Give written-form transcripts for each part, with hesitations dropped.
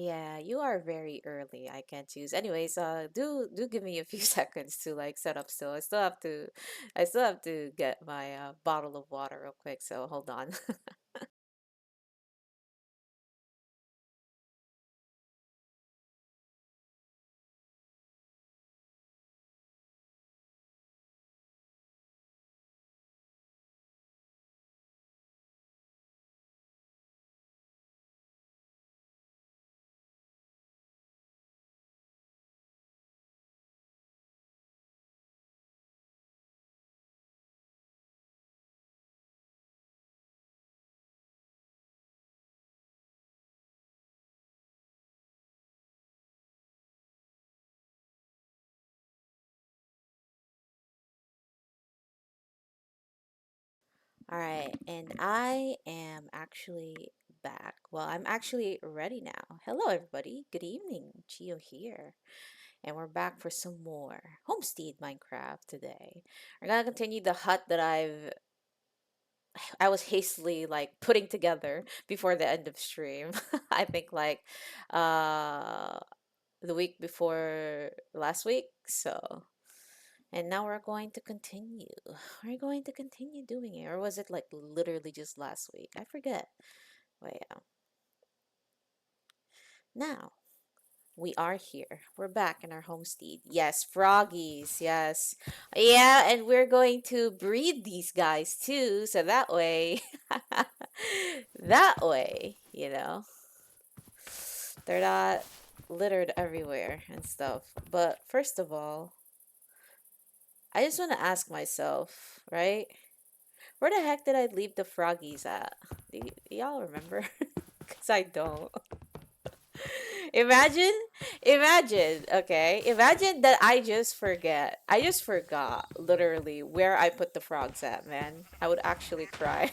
Yeah, you are very early. I can't choose. Anyways, do give me a few seconds to like set up still. I still have to get my bottle of water real quick, so hold on. All right, and I am actually back. Well, I'm actually ready now. Hello, everybody. Good evening. Chiyo here. And we're back for some more Homestead Minecraft today. We're gonna continue the hut that I was hastily like putting together before the end of stream. I think like uh the week before last week. So, and now we're going to continue. We're going to continue doing it. Or was it like literally just last week? I forget. But yeah. Now, we are here. We're back in our homestead. Yes, froggies. Yes. Yeah, and we're going to breed these guys too. So that way, that way, they're not littered everywhere and stuff. But first of all, I just want to ask myself, right? Where the heck did I leave the froggies at? Do y'all remember? Because I don't. Imagine, okay? Imagine that I just forget. I just forgot literally where I put the frogs at, man. I would actually cry.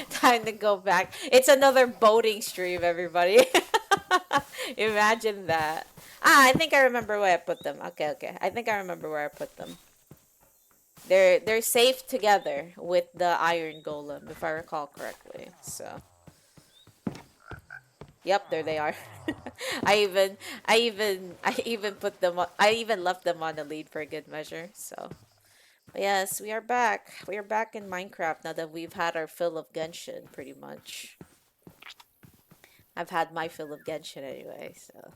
Time to go back. It's another boating stream, everybody. Imagine that. Ah, I think I remember where I put them. Okay, okay. I think I remember where I put them. They're safe together with the iron golem, if I recall correctly. So, yep, there they are. I even I even put them on, I even left them on the lead for good measure. So, but yes, we are back. We are back in Minecraft now that we've had our fill of Genshin, pretty much. I've had my fill of Genshin anyway, so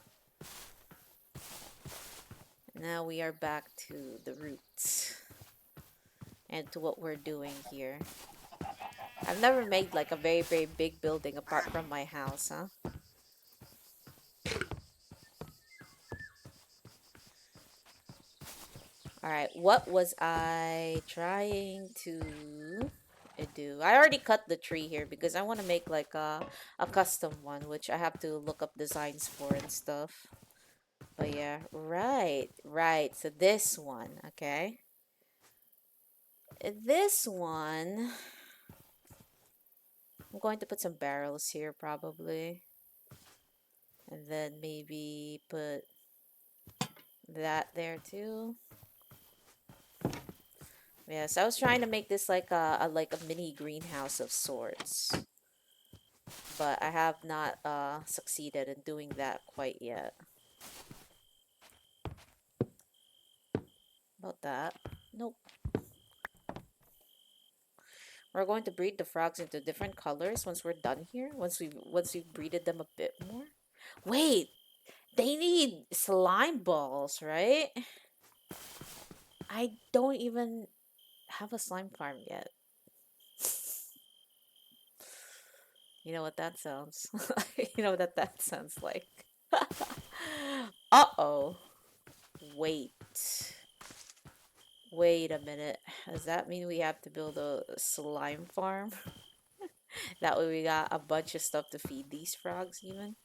now we are back to the roots and to what we're doing here. I've never made like a very big building apart from my house, huh? All right, what was I trying to do? I already cut the tree here because I want to make like a custom one, which I have to look up designs for and stuff. But yeah, right, right. So this one, okay? This one, I'm going to put some barrels here probably. And then maybe put that there too. Yes, I was trying to make this like a mini greenhouse of sorts. But I have not succeeded in doing that quite yet. About that. Nope. We're going to breed the frogs into different colors once we're done here. Once we've breeded them a bit more. Wait, they need slime balls, right? I don't even have a slime farm yet. You know what that sounds you know what that sounds like. Uh-oh. Wait. Wait a minute. Does that mean we have to build a slime farm? That way we got a bunch of stuff to feed these frogs even.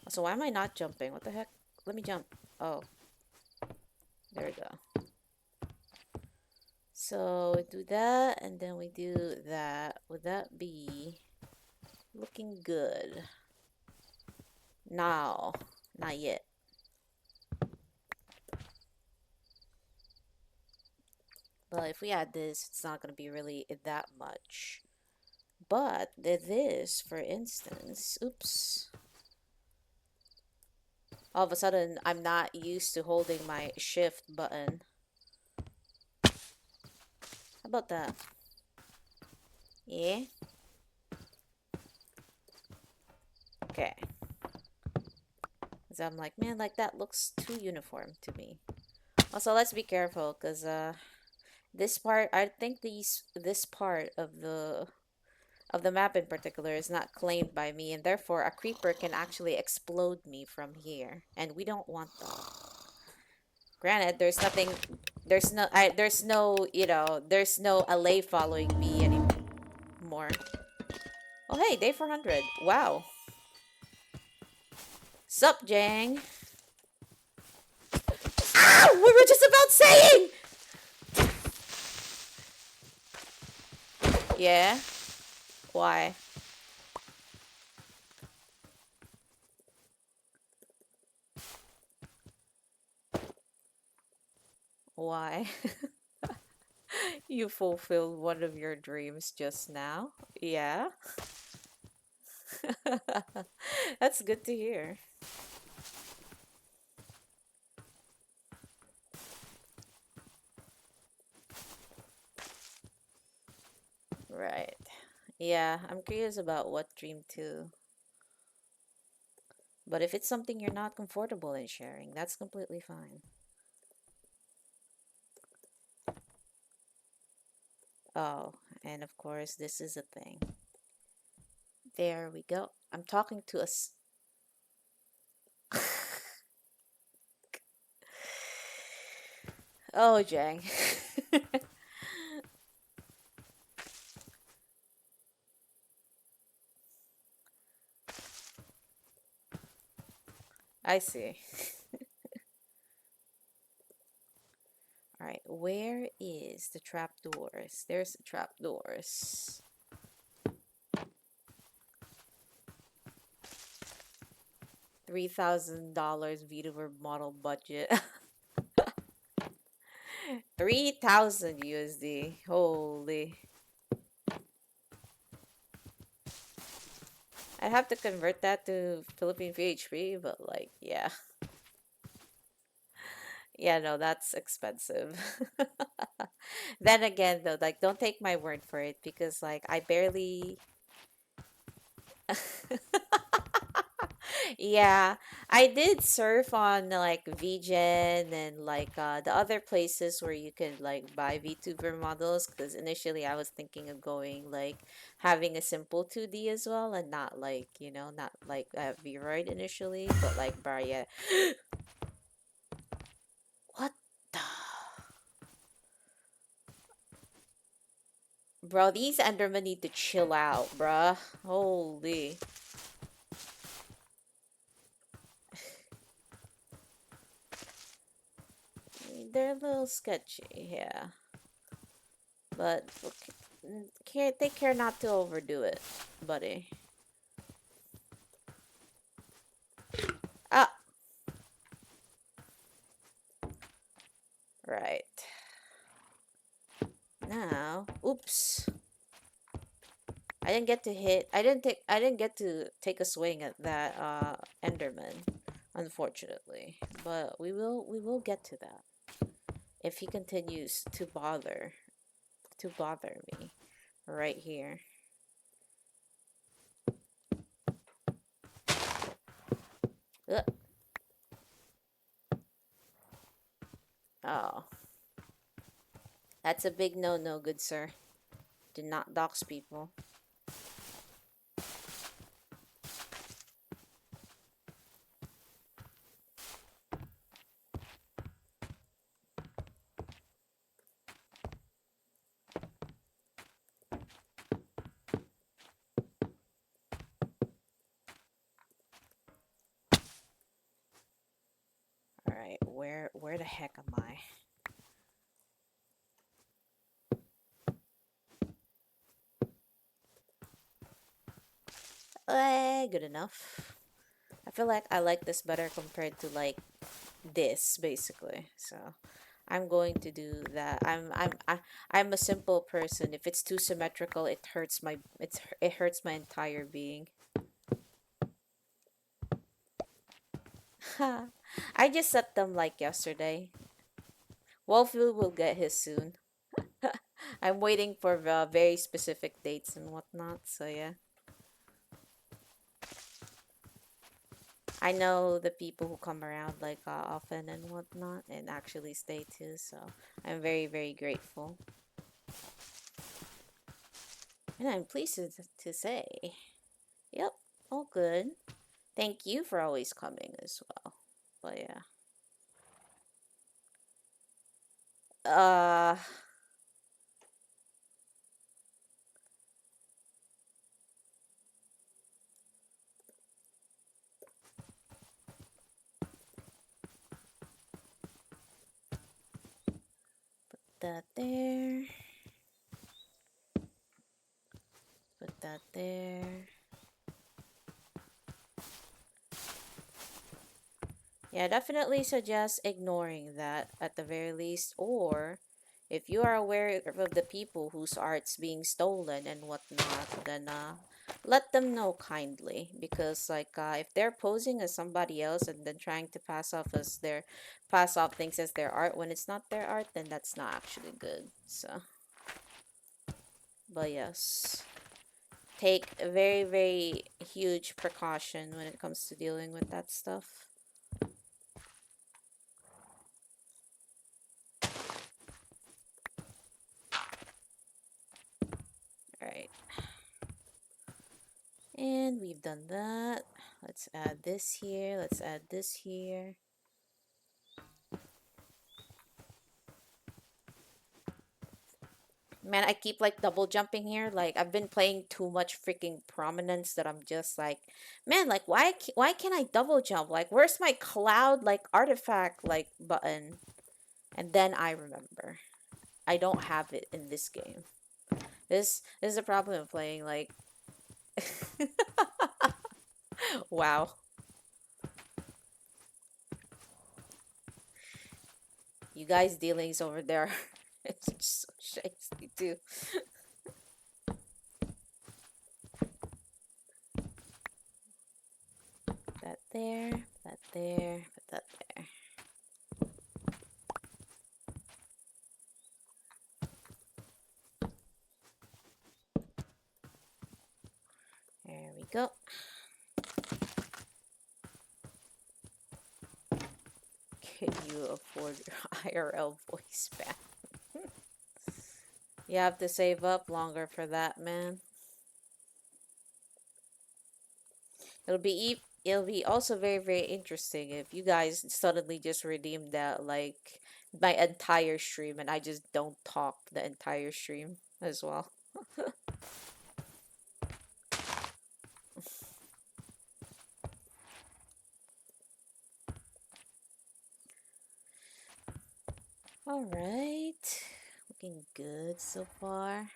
So why am I not jumping? What the heck? Let me jump. Oh, there we go. So we do that and then we do that. Would that be looking good? No, not yet. But if we add this, it's not going to be really that much But this, for instance, oops. All of a sudden, I'm not used to holding my shift button. How about that? Yeah? Okay. Because I'm like, man, like that looks too uniform to me. Also, let's be careful, because this part, I think this part of the map in particular is not claimed by me, and therefore a creeper can actually explode me from here, and we don't want that. Granted, there's nothing, there's no, there's no LA following me anymore. Oh, hey, day 400. Wow. Sup, Jang? Ah! We were just about saying! Yeah? Why? Why? You fulfilled one of your dreams just now? Yeah? That's good to hear. Right. Yeah, I'm curious about what dream too. But if it's something you're not comfortable in sharing, that's completely fine. Oh, and of course, this is a thing. There we go. I'm talking to us. Oh, Jang. I see. All right, where is the trapdoors? There's the trapdoors. $3,000 VTuber model budget. 3,000 USD. Holy. I'd have to convert that to Philippine PHP, but like, yeah. Yeah, no, that's expensive. Then again, though, like, don't take my word for it because, like, I barely. Yeah, I did surf on like VGen and like the other places where you can like buy VTuber models because initially I was thinking of going like having a simple 2D as well and not like, not like VRoid initially, but like, bro, yeah. What the? Bro, these Endermen need to chill out, bruh. Holy. They're a little sketchy, yeah. But take care not to overdo it, buddy. Ah, right. Now, oops. I didn't get to take a swing at that Enderman, unfortunately. But we will get to that if he continues to bother me right here. Ugh. Oh, that's a big no-no, good sir. Do not dox people. All right, where the heck am I? Good enough. I feel like I like this better compared to like this basically. So I'm going to do that. I'm a simple person. If it's too symmetrical, it hurts my entire being. I just set them like yesterday. Wolfie will get his soon. I'm waiting for very specific dates and whatnot. So yeah, I know the people who come around like often and whatnot, and actually stay too. So I'm very very grateful, and I'm pleased to say, yep, all good. Thank you for always coming as well. But yeah, uh, that there, put that there. Yeah, definitely suggest ignoring that at the very least. Or if you are aware of the people whose art's being stolen and whatnot, then let them know kindly. Because like if they're posing as somebody else and then trying to pass off things as their art when it's not their art, then that's not actually good. So, but yes. Take a very, very huge precaution when it comes to dealing with that stuff. Alright. And we've done that. Let's add this here. Let's add this here. Man, I keep like double jumping here. Like I've been playing too much freaking prominence that I'm just like, man, like why can't I double jump? Like where's my cloud like artifact like button? And then I remember. I don't have it in this game. This is a problem of playing like wow. You guys dealings over there. It's just so shitty too. That there, that there, put that there. There we go. Can you afford your IRL voice back? You have to save up longer for that, man. It'll be also very very interesting if you guys suddenly just redeem that like my entire stream and I just don't talk the entire stream as well. All right, looking good so far.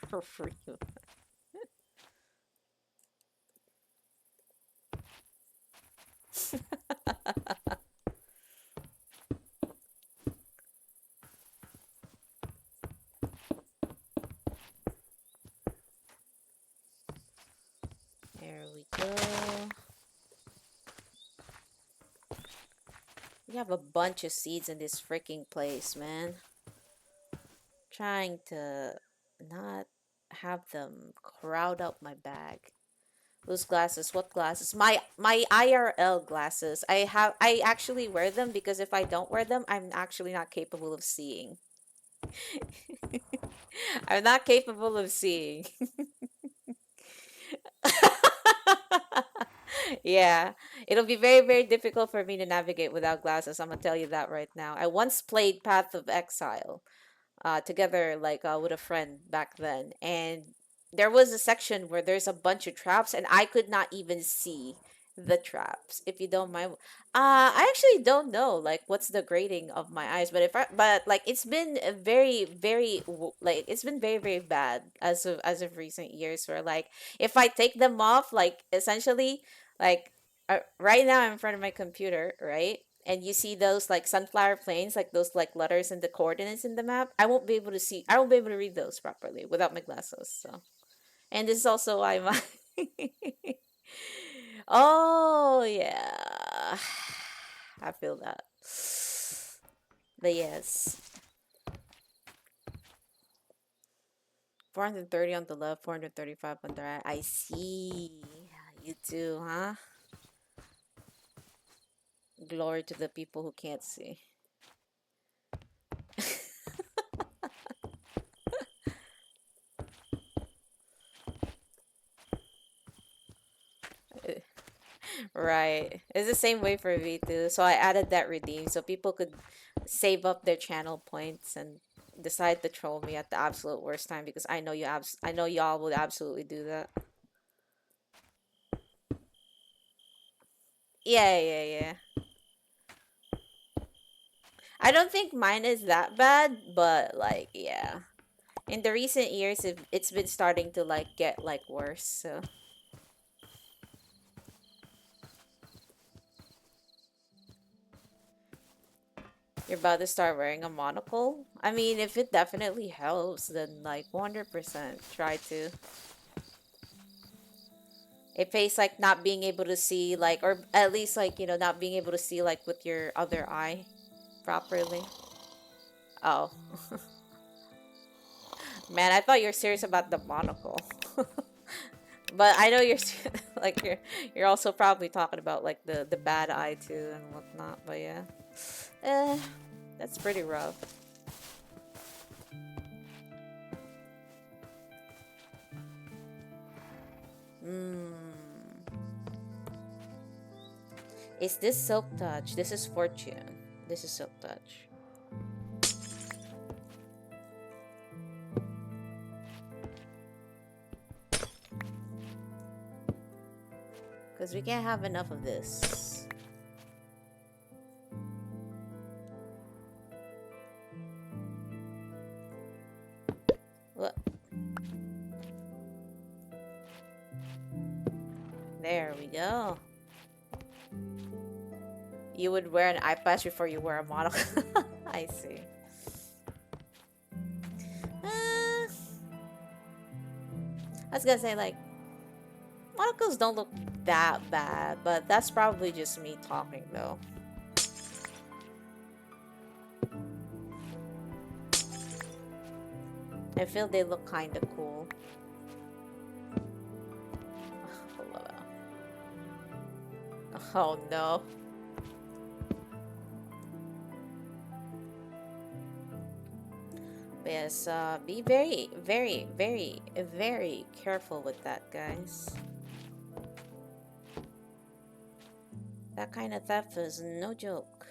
For free. There we go. We have a bunch of seeds in this freaking place, man. Trying to not have them crowd up my bag. Those glasses, what glasses? My IRL glasses. I actually wear them because if I don't wear them, I'm actually not capable of seeing. I'm not capable of seeing. Yeah, it'll be very, very difficult for me to navigate without glasses. I'm gonna tell you that right now. I once played Path of Exile, together like with a friend back then, and there was a section where there's a bunch of traps, and I could not even see the traps. If you don't mind, I actually don't know like what's the grading of my eyes, but but like it's been a very, very like it's been very, very bad as of recent years. Where like if I take them off, like essentially like right now I'm in front of my computer, right? And you see those like sunflower planes, like those like letters and the coordinates in the map. I won't be able to see. I won't be able to read those properly without my glasses. So, and this is also why my. Oh yeah, I feel that. But yes, 430 on the left, 435 on the right. I see. You too, huh? Glory to the people who can't see. Right. It's the same way for me too. So I added that redeem so people could save up their channel points and decide to troll me at the absolute worst time because I know y'all would absolutely do that. Yeah, yeah, yeah. I don't think mine is that bad, but like yeah. In the recent years it's been starting to like get like worse, so you're about to start wearing a monocle? I mean, if it definitely helps, then like 100% try to. It pays like not being able to see like or at least like, not being able to see like with your other eye properly. Oh. Man, I thought you were serious about the monocle. But I know you're like you're also probably talking about like the bad eye too and whatnot, but yeah. Eh, that's pretty rough. Hmm. Is this Silk Touch? This is Fortune. This is Silk Touch. Because we can't have enough of this. What? There we go. You would wear an eye patch before you wear a model. I see. I was gonna say, like, monocles don't look that bad, but that's probably just me talking, though. I feel they look kind of cool. Oh no. Yes, be very, very, very, very careful with that, guys. That kind of theft is no joke.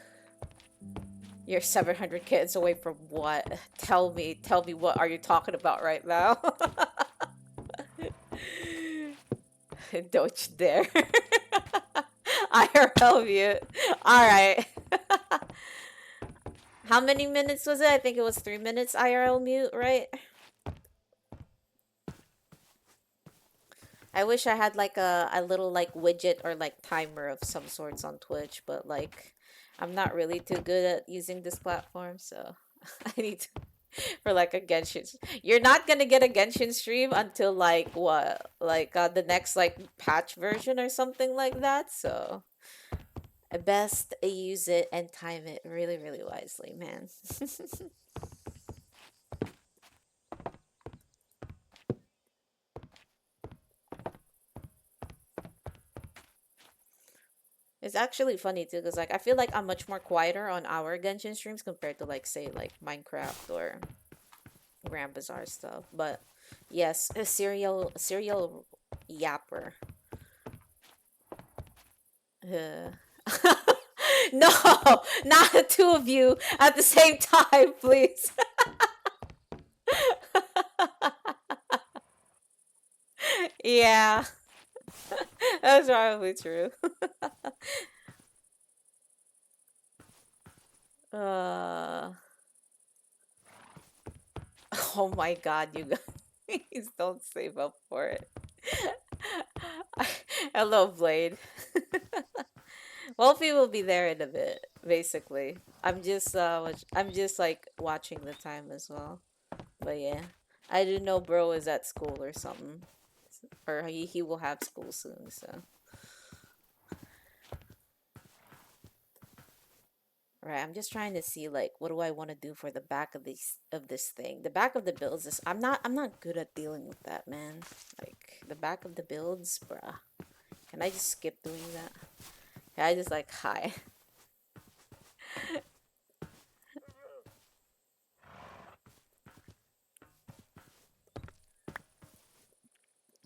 You're 700 kids away from what? Tell me what are you talking about right now? Don't you dare. IRL mute. Alright. How many minutes was it? I think it was 3 minutes IRL mute, right? I wish I had like a little like widget or like timer of some sorts on Twitch, but like I'm not really too good at using this platform, so I need to for like a Genshin. You're not gonna get a Genshin stream until like what? Like the next like patch version or something like that, so best use it and time it really, really wisely, man. It's actually funny too, because like I feel like I'm much more quieter on our Genshin streams compared to like say like Minecraft or Grand Bazaar stuff. But yes, a serial yapper. Uh, no, not the two of you at the same time, please. Yeah, that's probably true. uh, oh my God, you guys don't save up for it. I love Blade. Wolfie will be there in a bit, basically. I'm just like watching the time as well. But yeah, I didn't know bro is at school or something, or he will have school soon. So right, I'm just trying to see like what do I want to do for the back of this thing. The back of the builds is I'm not good at dealing with that, man. Like the back of the builds, bruh. Can I just skip doing that? Can I just like hi?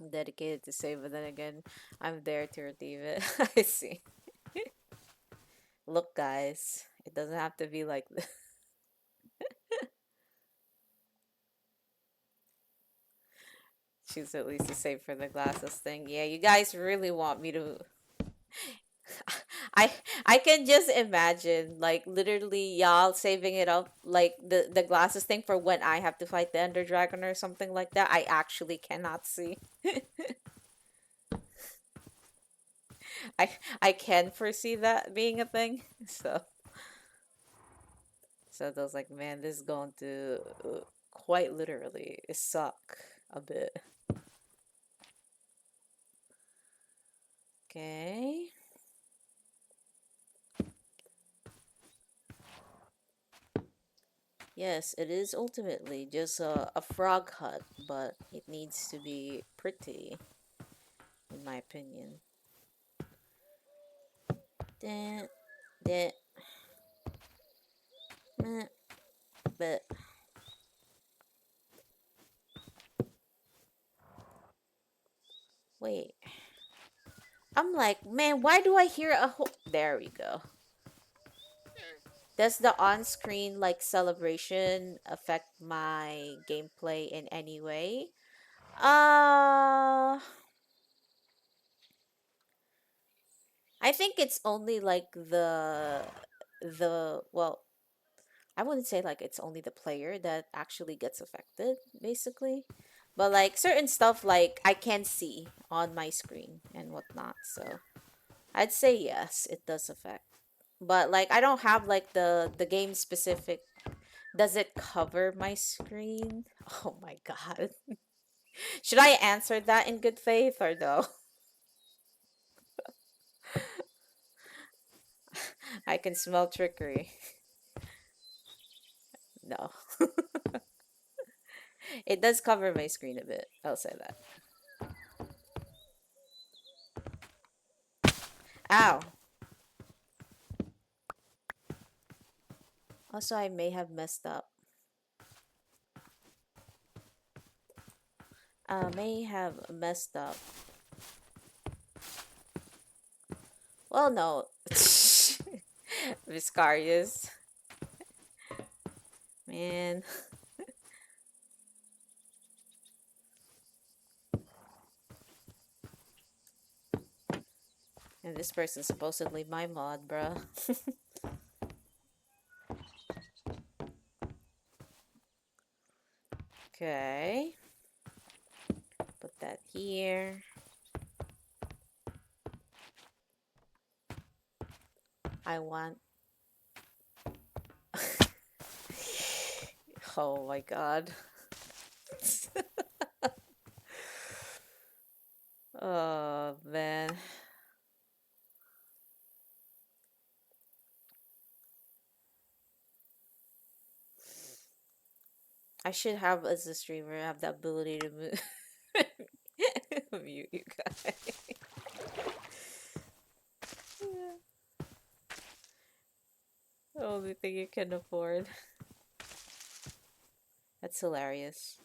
I'm dedicated to save, but then again, I'm there to redeem it. I see. Look, guys, it doesn't have to be like this. Choose at least to save for the glasses thing. Yeah, you guys really want me to. I I can just imagine like literally y'all saving it up like the glasses thing for when I have to fight the Ender Dragon or something like that. I actually cannot see. I I can foresee that being a thing. So I was like, man, this is going to quite literally suck a bit. Okay. Yes, it is ultimately just a frog hut, but it needs to be pretty, in my opinion. That, that, meh, but wait. I'm like, man, why do I hear a whole? There we go. Does the on-screen like celebration affect my gameplay in any way? Uh, I think it's only like the well, I wouldn't say like it's only the player that actually gets affected, basically. But like certain stuff like I can see on my screen and whatnot. So I'd say yes, it does affect. But like I don't have like the game specific. Does it cover my screen? Oh my god. Should I answer that in good faith or no? I can smell trickery. No. It does cover my screen a bit. I'll say that. Ow. Also, I may have messed up. May have messed up. Well, no. Viscarius. Man. And this person's supposedly my mod, bruh. Okay. Put that here. I want... Oh my god. Oh, man. I should have, as a streamer, have the ability to move. Mute you guys. The only thing you can afford. That's hilarious.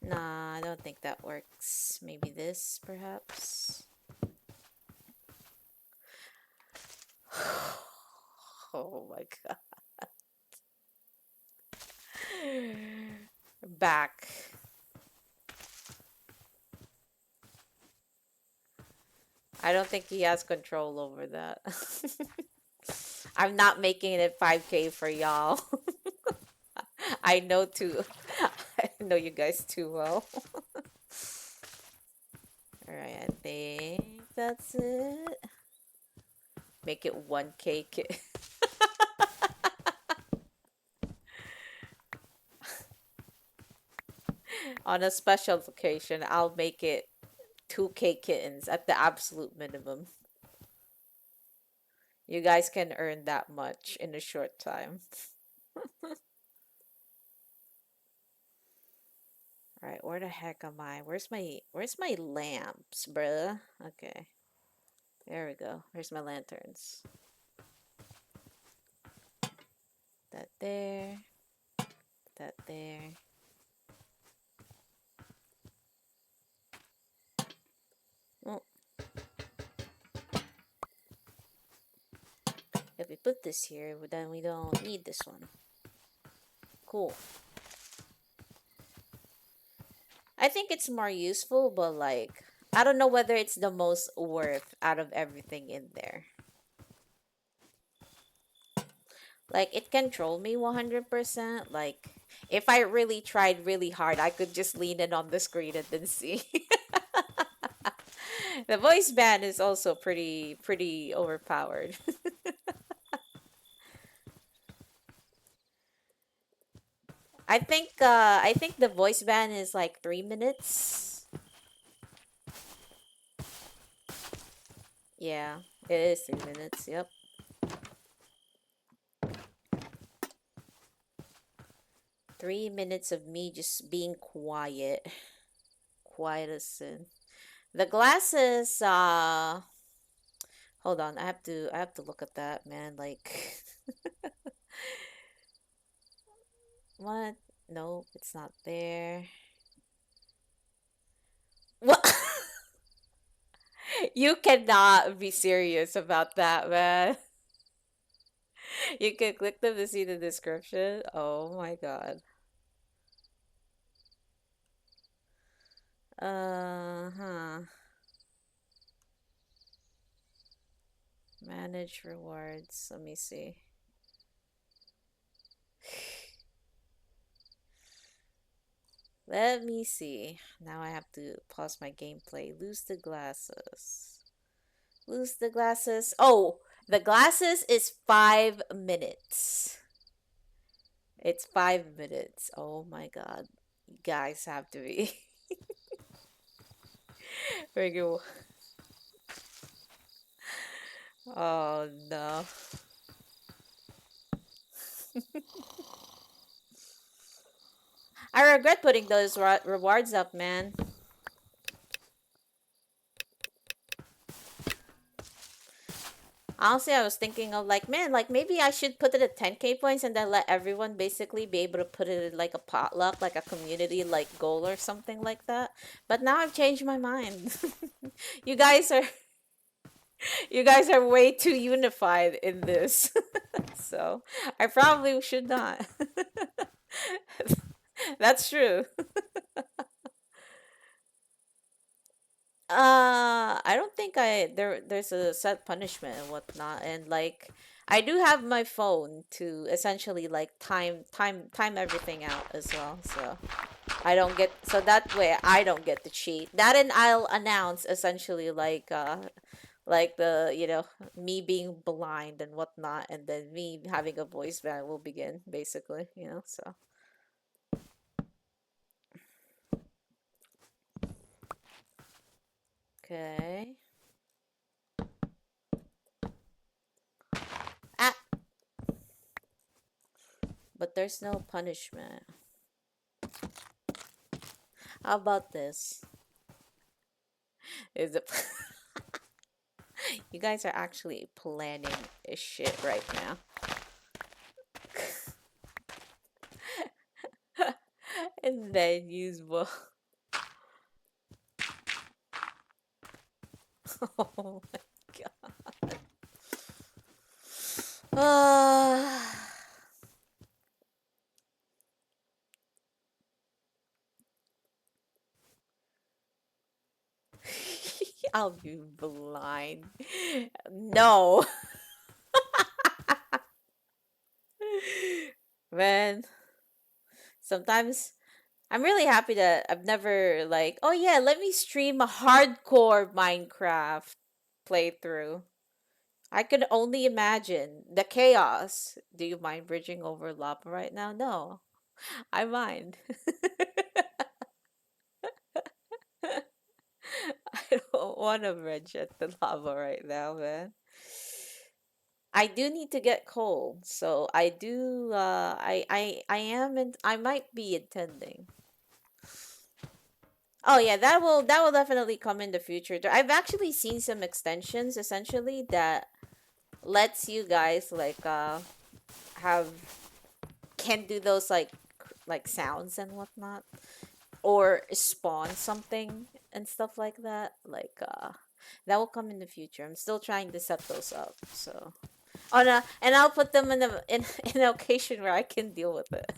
Nah, I don't think that works. Maybe this, perhaps? Oh my god. Back. I don't think he has control over that. I'm not making it 5K for y'all. I know too. I know you guys too well. Alright, I think that's it. Make it 1K kit. On a special occasion, I'll make it 2K kittens at the absolute minimum. You guys can earn that much in a short time. All right, where the heck am I? Where's my lamps, bruh? Okay. There we go. Here's my lanterns. That there. That there. Well, if we put this here, then we don't need this one. Cool. I think it's more useful, but like, I don't know whether it's the most worth out of everything in there. Like, it can troll me 100%. Like, if I really tried really hard, I could just lean in on the screen and then see. The voice band is also pretty overpowered. I think the voice band is like 3 minutes. Yeah, it is 3 minutes. Yep. 3 minutes of me just being quiet. Quiet as sin. The glasses, hold on, I have to look at that, man. Like what? No, it's not there. What? You cannot be serious about that, man. You can click them to see the description. Oh my god. Huh. Manage rewards. Let me see. Let me see. Now I have to pause my gameplay. Lose the glasses. Lose the glasses. Oh, the glasses is 5 minutes. It's 5 minutes. Oh my god. You guys have to be. Very good. Oh no. I regret putting those rewards up, man. Honestly, I was thinking of like, man, like maybe I should put it at 10K points and then let everyone basically be able to put it in like a potluck, like a community like goal or something like that. But now I've changed my mind. You guys are you guys are way too unified in this. So, I probably should not. That's true. I don't think there's a set punishment and whatnot, and like I do have my phone to essentially like time everything out as well, so I don't get so that way I don't get to cheat. That and I'll announce essentially like the me being blind and whatnot, and then me having a voice ban will begin basically, so. Okay. Ah, but there's no punishment. How about this? Is it? You guys are actually planning a shit right now. And then use both. Oh my god. I'll be blind. No. Man, sometimes I'm really happy that I've never like, oh yeah, let me stream a hardcore Minecraft playthrough. I could only imagine the chaos. Do you mind bridging over lava right now? No, I mind. I don't want to bridge at the lava right now, man. I do need to get coal, so I do. I am, and I might be intending. Oh yeah, that will definitely come in the future. I've actually seen some extensions essentially that lets you guys like have can do those like sounds and whatnot, or spawn something and stuff like that. Like that will come in the future. I'm still trying to set those up. So oh no, and I'll put them in a in a location where I can deal with it.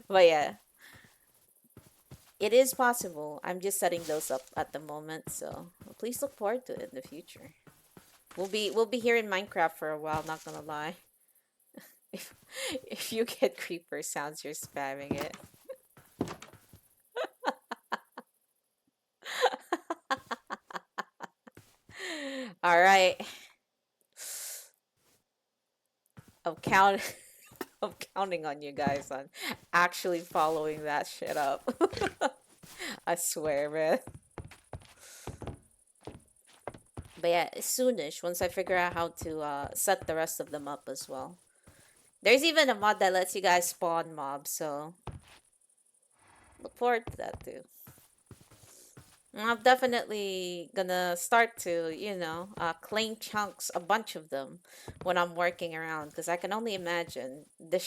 But yeah, it is possible. I'm just setting those up at the moment, so please look forward to it in the future. We'll be here in Minecraft for a while, not gonna lie. If if you get creeper sounds, you're spamming it. All right. I'm count I'm counting on you guys on actually following that shit up. I swear, man. But yeah, soonish once I figure out how to set the rest of them up as well. There's even a mod that lets you guys spawn mobs, so look forward to that too. I'm definitely gonna start to, claim chunks, a bunch of them, when I'm working around, because I can only imagine the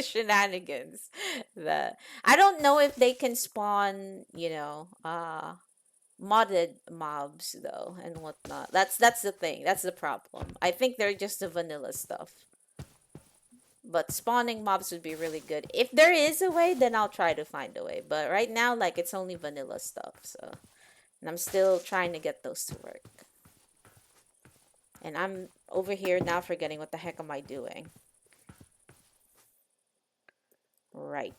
shenanigans. That I don't know if they can spawn, modded mobs though and whatnot. That's the thing. That's the problem. I think they're just the vanilla stuff. But spawning mobs would be really good. If there is a way, then I'll try to find a way. But right now, like it's only vanilla stuff, so and I'm still trying to get those to work. And I'm over here now forgetting what the heck am I doing. Right.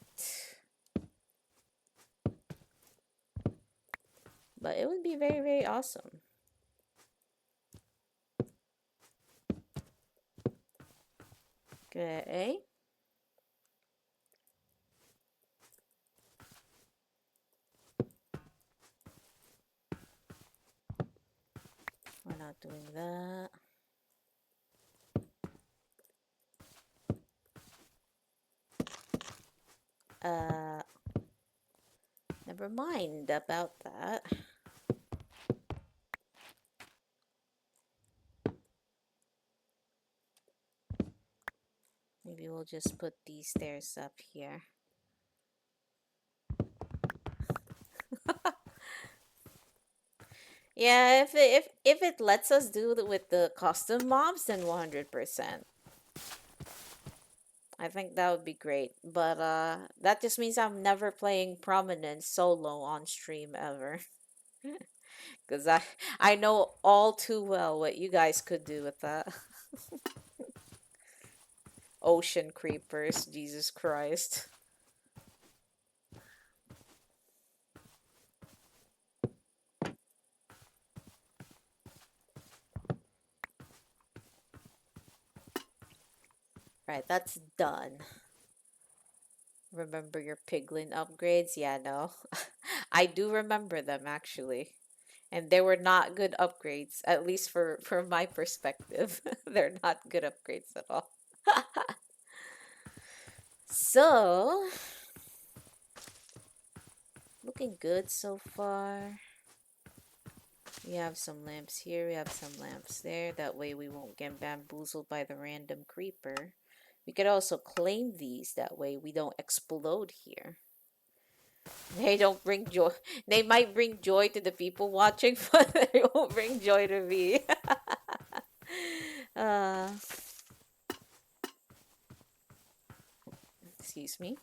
But it would be very, very awesome. Okay. We're not doing that. Uh, Never mind about that. Maybe we'll just put these stairs up here. Yeah, if it lets us do it with the custom mobs, then 100%. I think that would be great. But that just means I'm never playing Prominence solo on stream ever. Cuz I know all too well what you guys could do with that. Ocean creepers, Jesus Christ. Right, that's done. Remember your piglin upgrades? Yeah, no. I do remember them actually. And they were not good upgrades, at least for my perspective. They're not good upgrades at all. So, looking good so far. We have some lamps here, we have some lamps there. That way we won't get bamboozled by the random creeper. We could also claim these, that way we don't explode here. They don't bring joy. They might bring joy to the people watching, but they won't bring joy to me. uh, Excuse me.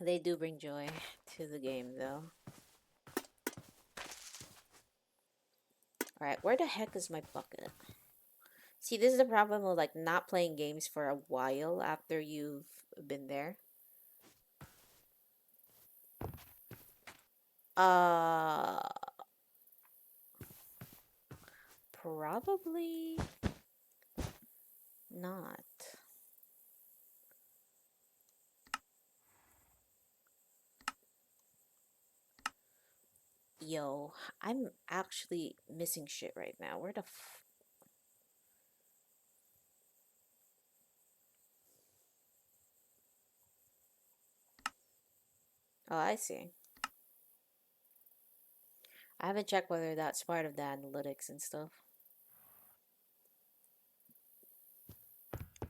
They do bring joy to the game, though. Alright, where the heck is my bucket? See, this is the problem with like not playing games for a while after you've been there. Probably not. Yo, I'm actually missing shit right now. Where the Oh, I see. I haven't checked whether that's part of the analytics and stuff.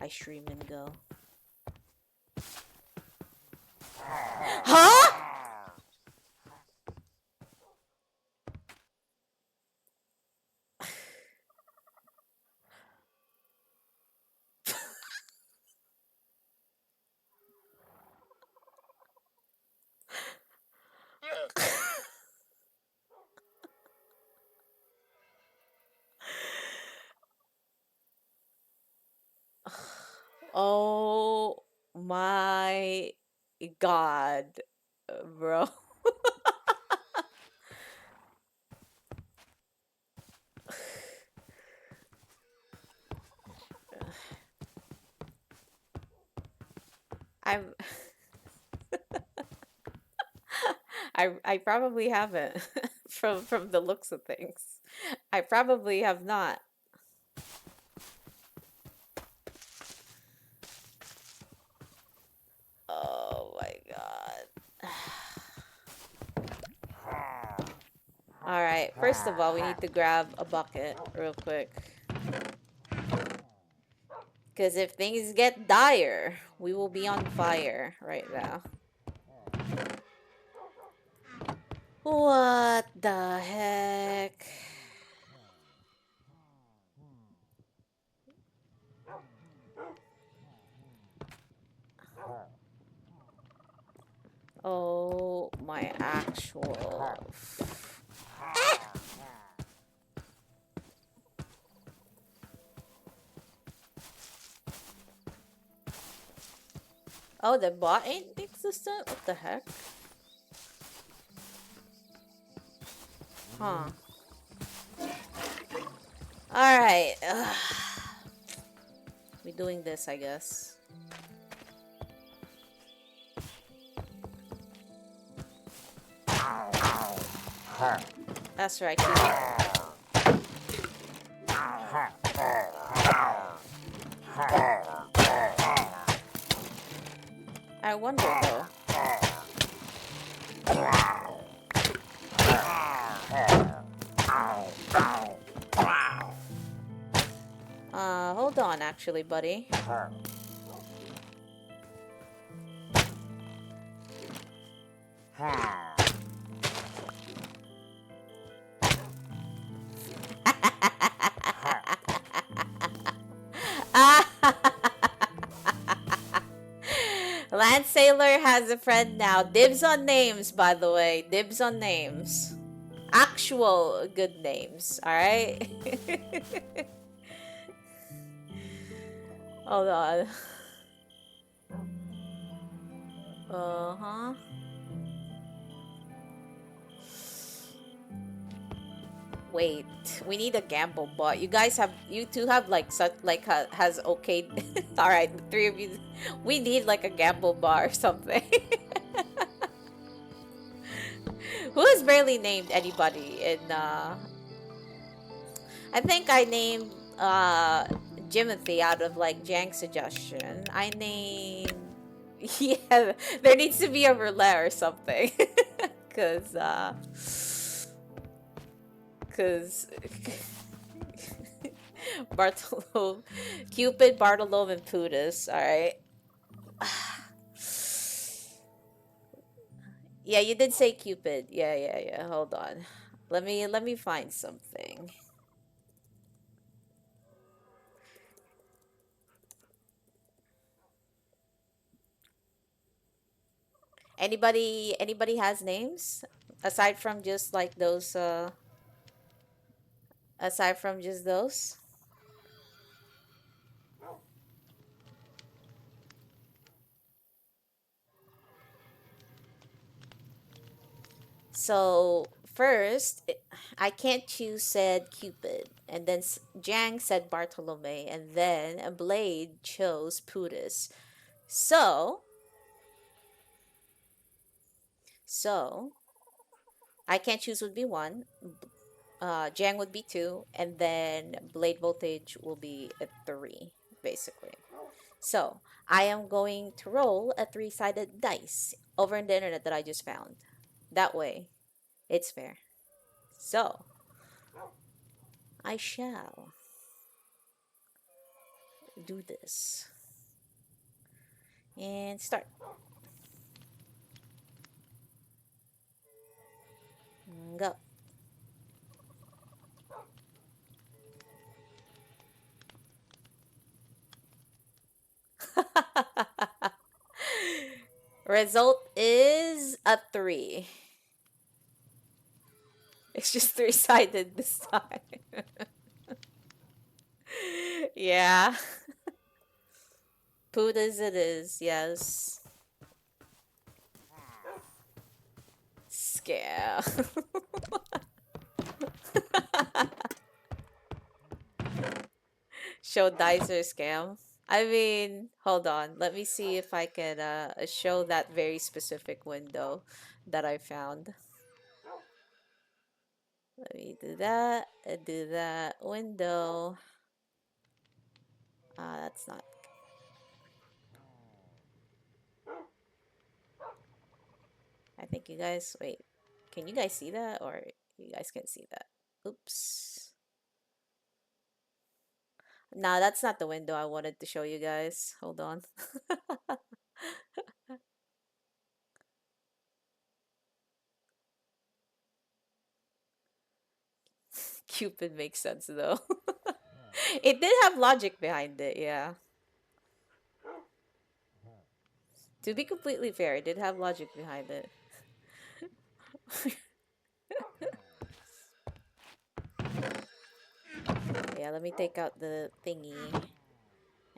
I stream and go. Huh? Oh my god, bro. I'm I probably haven't from the looks of things. I probably have not. Oh my god. All right, first of all, we need to grab a bucket real quick. Because if things get dire, we will be on fire right now. What the heck? Oh my actual. Oh, the bot ain't existent? What the heck? Huh. Alright. We're doing this, I guess. That's right. I wonder though. Hold on actually, buddy. Land Sailor has a friend now. Dibs on names, by the way. Dibs on names. Actual good names, alright? Hold on. Uh-huh. Wait, we need a gamble bot. You two have like such like has okay. All right, the three of you, we need like a gamble bot or something. Who has barely named anybody in? I think I named Jimothy out of like Jank's suggestion. I named. Yeah, there needs to be a roulette or something, cause Bartolome, Cupid, Bartolome, and Putus. All right. Yeah, you did say Cupid. Yeah. Hold on. Let me find something. Anybody has names aside from just like those aside from just those? So first, I can't choose said Cupid, and then Jang said Bartolome, and then Blade chose Pudis. So, so I can't choose would be one, Jang would be two, and then Blade Voltage will be a three, basically. So I am going to roll a three-sided dice over on the internet that I just found. That way, it's fair. So I shall do this and start. Go. Result is a three. It's just three-sided this time. Yeah. Poot as it is, yes. Scare. Show dice or scam. I mean, hold on. Let me see if I can show that very specific window that I found. Let me do that. Do that window. That's not. I think you guys wait. Can you guys see that, or you guys can see that? Oops. Nah, that's not the window I wanted to show you guys. Hold on. Cupid makes sense though. It did have logic behind it, yeah. To be completely fair, it did have logic behind it. Yeah, let me take out the thingy.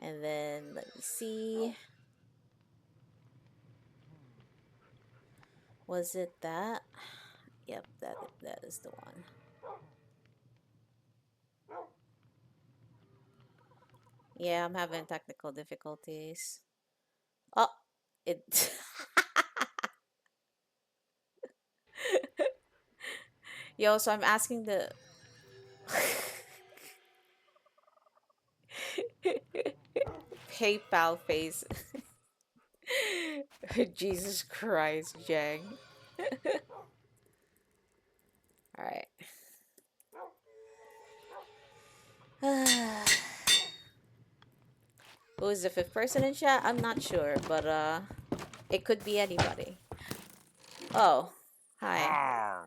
And then let me see. Was it that? Yep, that is the one. Yeah, I'm having technical difficulties. Oh, it. Yo, so I'm asking the. PayPal face. Jesus Christ, Jang. Alright. Who is the fifth person in chat? I'm not sure, but it could be anybody. Oh, hi.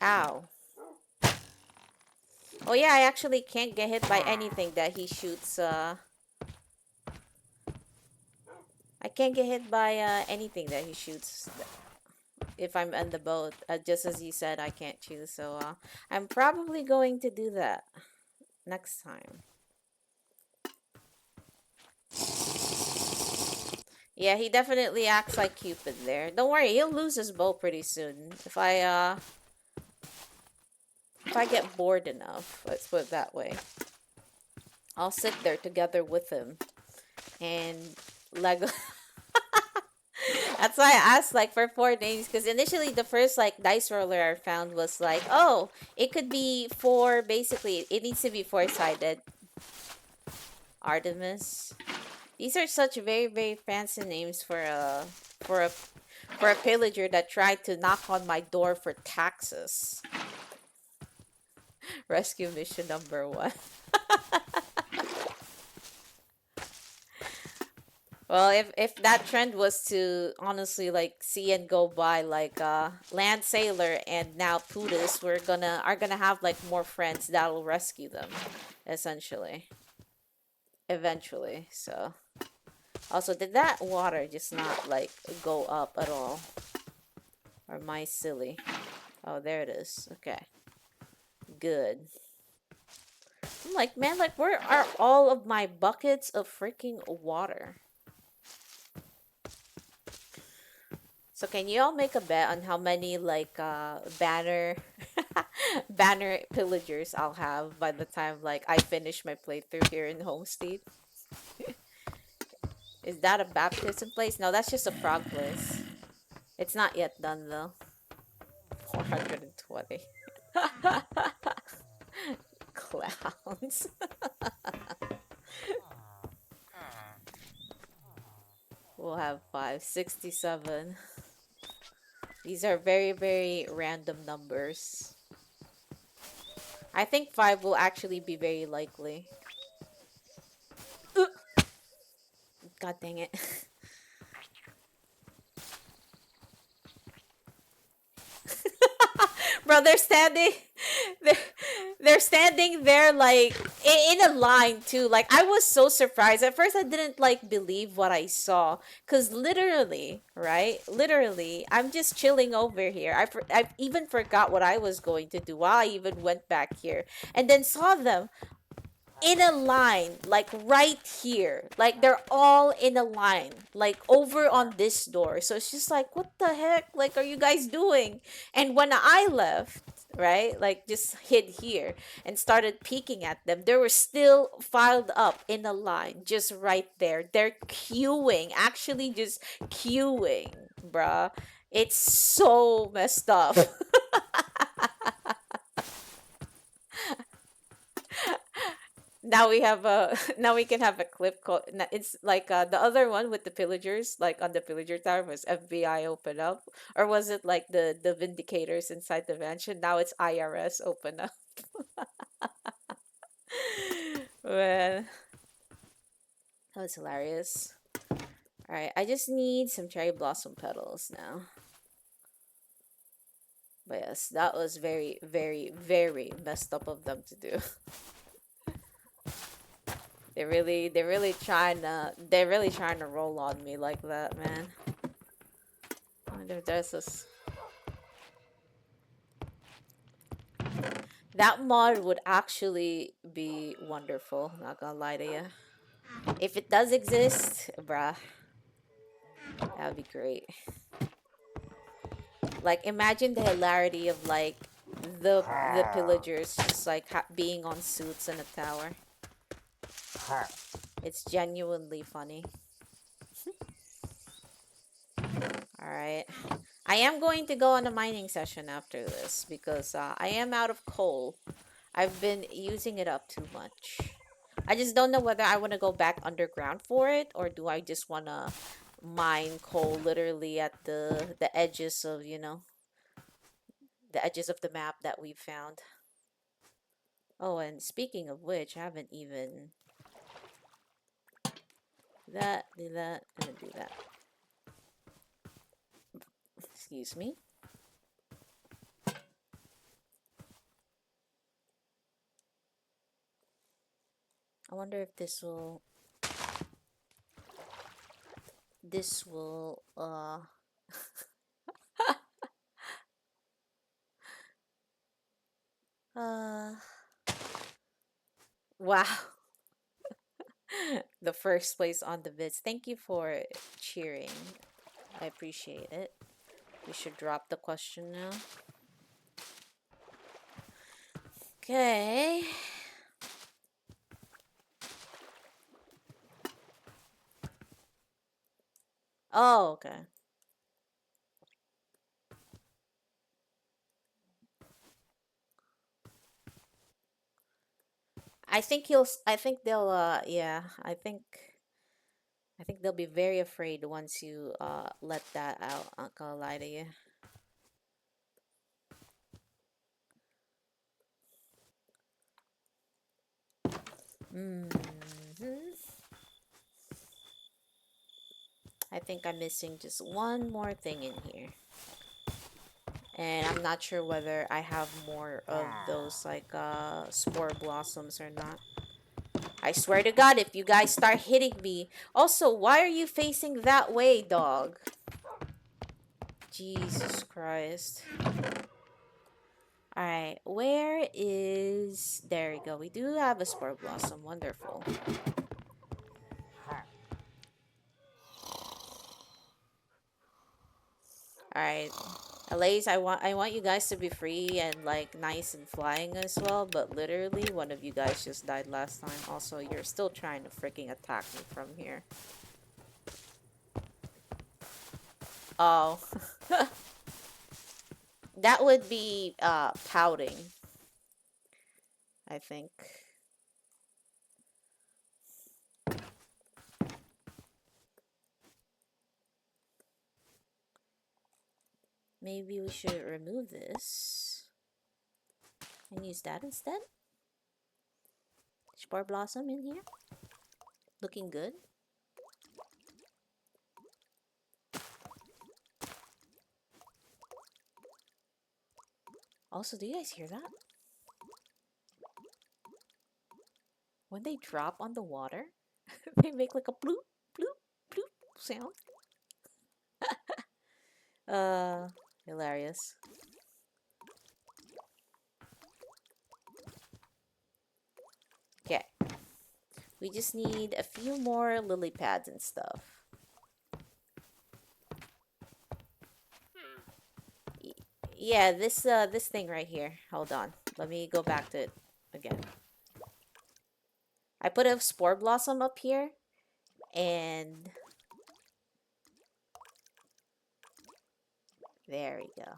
Ow. Oh yeah, I actually can't get hit by anything that he shoots. I can't get hit by anything that he shoots if I'm on the boat. Just as you said, I can't choose. So I'm probably going to do that next time. Yeah, he definitely acts like Cupid there. Don't worry, he'll lose his bow pretty soon. If I get bored enough, let's put it that way. I'll sit there together with him and Lego. That's why I asked like for four names, because initially the first like dice roller I found was like, oh, it could be four. Basically, it needs to be four-sided. Artemis. These are such very fancy names for a for a pillager that tried to knock on my door for taxes. Rescue mission number one. Well, if that trend was to honestly like see and go by like Land Sailor and now Pudis, we're gonna are gonna have like more friends that'll rescue them, essentially. eventually. So also, did that water just not like go up at all? Or am I silly? Oh, there it is. Okay. Good. I'm like, man, like, where are all of my buckets of freaking water? So can you all make a bet on how many like banner banner pillagers I'll have by the time like I finish my playthrough here in Homestead? Is that a baptism place? No, that's just a frog place. It's not yet done though. 420. Clowns. We'll have 567. These are very, very random numbers. I think 5 will actually be very likely. God dang it. Bro, they're, they're standing there like in a line too. Like I was so surprised. At first I didn't like believe what I saw cuz literally, right? Literally, I'm just chilling over here. I even forgot what I was going to do while I even went back here and then saw them in a line, like right here. Like they're all in a line, like over on this door. So it's just like, what the heck? Like, are you guys doing? And when I left, right, like just hid here and started peeking at them, they were still filed up in a line, just right there. They're queuing, actually just queuing, bruh. It's so messed up. Now we have a now we can have a clip called it's like the other one with the pillagers like on the pillager tower was FBI open up, or was it like the vindicators inside the mansion? Now it's IRS open up. Well, that was hilarious. All right, I just need some cherry blossom petals now. But yes, that was very, very, very messed up of them to do. They're really trying to roll on me like that, man. I wonder if there's this. That mod would actually be wonderful, not gonna lie to you. If it does exist, bruh, that would be great. Like, imagine the hilarity of like the pillagers just like being on suits in a tower. It's genuinely funny. Alright. I am going to go on a mining session after this because I am out of coal. I've been using it up too much. I just don't know whether I want to go back underground for it, or do I just want to mine coal literally at the edges of, you know, the edges of the map that we've found. Oh, and speaking of which, I haven't even do that, and then do that. Excuse me. I wonder if this will uh wow. The first place on the vids. Thank you for cheering. I appreciate it. We should drop the question now. Okay. Oh, okay. I think they'll yeah, I think they'll be very afraid once you let that out. I'm not gonna lie to you. hmm I think I'm missing just one more thing in here. And I'm not sure whether I have more of those like spore blossoms or not. I swear to God, if you guys start hitting me. Also, why are you facing that way, dog? Jesus Christ. Alright, where is... There we go. We do have a Spore Blossom. Wonderful. Alright. Alays, I want you guys to be free and like nice and flying as well, but literally one of you guys just died last time. Also, you're still trying to freaking attack me from here. Oh. That would be pouting, I think. Maybe we should remove this and use that instead. Spore Blossom in here. Looking good. Also, do you guys hear that? When they drop on the water, they make like a bloop, bloop, bloop sound. Hilarious. Okay. We just need a few more lily pads and stuff. Yeah, this thing right here. Hold on. Let me go back to it again. I put a Spore Blossom up here and there we go.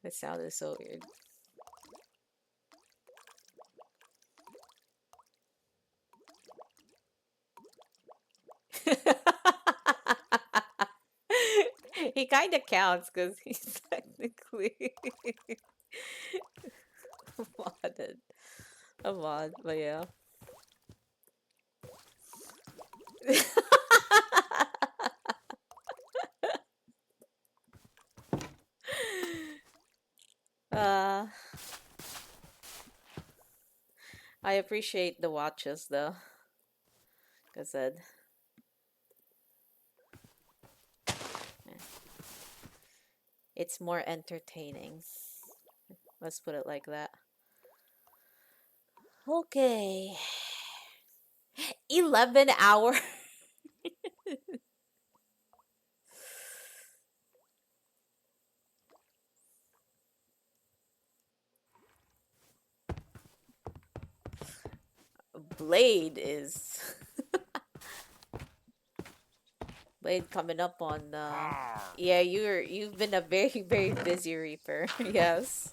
That sounded so weird. He kind of counts because he's technically modded. A mod, but yeah. uh, I appreciate the watches though. Like I said. It's more entertaining. Let's put it like that. Okay. 11 hours. Blade is Blade coming up on yeah, you've been a very very busy reaper. Yes.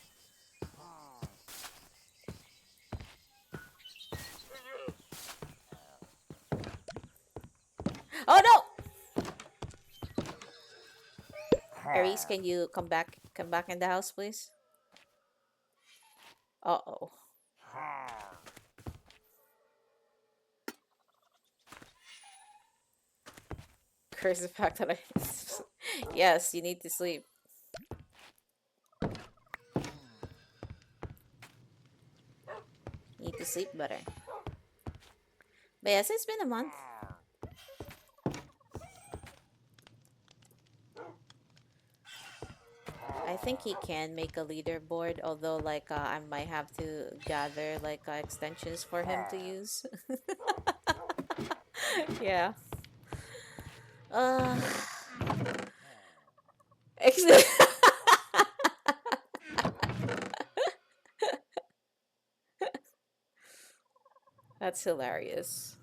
Oh no! Aries, can you come back in the house, please? Uh-oh. Curse the fact that I yes, you need to sleep. Need to sleep better. But yes, it's been a month. I think he can make a leaderboard, although like I might have to gather like extensions for him to use. Yeah. Uh That's hilarious.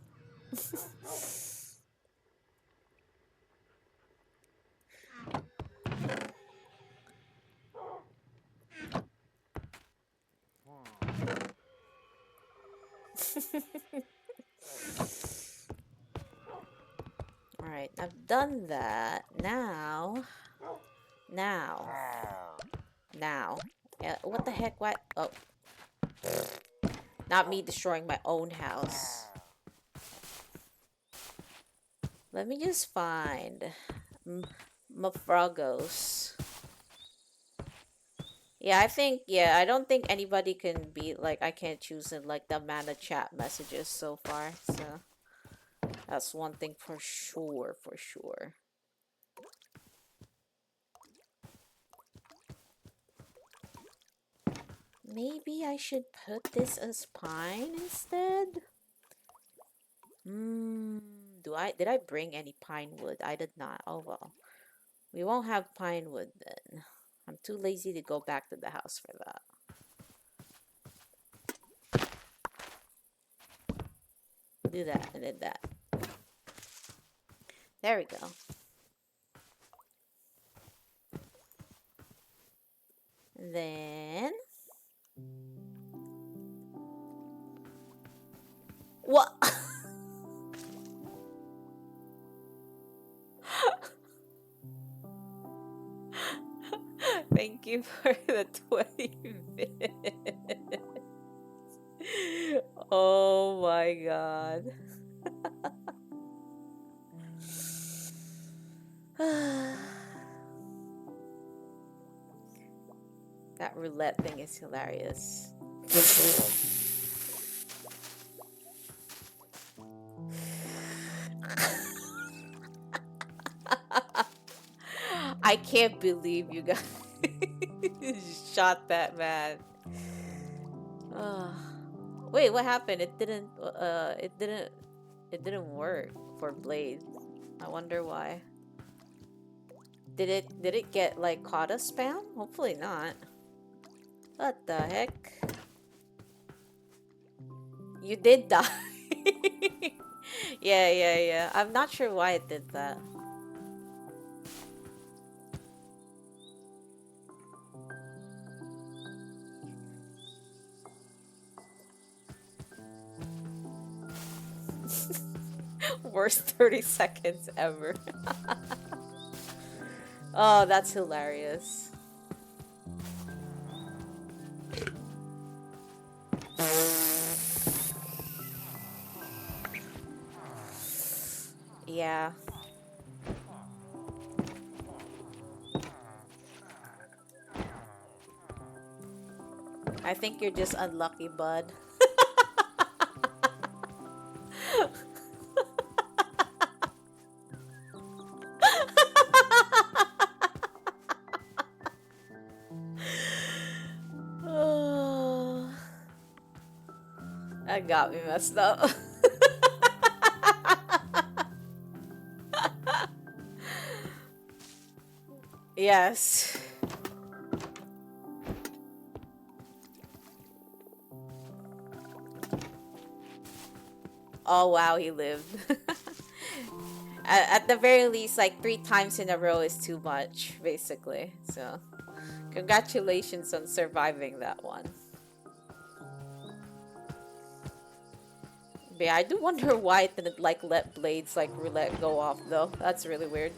Alright, I've done that. Now. What the heck? What? Oh. Not me destroying my own house. Let me just find Mafragos. Yeah, I don't think anybody can beat, like, I can't choose in, like, the mana chat messages so far, so that's one thing for sure, for sure. Maybe I should put this as pine instead? Did I bring any pine wood? I did not. Oh well. We won't have pine wood then. I'm too lazy to go back to the house for that. Do that. I did that. There we go. Then what? Thank you for the 20 minutes. Oh my god. That roulette thing is hilarious. I can't believe you guys shot that man. Wait, what happened? It didn't work for Blade. I wonder why. Did it get like caught a spam? Hopefully not. What the heck? You did die. Yeah. I'm not sure why it did that. Worst 30 seconds ever. Oh, that's hilarious. Yeah. I think you're just unlucky, bud. Oh, that got me messed up. Yes. Oh wow, he lived. At the very least, like 3 times in a row is too much, basically. So, congratulations on surviving that one. But yeah, I do wonder why it didn't like let Blades like roulette go off though. That's really weird.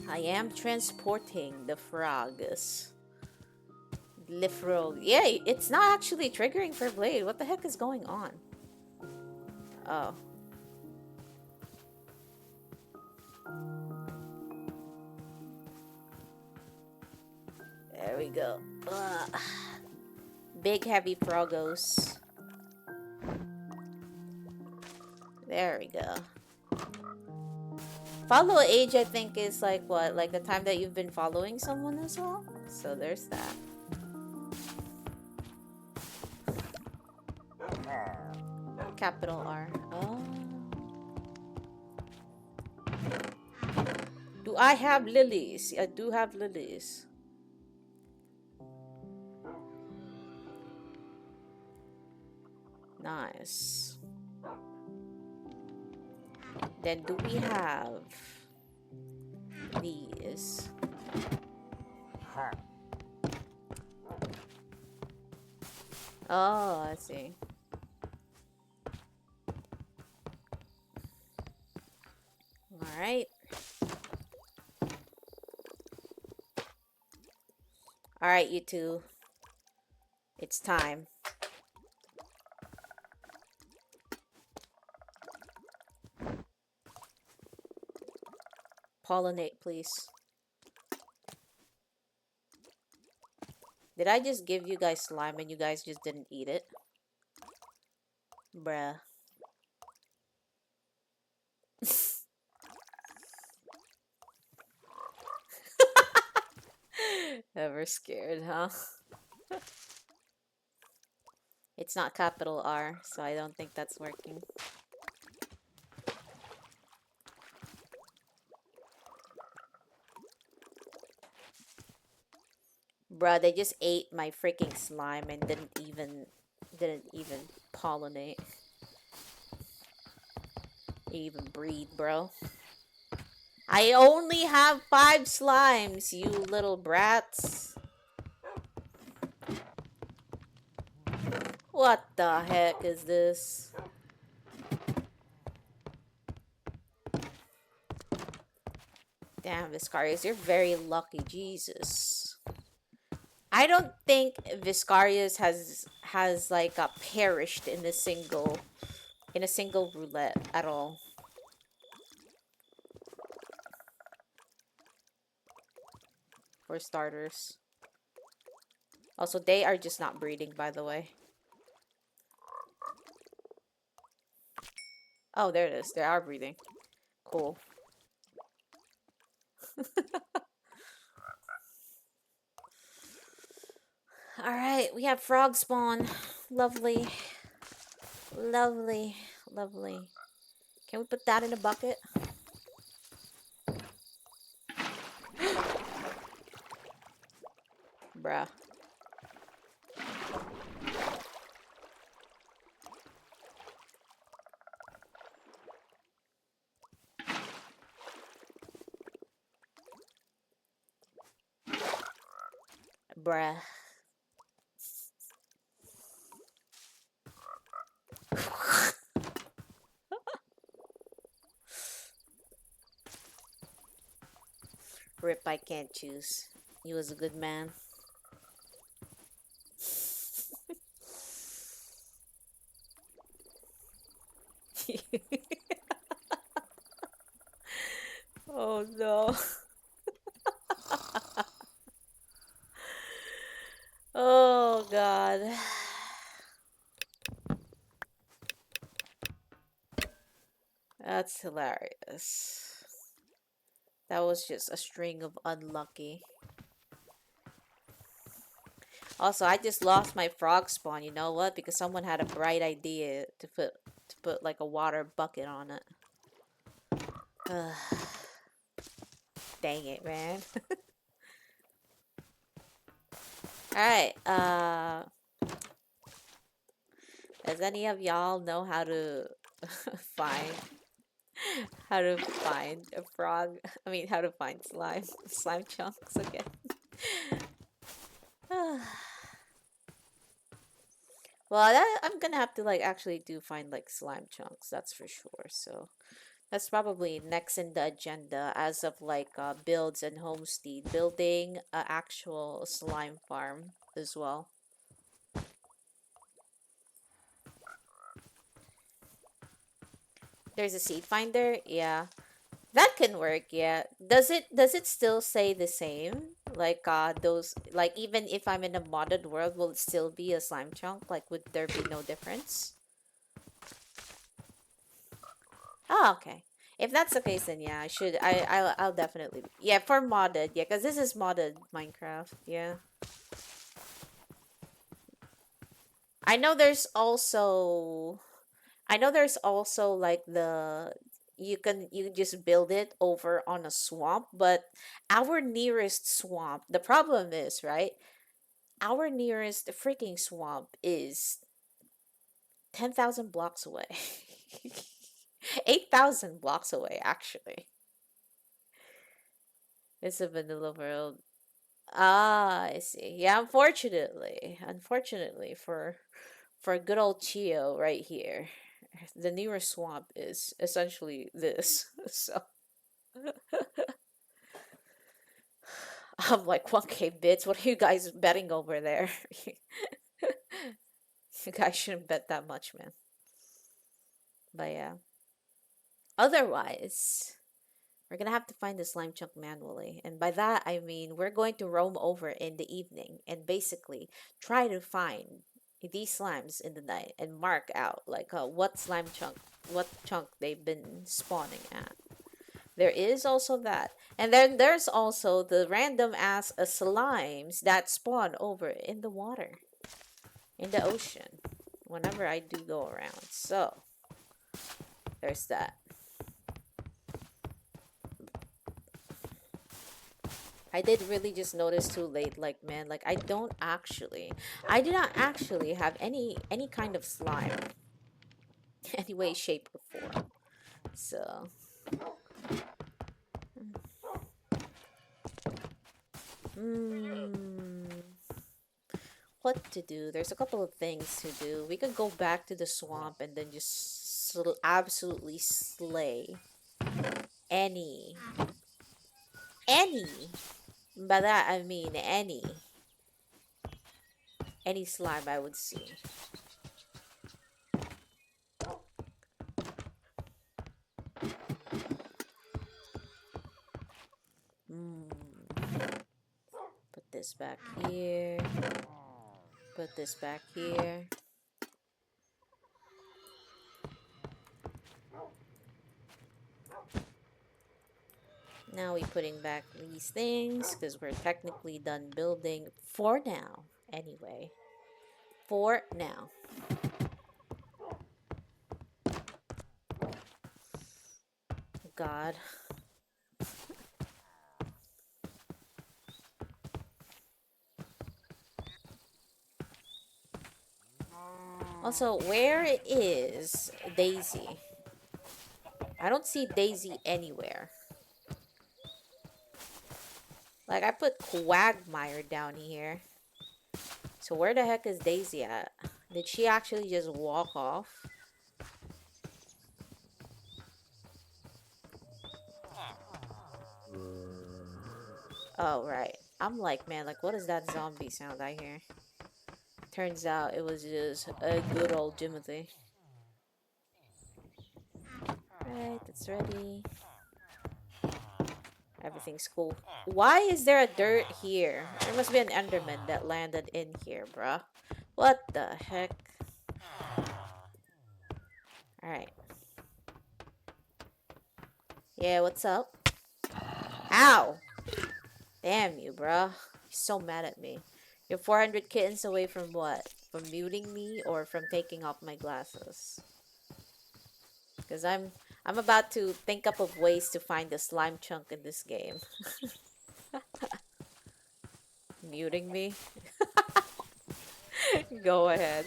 I am transporting the frogs. Lifrog. Yeah, it's not actually triggering for Blade. What the heck is going on? Oh. There we go. Big heavy frogos. There we go. Follow age, I think, is like what? Like the time that you've been following someone as well? So there's that. Capital R. Oh. Do I have lilies? I do have lilies. Nice. Then do we have these? Oh, I see. All right. All right, you two. It's time. pollinate, please. Did I just give you guys slime and you guys just didn't eat it? Bruh. Ever scared, huh? It's not capital R, so I don't think that's working. Bruh, they just ate my freaking slime and didn't even pollinate. Even breed, bro. I only have 5 slimes, you little brats. What the heck is this? Damn, Viscarius, you're very lucky, Jesus. I don't think Viscarius has like perished in a single roulette at all. For starters. Also, they are just not breeding, by the way. Oh, there it is. They are breeding. Cool. Alright, we have frog spawn. Lovely. Lovely. Lovely. Can we put that in a bucket? Bruh. Bruh. Rip, I can't choose. He was a good man. Oh no. Oh god. That's hilarious. That was just a string of unlucky. Also, I just lost my frog spawn. You know what? Because someone had a bright idea to put like a water bucket on it. Dang it, man. Alright, does any of y'all know how to find a frog? I mean, how to find slime chunks again? Well, I'm gonna have to like actually find like slime chunks, that's for sure. So that's probably next in the agenda as of like builds and homestead, building a actual slime farm as well. There's a seed finder, yeah. That can work, yeah. Does it still say the same? Like those, like, even if I'm in a modded world, will it still be a slime chunk? Like, would there be no difference? Oh, okay. If that's the case, then yeah, I'll definitely, yeah, for modded, yeah, because this is modded Minecraft, yeah. I know there's also like you just build it over on a swamp, but our nearest swamp, the problem is, right? Our nearest freaking swamp is 10,000 blocks away. 8,000 blocks away, actually. It's a vanilla world. Ah, I see. Yeah, unfortunately for good old Chiyo right here, the nearest swamp is essentially this. So I'm like 1K bits. What are you guys betting over there? You guys shouldn't bet that much, man. But yeah. Otherwise, We're gonna have to find the slime chunk manually. And by that, I mean we're going to roam over in the evening and basically try to find these slimes in the night and mark out like what chunk they've been spawning at. There is also that. And then there's also the random ass slimes that spawn over in the water, in the ocean, whenever I do go around. So, there's that. I did really just notice too late, like, man, like, I do not actually have any kind of slime, any way, shape, or form. So, hmm. What to do? There's a couple of things to do. We could go back to the swamp and then just absolutely slay any, any. By that I mean any slime I would see. Put this back here. Put this back here. Now we're putting back these things because we're technically done building for now. Anyway, for now. God. Also, where is Daisy? I don't see Daisy anywhere. Like, I put Quagmire down here. So where the heck is Daisy at? Did she actually just walk off? Oh, right. I'm like, man, like, what is that zombie sound I hear? Turns out it was just a good old Jimothy. Right, that's ready. Everything's cool. Why is there a dirt here? There must be an Enderman that landed in here, bruh. What the heck? Alright. Yeah, what's up? Ow! Damn you, bruh. You're so mad at me. You're 400 kittens away from what? From muting me or from taking off my glasses? Because I'm about to think up of ways to find the slime chunk in this game. Muting me? Go ahead.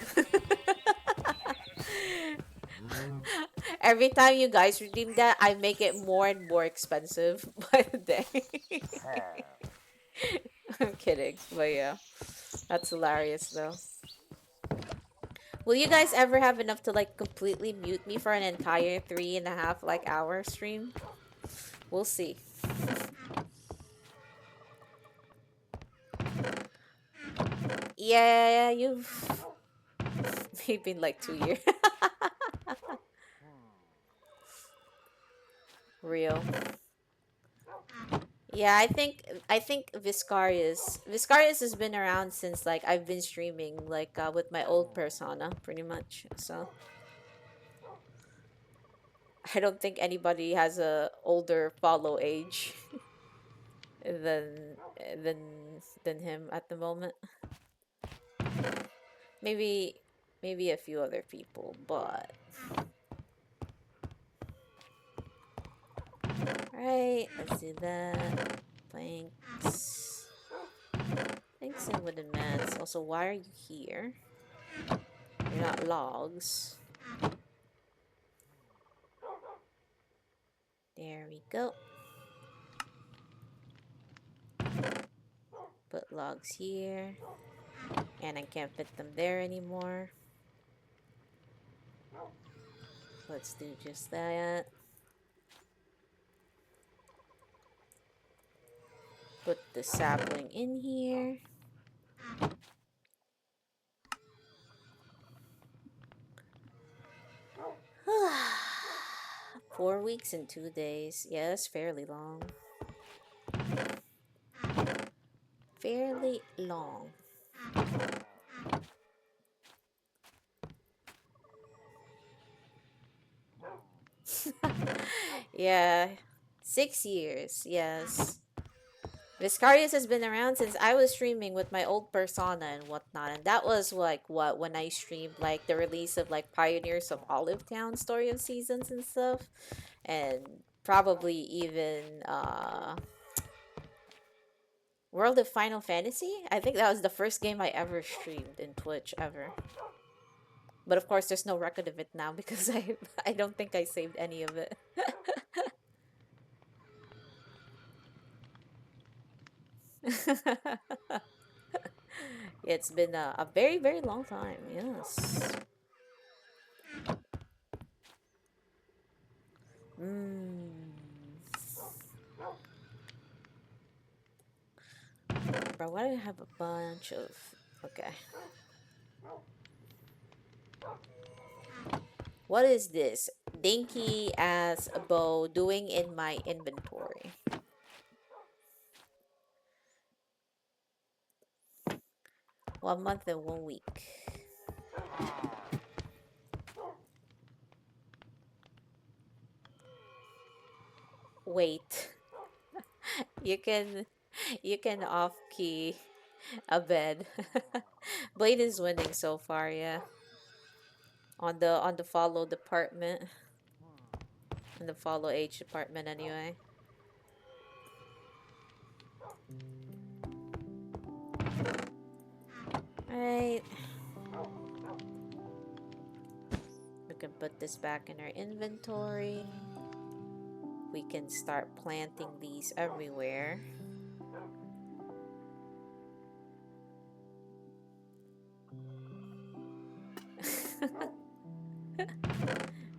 Every time you guys redeem that, I make it more and more expensive by the day. I'm kidding, but yeah. That's hilarious though. Will you guys ever have enough to like completely mute me for an entire 3.5 like hour stream? We'll see. Yeah, you've maybe in like 2 years. Real. Yeah, I think Viscarius has been around since like I've been streaming like with my old persona pretty much. So I don't think anybody has a older follow age than than than him at the moment. Maybe maybe a few other people, but right, let's do that. Thanks. Thanks and wooden mats. Also, why are you here? You're not logs. There we go. Put logs here. And I can't fit them there anymore. Let's do just that. Put the sapling in here. 4 weeks and 2 days. Yes, fairly long. Fairly long. Yeah, 6 years. Yes. Viscarius has been around since I was streaming with my old persona and whatnot, and that was like what when I streamed like the release of like Pioneers of Olive Town, Story of Seasons and stuff, and probably even World of Final Fantasy. I think that was the first game I ever streamed in Twitch ever. But of course, there's no record of it now because I don't think I saved any of it. It's been a very very long time. Yes. Mm. Bro, why do I have a bunch of... Okay. What is this? Dinky as a bow doing in my inventory. 1 month and 1 week. Wait. You can off key a bed. Blade is winning so far, yeah. On the follow department. In the follow age department anyway. Alright. We can put this back in our inventory. We can start planting these everywhere.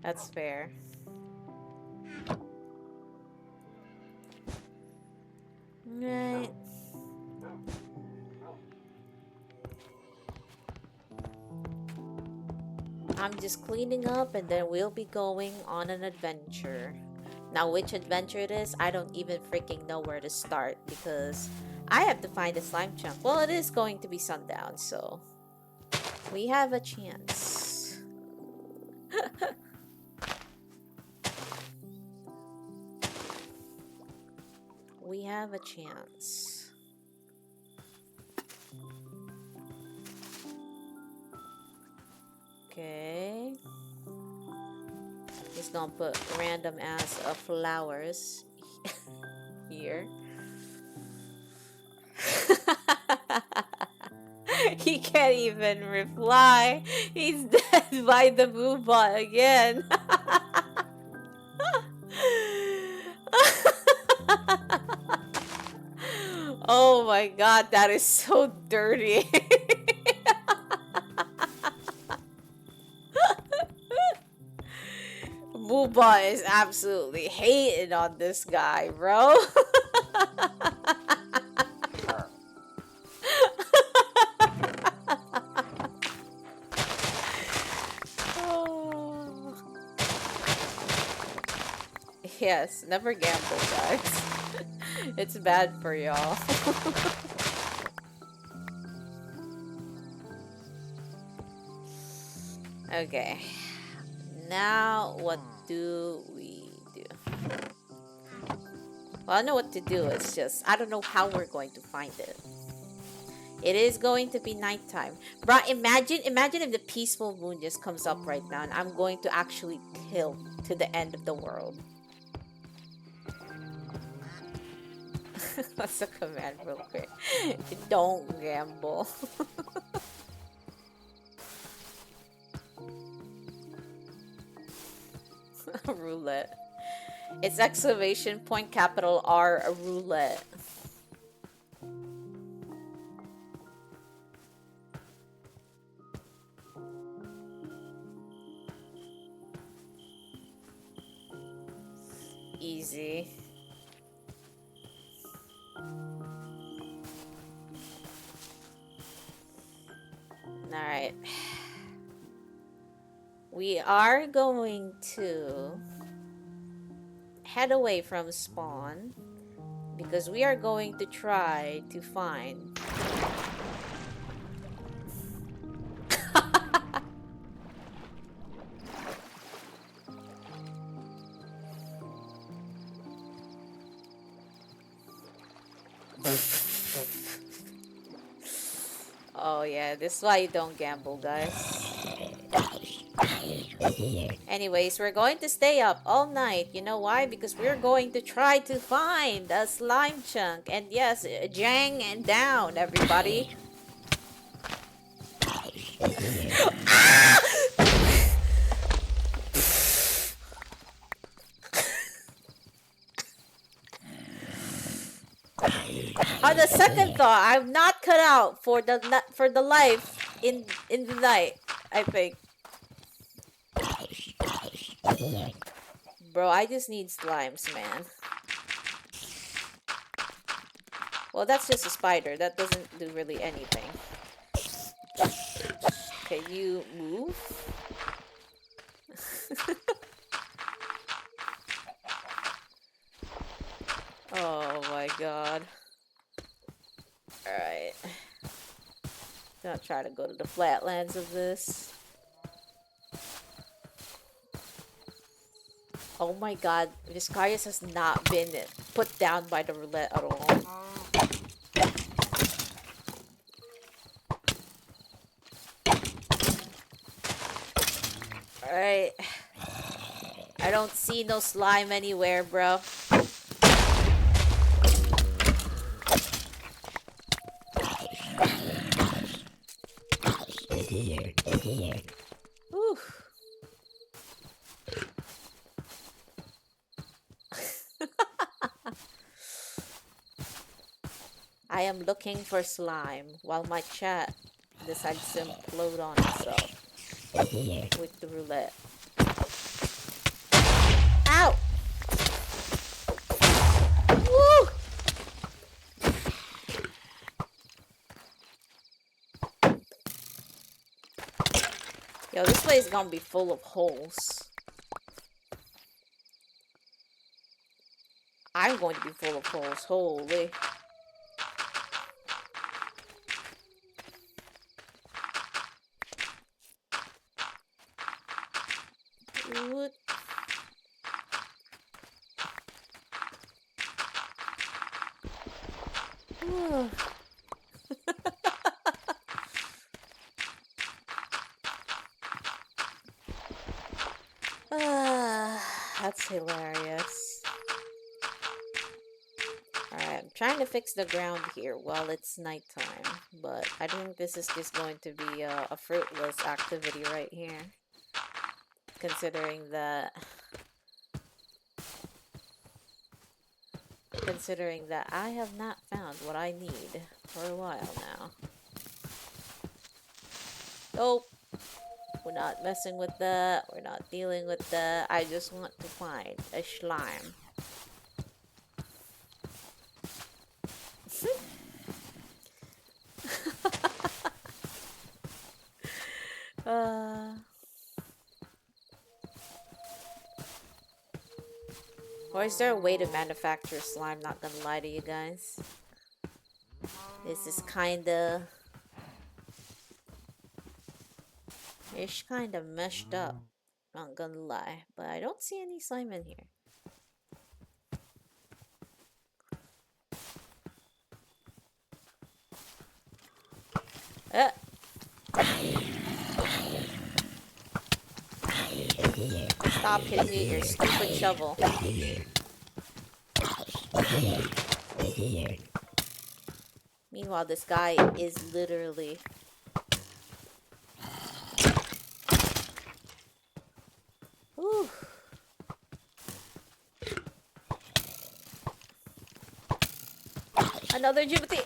That's fair. Right. I'm just cleaning up and then we'll be going on an adventure. Now, which adventure it is, I don't even freaking know where to start because I have to find a slime chunk. Well, it is going to be sundown, so we have a chance. We have a chance. Okay. Just gonna put random ass flowers here. He can't even reply. He's dead by the Moobot again. Oh my god, that is so dirty. Booba is absolutely hating on this guy, bro. Oh. Yes, never gamble, guys. It's bad for y'all. Okay. Now, what do we do? Well, I know what to do. It's just, I don't know how we're going to find it. It is going to be nighttime. Bruh, imagine if the peaceful moon just comes up right now and I'm going to actually tilt to the end of the world. What's the command real quick? Don't gamble. Roulette. It's exclamation point capital R roulette. Easy. Alright. We are going to head away from spawn because we are going to try to find Oh yeah, this is why you don't gamble, guys. Anyways, we're going to stay up all night. You know why? Because we're going to try to find a slime chunk. And yes, jang and down, everybody. On the second thought, I'm not cut out for the life in the night, I think. Bro, I just need slimes, man. Well, that's just a spider. That doesn't do really anything. Okay, you move. Oh my god. Alright. Gonna try to go to the flatlands of this. Oh my god, Viscarius has not been put down by the roulette at all. Alright. I don't see no slime anywhere, bro. Ooh. I am looking for slime while my chat decides to implode on itself with the roulette. Ow! Woo! Yo, this place is gonna be full of holes. I'm going to be full of holes. Holy. What? That's hilarious. Alright, I'm trying to fix the ground here while it's nighttime, but I think this is just going to be a fruitless activity right here. Considering that I have not found what I need for a while now. Nope. We're not messing with that. We're not dealing with that. I just want to find a slime. Or is there a way to manufacture slime? Not gonna lie to you guys. This is kinda... It's kinda messed up. Not gonna lie. But I don't see any slime in here. Stop hitting me with your stupid shovel. Meanwhile, this guy is literally... Whew. Another Jupiter.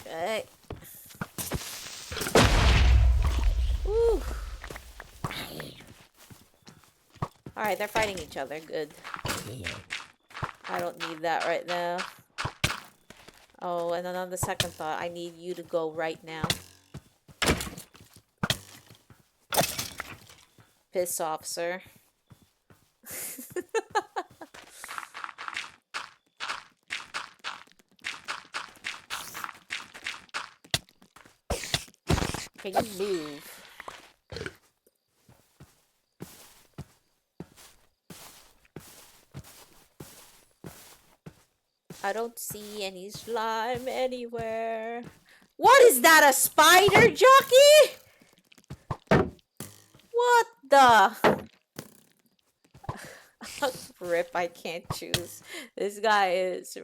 Okay. Woo. Alright, they're fighting each other. Good. I don't need that right now. Oh, and then on the second thought, I need you to go right now. Piss off, sir. Can you move? I don't see any slime anywhere. What is that, a spider jockey? What the? Rip, I can't choose. This guy is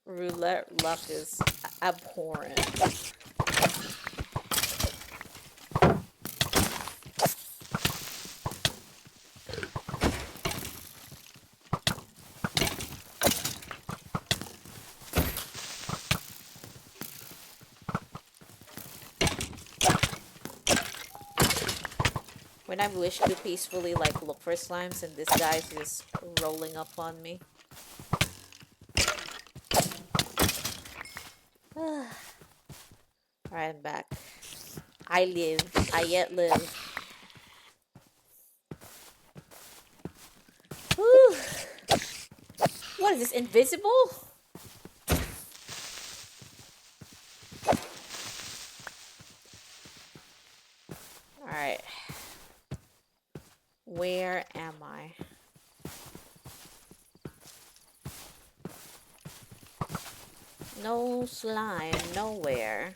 roulette luck is abhorrent. When I wish to peacefully like look for slimes and this guy's just rolling up on me. Alright, I'm back. I live. I yet live. Whew. What is this, invisible? Alright. Where am I? No slime, nowhere.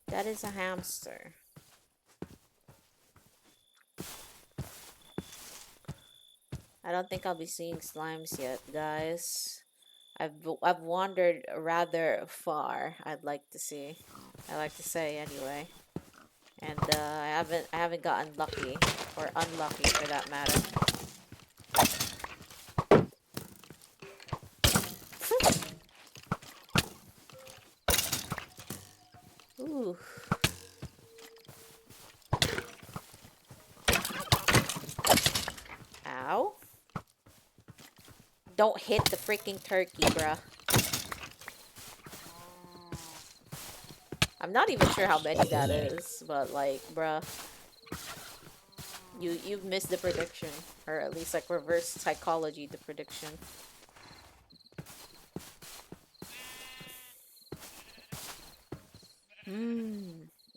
That is a hamster. I don't think I'll be seeing slimes yet, guys. I've wandered rather far. I'd like to say anyway. And I haven't gotten lucky or unlucky for that matter. Ooh. Ow. Don't hit the freaking turkey, bruh. I'm not even sure how many that is, but like, bruh. You've missed the prediction. Or at least like reverse psychology the prediction.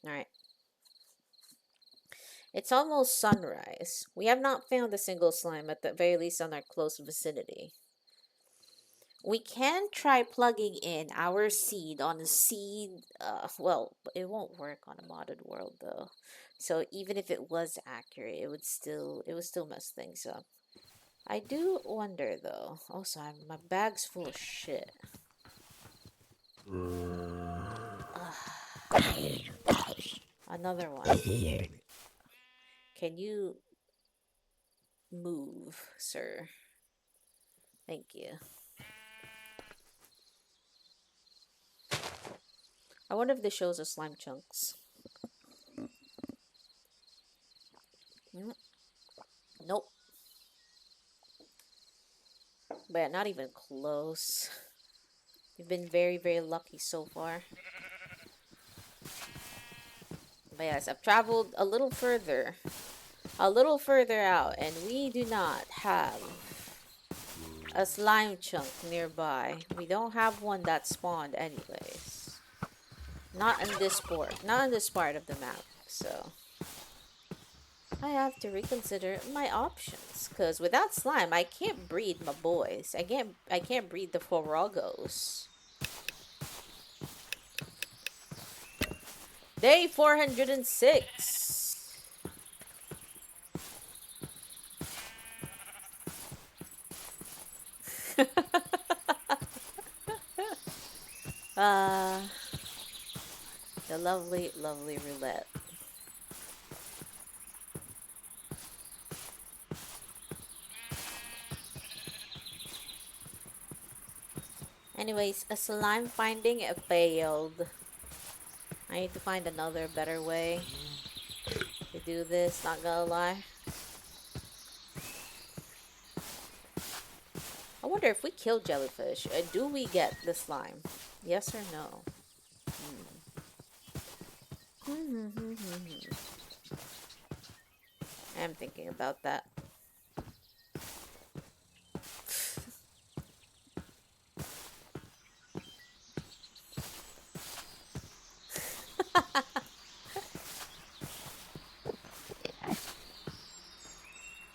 Alright. It's almost sunrise. We have not found a single slime, at the very least on our close vicinity. We can try plugging in our seed on a seed, well, it won't work on a modded world though. So even if it was accurate, it would still mess things up. I do wonder though. Also, my bag's full of shit. Another one. Can you move, sir? Thank you. I wonder if this shows us slime chunks. Nope. But not even close. We've been very, very lucky so far. But yes, I've traveled a little further out, and we do not have a slime chunk nearby. We don't have one that spawned anyways. Not in this part of the map, so I have to reconsider my options. Cause without slime, I can't breed my boys. I can't breed the Forogos. Day 406. The lovely, lovely roulette. Anyways, a slime finding failed. I need to find another better way to do this, not gonna lie. I wonder if we kill jellyfish, do we get the slime? Yes or no? I'm thinking about that.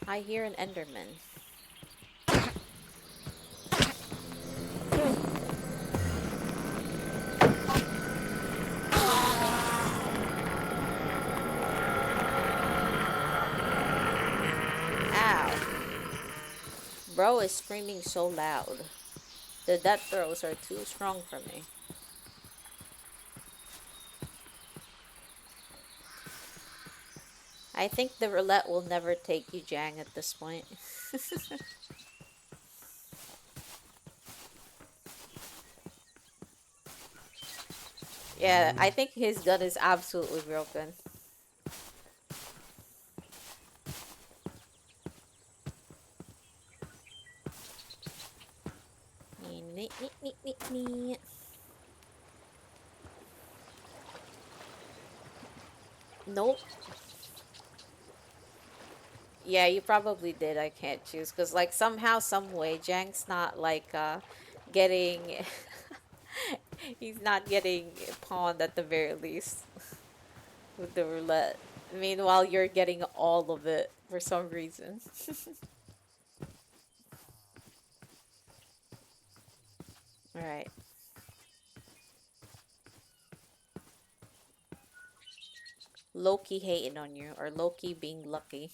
I hear an Enderman. Ow. Bro is screaming so loud. The death throws are too strong for me. I think the roulette will never take you, Jang, at this point. Yeah, I think his gun is absolutely broken. Nope. Yeah, you probably did. I can't choose because, like, somehow, some way, Jang's not like getting. He's not getting pawned at the very least with the roulette. Meanwhile, you're getting all of it for some reason. All right. Loki hating on you, or Loki being lucky.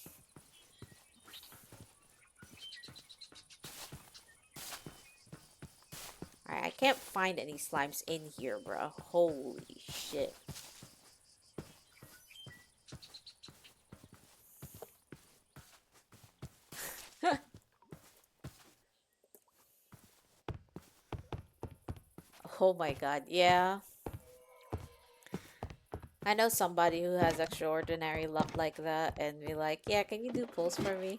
Alright, I can't find any slimes in here, bro. Holy shit. Oh my god, yeah. I know somebody who has extraordinary luck like that, and be like, yeah, can you do pulls for me?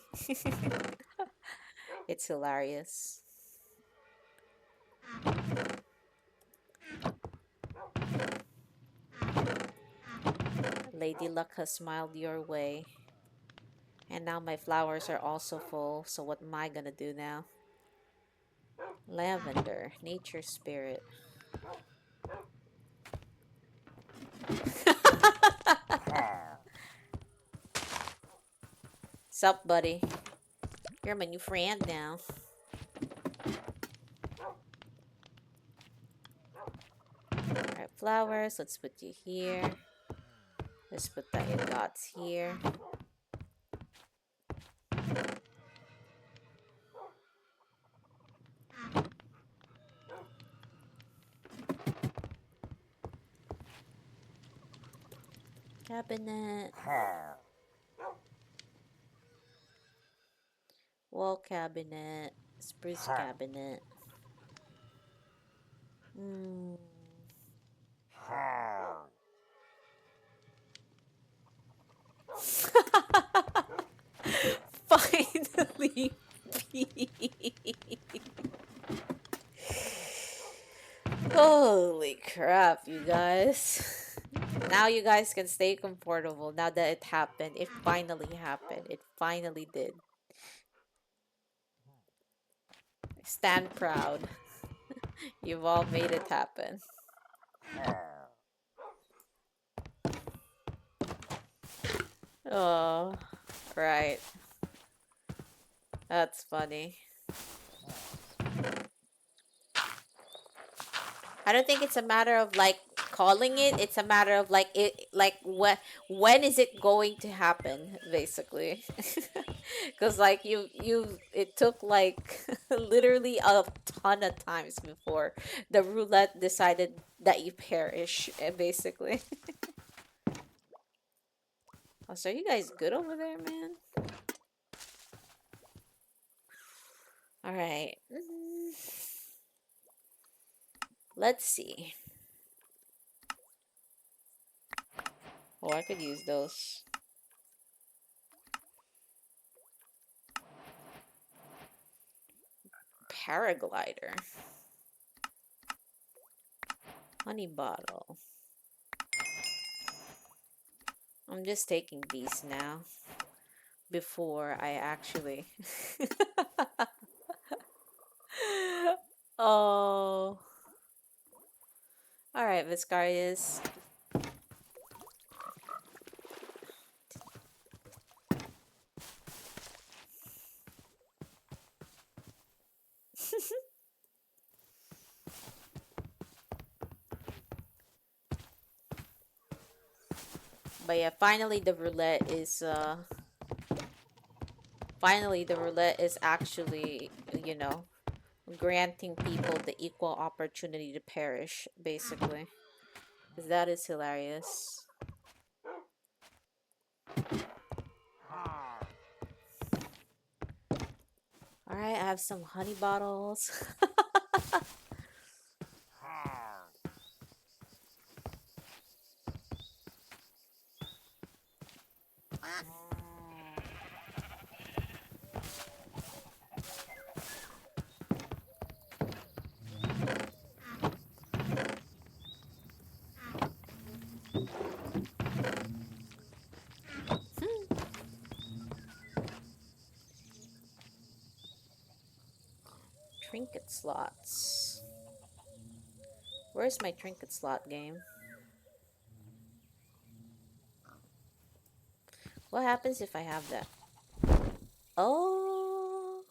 It's hilarious. Lady Luck has smiled your way. And now my flowers are also full, so what am I gonna do now? Lavender, nature spirit. Sup, buddy? You're my new friend now. Alright, flowers. Let's put you here. Let's put the ingots here. Cabinet. Wall cabinet. Spruce cabinet. Hmm. Finally. Holy crap, you guys. Now you guys can stay comfortable now that it happened. It finally happened. It finally did. Stand proud. You've all made it happen. Oh, right. That's funny. I don't think it's a matter of like calling it. It's a matter of like it like when is it going to happen basically. Cuz like you it took like literally a ton of times before the roulette decided that you perish basically. Oh, so you guys good over there, man? All right. Let's see. Oh, I could use those. Paraglider. Honey bottle. I'm just taking these now before I actually. Oh. All right, Viscarius. But yeah, finally the roulette is actually, you know, granting people the equal opportunity to perish, basically. 'Cause that is hilarious. All right, I have some honey bottles. Trinket slots. Where's my trinket slot game? What happens if I have that? Oh,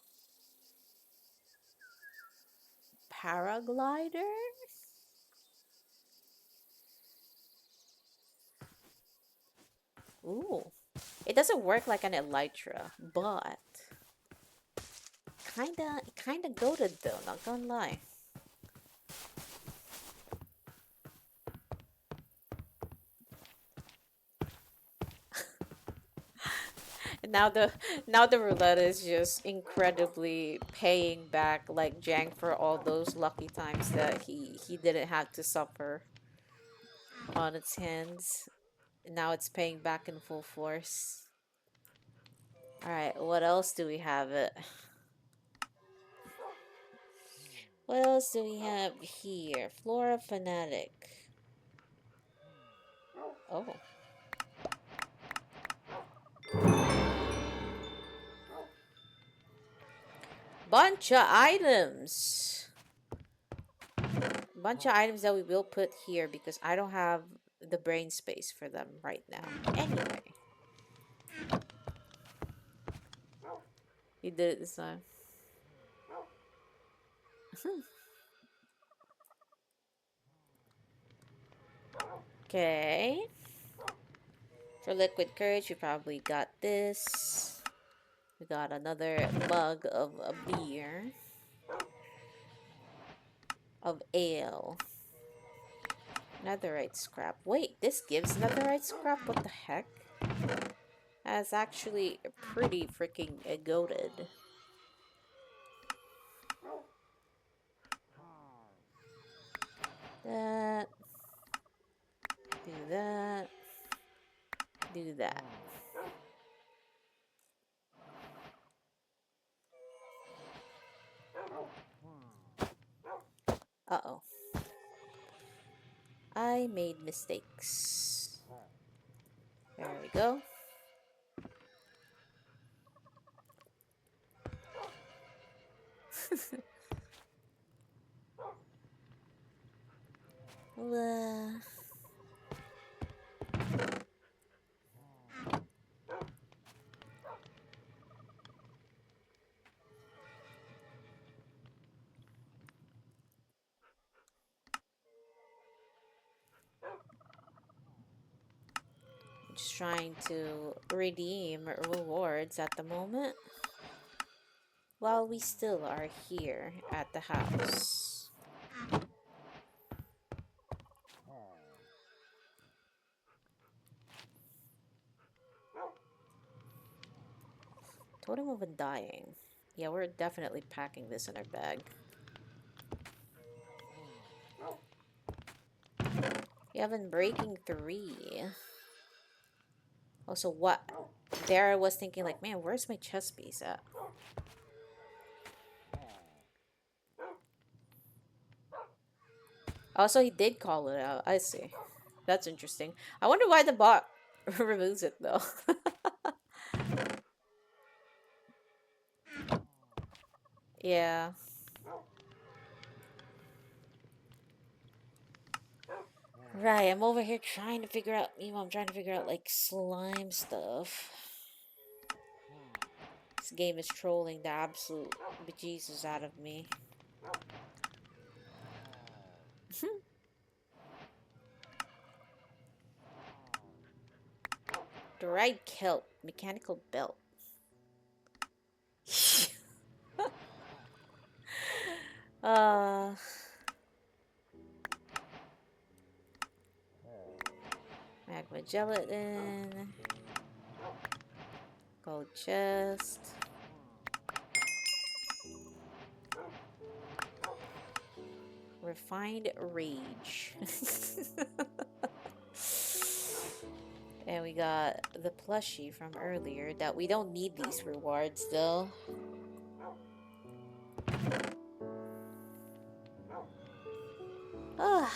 paraglider? Ooh. It doesn't work like an elytra, but kinda goated though, not gonna lie. And now the roulette is just incredibly paying back like Jang for all those lucky times that he didn't have to suffer on its hands. Now it's paying back in full force. Alright, what else do we have it? What else do we have here? Flora Fanatic. Oh. Bunch of items. Bunch of items that we will put here because I don't have the brain space for them right now. Anyway. You did it this time. Okay. For liquid courage, we probably got this. We got another mug of a beer. Of ale. Netherite scrap. Wait, this gives netherite scrap? What the heck? That's actually pretty freaking goated. That. Do that. Do that. Uh-oh. I made mistakes. There we go. uh, just trying to redeem rewards at the moment. While we still are here at the house. Totem of Undying. Yeah, we're definitely packing this in our bag. You have Unbreaking 3. Also, what? There I was thinking like, man, where's my chest piece at? Also, he did call it out. I see. That's interesting. I wonder why the bot removes it though. Yeah. Right, I'm over here trying to figure out, I'm trying to figure out like slime stuff. This game is trolling the absolute bejesus out of me. Dried kelp, mechanical belt. uh, magma gelatin, gold chest. Refined rage. And we got the plushie from earlier that we don't need these rewards though. Ah,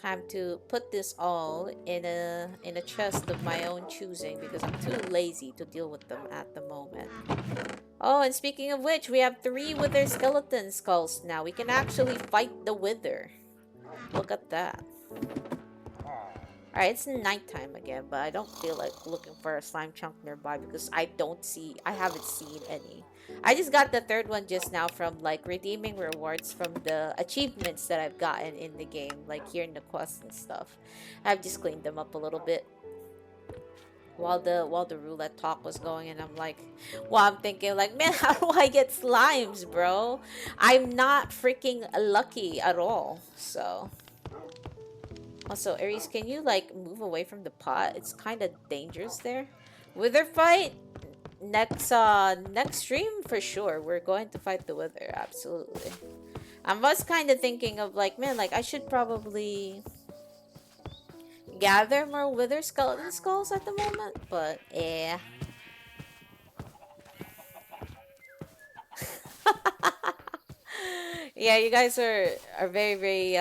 time to put this all in a chest of my own choosing because I'm too lazy to deal with them at the moment. Oh, and speaking of which, we have 3 wither skeleton skulls now. We can actually fight the wither. Look at that. Alright, it's nighttime again, but I don't feel like looking for a slime chunk nearby because I haven't seen any. I just got the third one just now from like redeeming rewards from the achievements that I've gotten in the game, like here in the quests and stuff. I've just cleaned them up a little bit while the roulette talk was going, and I'm thinking like, man, how do I get slimes, bro? I'm not freaking lucky at all. So also, Aries, can you like move away from the pot? It's kind of dangerous there. Wither fight next stream for sure. We're going to fight the wither, absolutely. I was kind of thinking of like, man, like I should probably gather more wither skeleton skulls at the moment, but yeah. Yeah, you guys are very very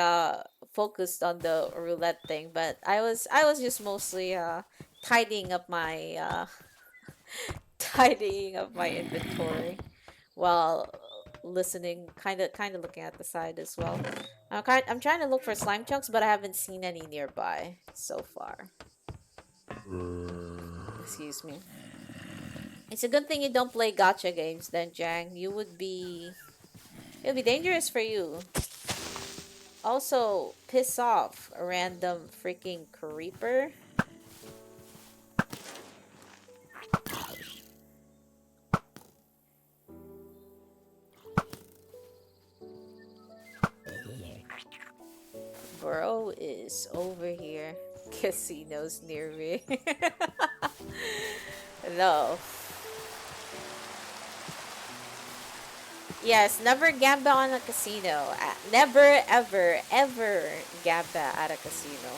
focused on the roulette thing, but I was just mostly tidying up my tidying up my inventory while listening, kind of looking at the side as well. I'm trying to look for slime chunks, but I haven't seen any nearby so far. Excuse me. It's a good thing you don't play gacha games then, Jang. It would be dangerous for you. Also, piss off a random freaking creeper. Bro is over here. Casinos near me. No. Yes, never gamble on a casino. Never, ever, ever gamble at a casino.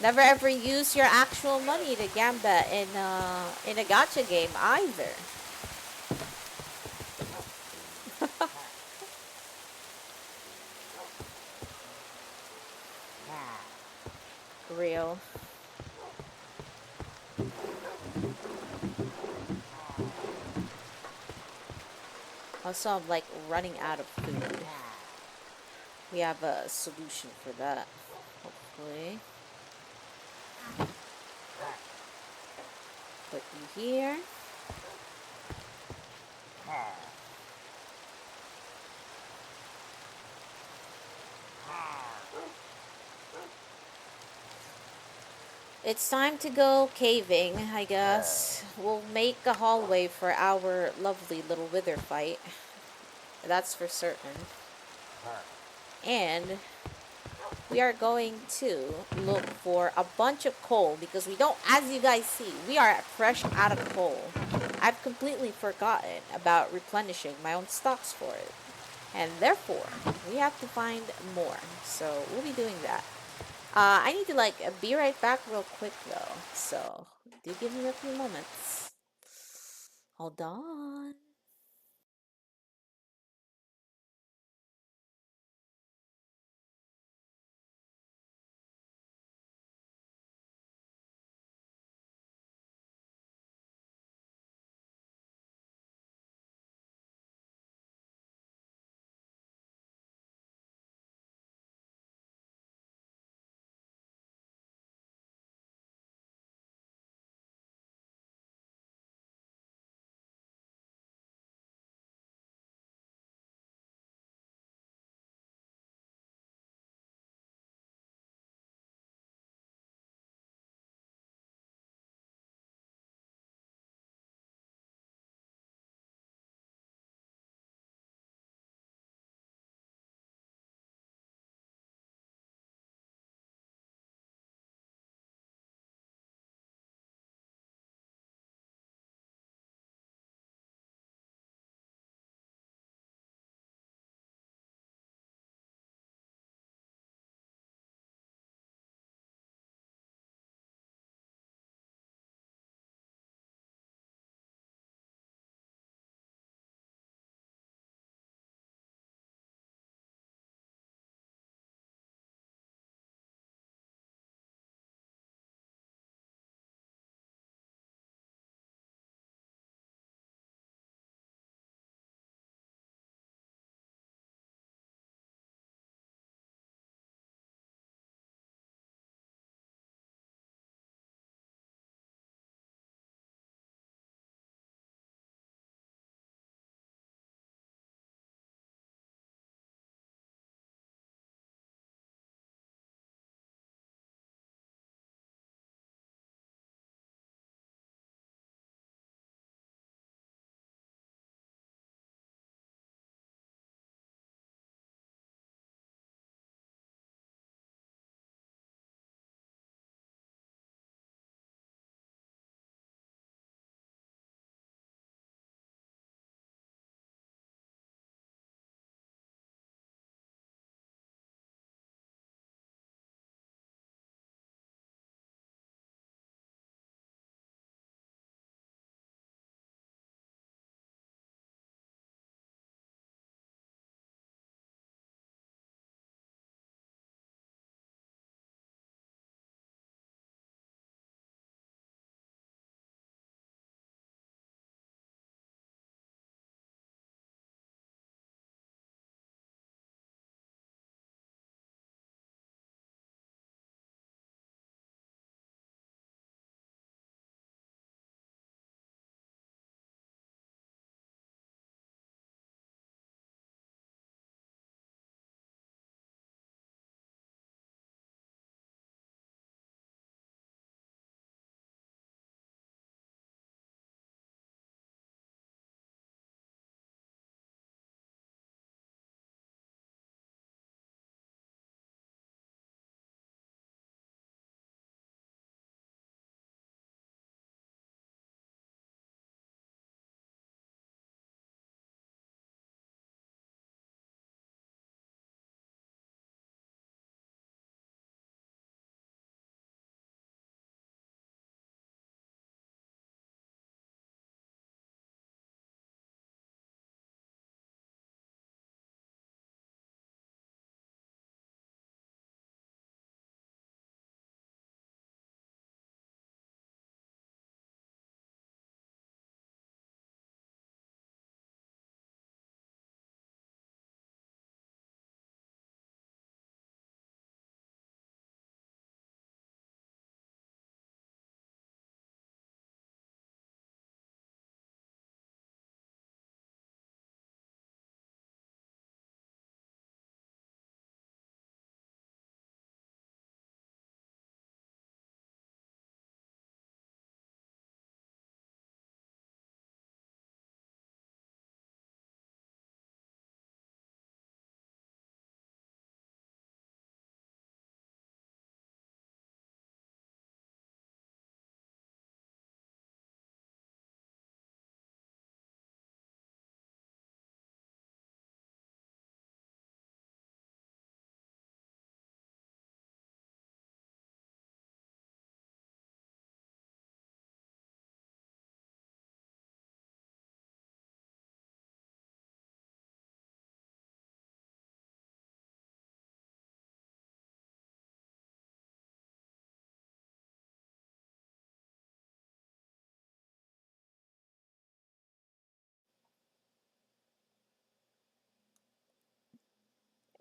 Never ever use your actual money to gamble in a gacha game either. Real. Also, I'm like running out of food. We have a solution for that, hopefully. Put you here. It's time to go caving, I guess. We'll make a hallway for our lovely little wither fight. That's for certain. And we are going to look for a bunch of coal because we don't, as you guys see, we are fresh out of coal. I've completely forgotten about replenishing my own stocks for it. And therefore, we have to find more. So we'll be doing that. I need to like be right back real quick though. So do give me a few moments. Hold on.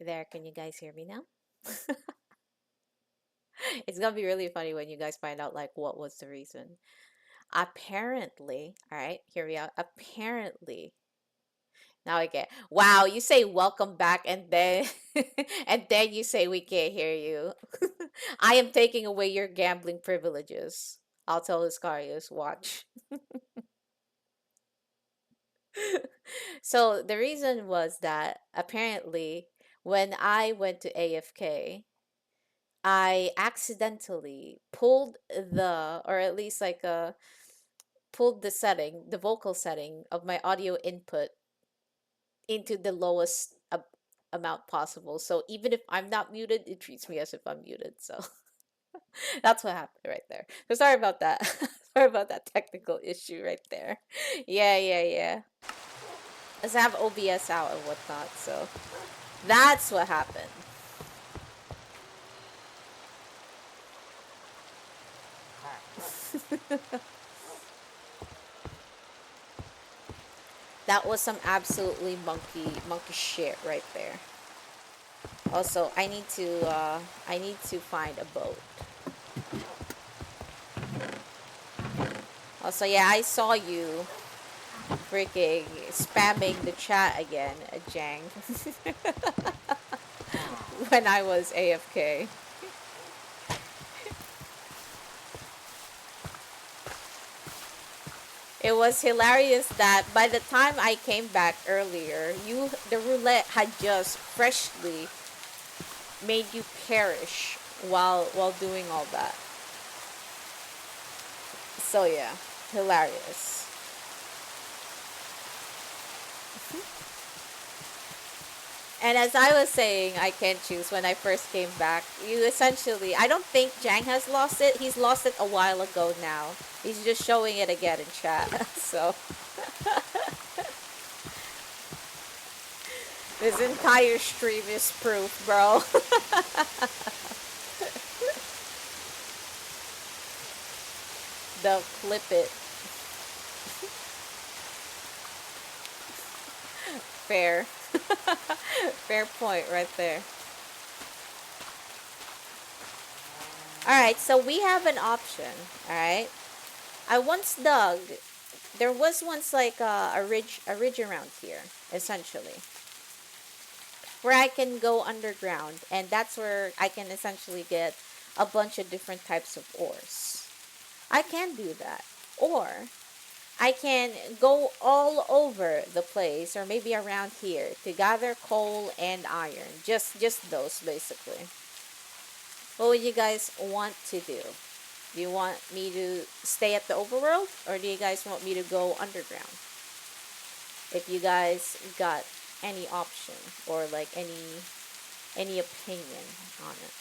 There, can you guys hear me now? It's gonna be really funny when you guys find out like what was the reason. Apparently, all right, here we are. Apparently, now I get. Wow, you say welcome back and then and then you say we can't hear you. I am taking away your gambling privileges. I'll tell Iscarius, watch. So the reason was that apparently when I went to AFK, I accidentally pulled or at least like pulled the setting, the vocal setting of my audio input into the lowest amount possible. So even if I'm not muted, it treats me as if I'm muted. So that's what happened right there. So sorry about that. Sorry about that technical issue right there. Yeah, yeah, yeah. Let's have OBS out and whatnot. So that's what happened. That was some absolutely monkey shit right there. Also, I need to find a boat. Also, yeah, I saw you freaking spamming the chat again, Jang, when I was AFK. It was hilarious that by the time I came back earlier, the roulette had just freshly made you perish while doing all that. So yeah, hilarious. And as I was saying, I can't choose when I first came back. You essentially, I don't think Jang has lost it. He's lost it a while ago now. He's just showing it again in chat. So this entire stream is proof, bro. The clip it. Fair. Fair point right there. Alright, so we have an option. Alright. I once dug. There was once like a ridge around here, essentially, where I can go underground, and that's where I can essentially get a bunch of different types of ores. I can do that. Or I can go all over the place or maybe around here to gather coal and iron. Just those basically. What would you guys want to do? Do you want me to stay at the overworld or do you guys want me to go underground? If you guys got any option or like any opinion on it.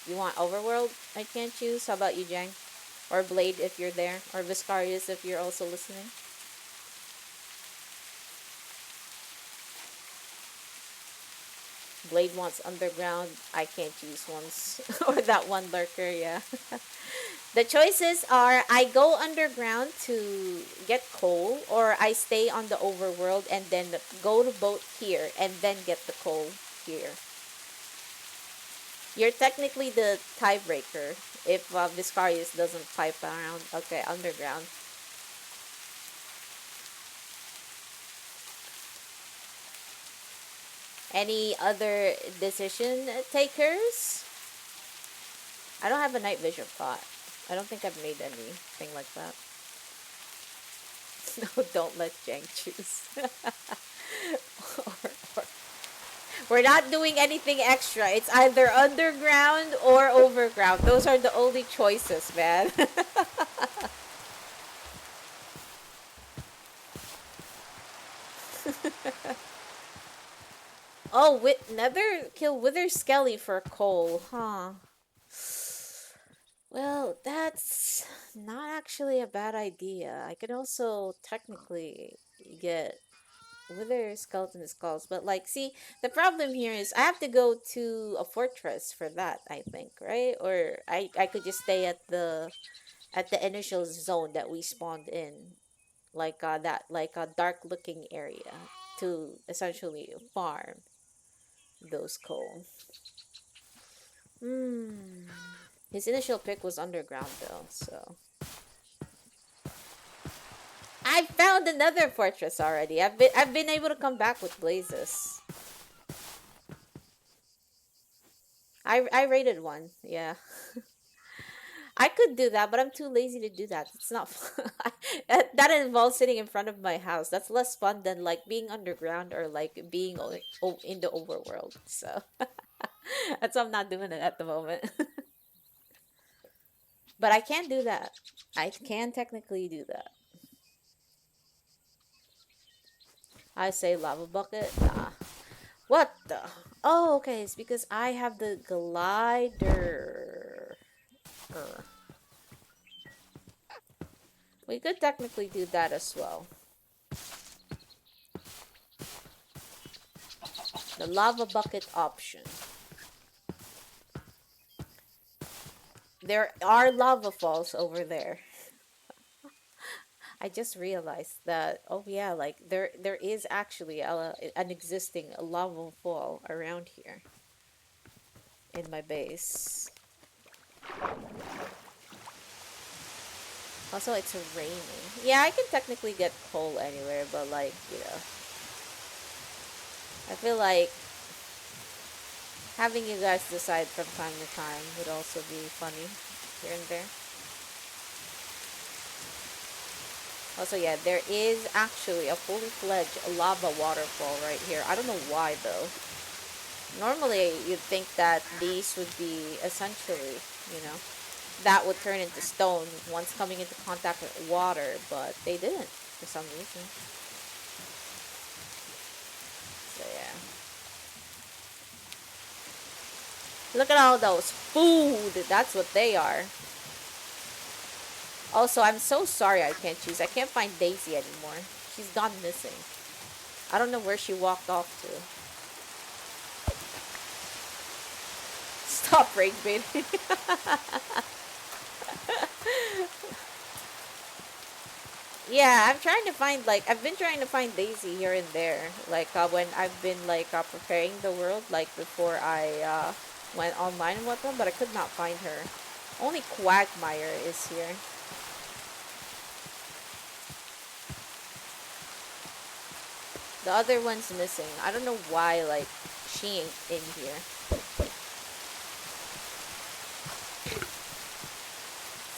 You want overworld? I can't choose. How about you, Jang? Or Blade if you're there, or Viscarius if you're also listening. Blade wants underground. I can't choose once. Or that one lurker, yeah. The choices are I go underground to get coal, or I stay on the overworld and then go to boat here and then get the coal here. You're technically the tiebreaker if Viscarius doesn't pipe around. Okay, underground. Any other decision takers? I don't have a night vision thought. I don't think I've made anything like that. No, don't let Jang choose. or, or. We're not doing anything extra. It's either underground or overground. Those are the only choices, man. Oh, Nether kill Wither Skelly for coal, huh? Well, that's not actually a bad idea. I could also technically get Wither Skeleton Skulls, but like, see, the problem here is I have to go to a fortress for that, I think, right? Or I could just stay at the initial zone that we spawned in, like that like a dark looking area to essentially farm. those coal. Hmm. His initial pick was underground though, so. I found another fortress already. I've been able to come back with blazes. I raided one. Yeah. I could do that, but I'm too lazy to do that. It's not fun. That involves sitting in front of my house. That's less fun than like being underground or like being in the overworld. So that's why I'm not doing it at the moment. But I can do that. I can technically do that. I say lava bucket. Nah. What the? Oh, okay. It's because I have the glider. We could technically do that as well. The lava bucket option. There are lava falls over there. I just realized that. Oh yeah, like there is actually an existing lava fall around here in my base. Also, it's raining. Yeah, I can technically get coal anywhere, but like, I feel like having you guys decide from time to time would also be funny here and there. Also, yeah, there is actually a fully fledged lava waterfall right here. I don't know why though. Normally, you'd think that these would be essentially, you know, that would turn into stone once coming into contact with water, but they didn't for some reason. So yeah. Look at all those food. That's what they are. Also, I'm so sorry I can't choose. I can't find Daisy anymore. She's gone missing. I don't know where she walked off to. Stop rage baiting. Yeah, I'm trying to find, like, I've been trying to find Daisy here and there. Like, when I've been, like, preparing the world, like, before I, went online and whatnot, but I could not find her. Only Quagmire is here. The other one's missing. I don't know why, like, she ain't in here.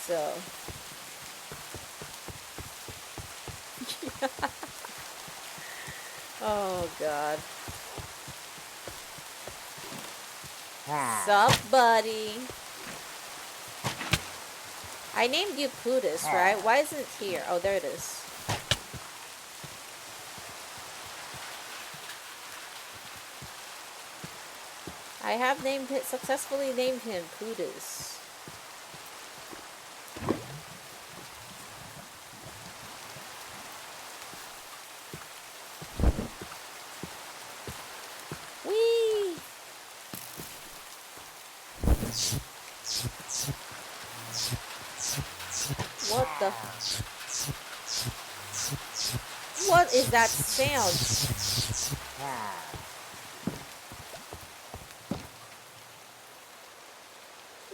So. Oh, God. Sup, buddy? I named you Pootis, right? Why isn't it here? Oh, there it is. I have successfully named him Pootis. Whee! What the? What is that sound?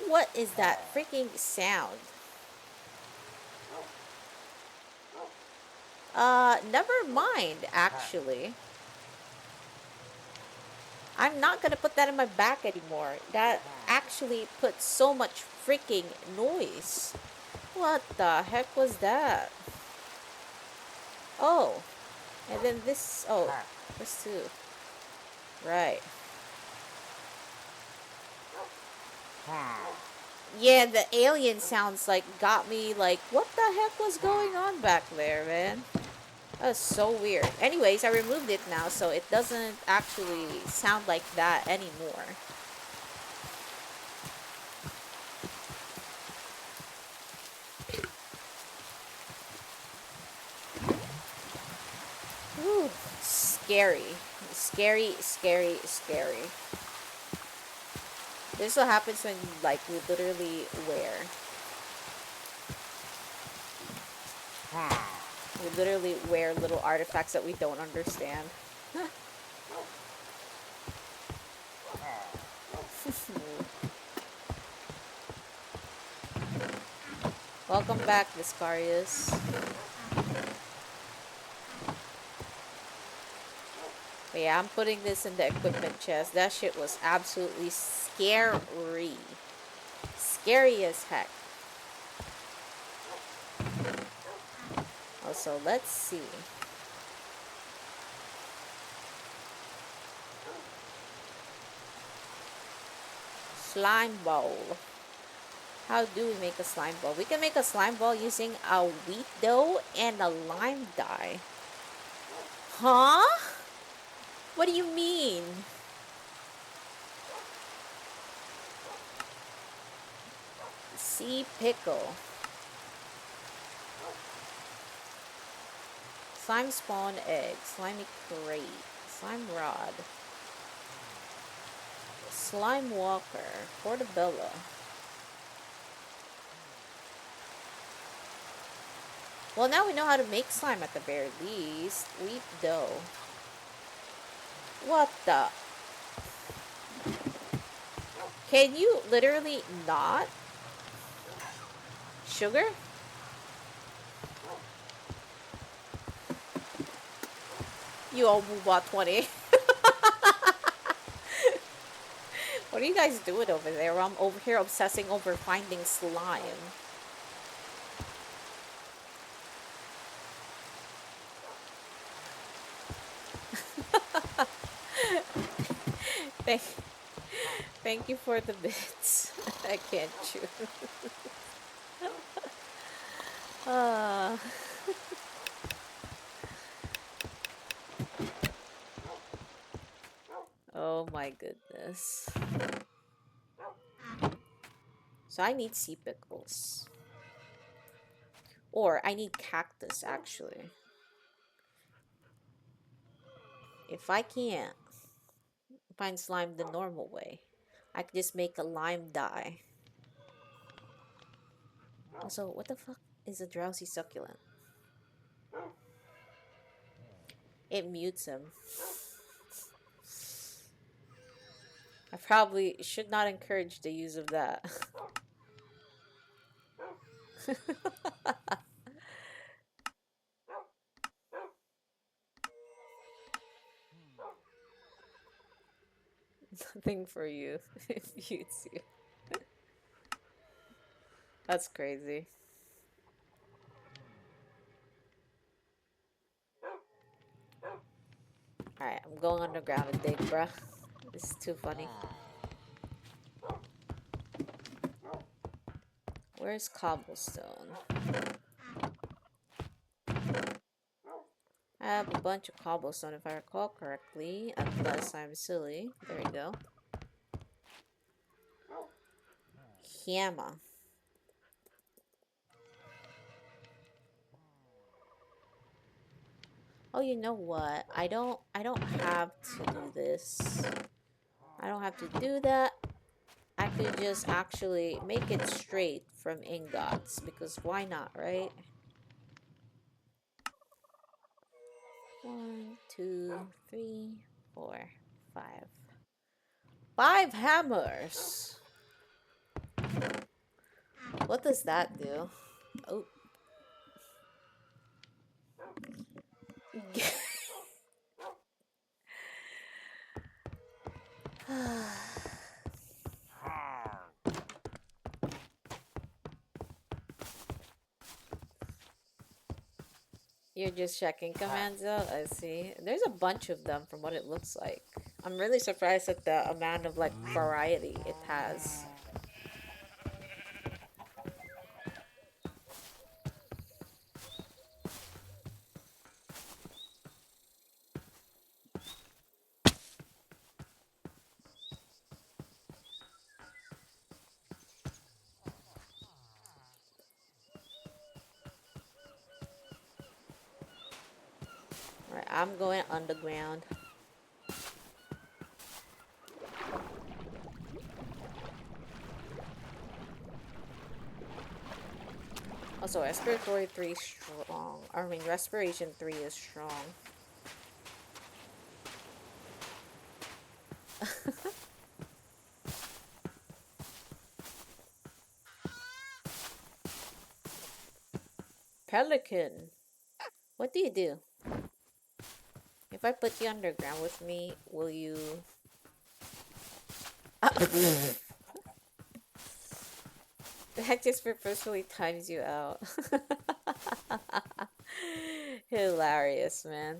What is that freaking sound? Never mind, actually. I'm not gonna put that in my back anymore. That actually put so much freaking noise. What the heck was that? Oh. And then this, oh, this too. Right. Yeah, the alien sounds like got me like, what the heck was going on back there, man? That was so weird. Anyways, I removed it now, so it doesn't actually sound like that anymore. Ooh, scary. Scary, scary, scary. This is what happens when, like, we literally wear. We literally wear little artifacts that we don't understand. Welcome back, Viscarius. But yeah, I'm putting this in the equipment chest. That shit was absolutely scary. Scary as heck. Also, let's see. Slime bowl. How do we make a slime ball? We can make a slime ball using a wheat dough and a lime dye. Huh? What do you mean? Sea pickle. Slime spawn egg. Slimy crate. Slime rod. Slime walker. Portobello. Well, now we know how to make slime at the very least. Wheat dough. What the? Can you literally not? Sugar? You all bought 20. What are you guys doing over there? I'm over here obsessing over finding slime. Thank you for the bits. I can't choose. Oh my goodness. So I need sea pickles. Or I need cactus, actually. If I can't find slime the normal way, I could just make a lime dye. Also, what the fuck is a drowsy succulent? It mutes him. I probably should not encourage the use of that. Nothing for you. It mutes you. That's crazy. Alright, I'm going underground to dig, bruh. This is too funny. Where's cobblestone? I have a bunch of cobblestone if I recall correctly, unless I'm silly. There we go. Hammer. Oh, you know what? I don't have to do this. I don't have to do that. I could just actually make it straight from ingots, because why not, right? 1, 2, 3, 4, 5. 5 hammers! What does that do? Oh. You're just checking commands out? I see. There's a bunch of them from what it looks like. I'm really surprised at the amount of, like, variety it has. Alright, I'm going underground. Also, respiratory 3 is strong. I mean, respiration 3 is strong. Pelican. What do you do? If I put you underground with me, will you... That just purposefully times you out. Hilarious, man.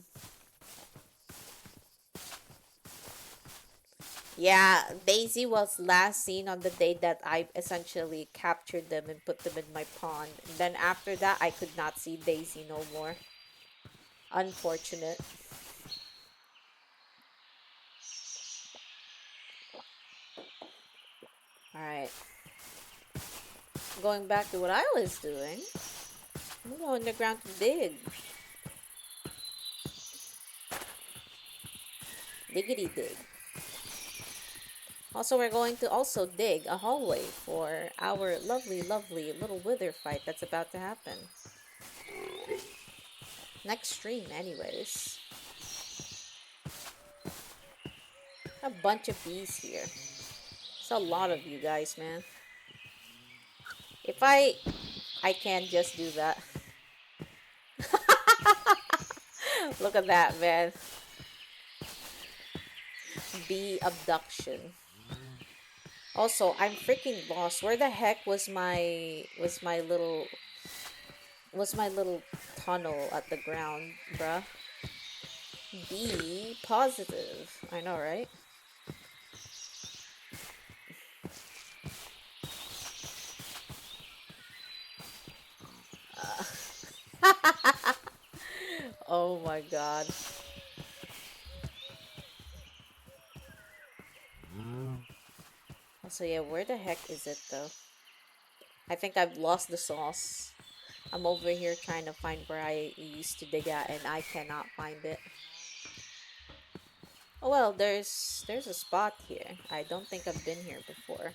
Yeah, Daisy was last seen on the day that I essentially captured them and put them in my pond. And then after that, I could not see Daisy no more. Unfortunate. Alright. Going back to what I was doing. I'm going underground to dig. Diggity dig. Also, we're going to also dig a hallway for our lovely, lovely little wither fight that's about to happen. Next stream, anyways. A bunch of bees here. It's a lot of you guys, man. If I can just do that. Look at that, man. Bee abduction. Also, I'm freaking lost. Where the heck was my little tunnel at the ground, bruh? Be positive. I know, right? Oh my god. So yeah, where the heck is it though? I think I've lost the sauce. I'm over here trying to find where I used to dig at and I cannot find it. Oh well, there's a spot here. I don't think I've been here before.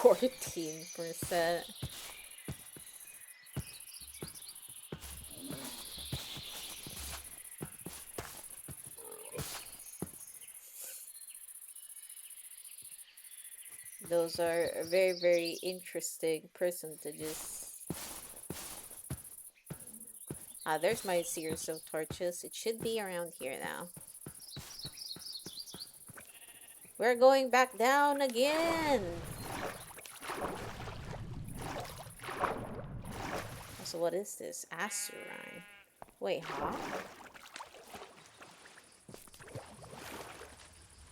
14%. Those are very, very interesting percentages. Ah, there's my series of torches. It should be around here now. We're going back down again. So what is this? Asurine. Wait, huh?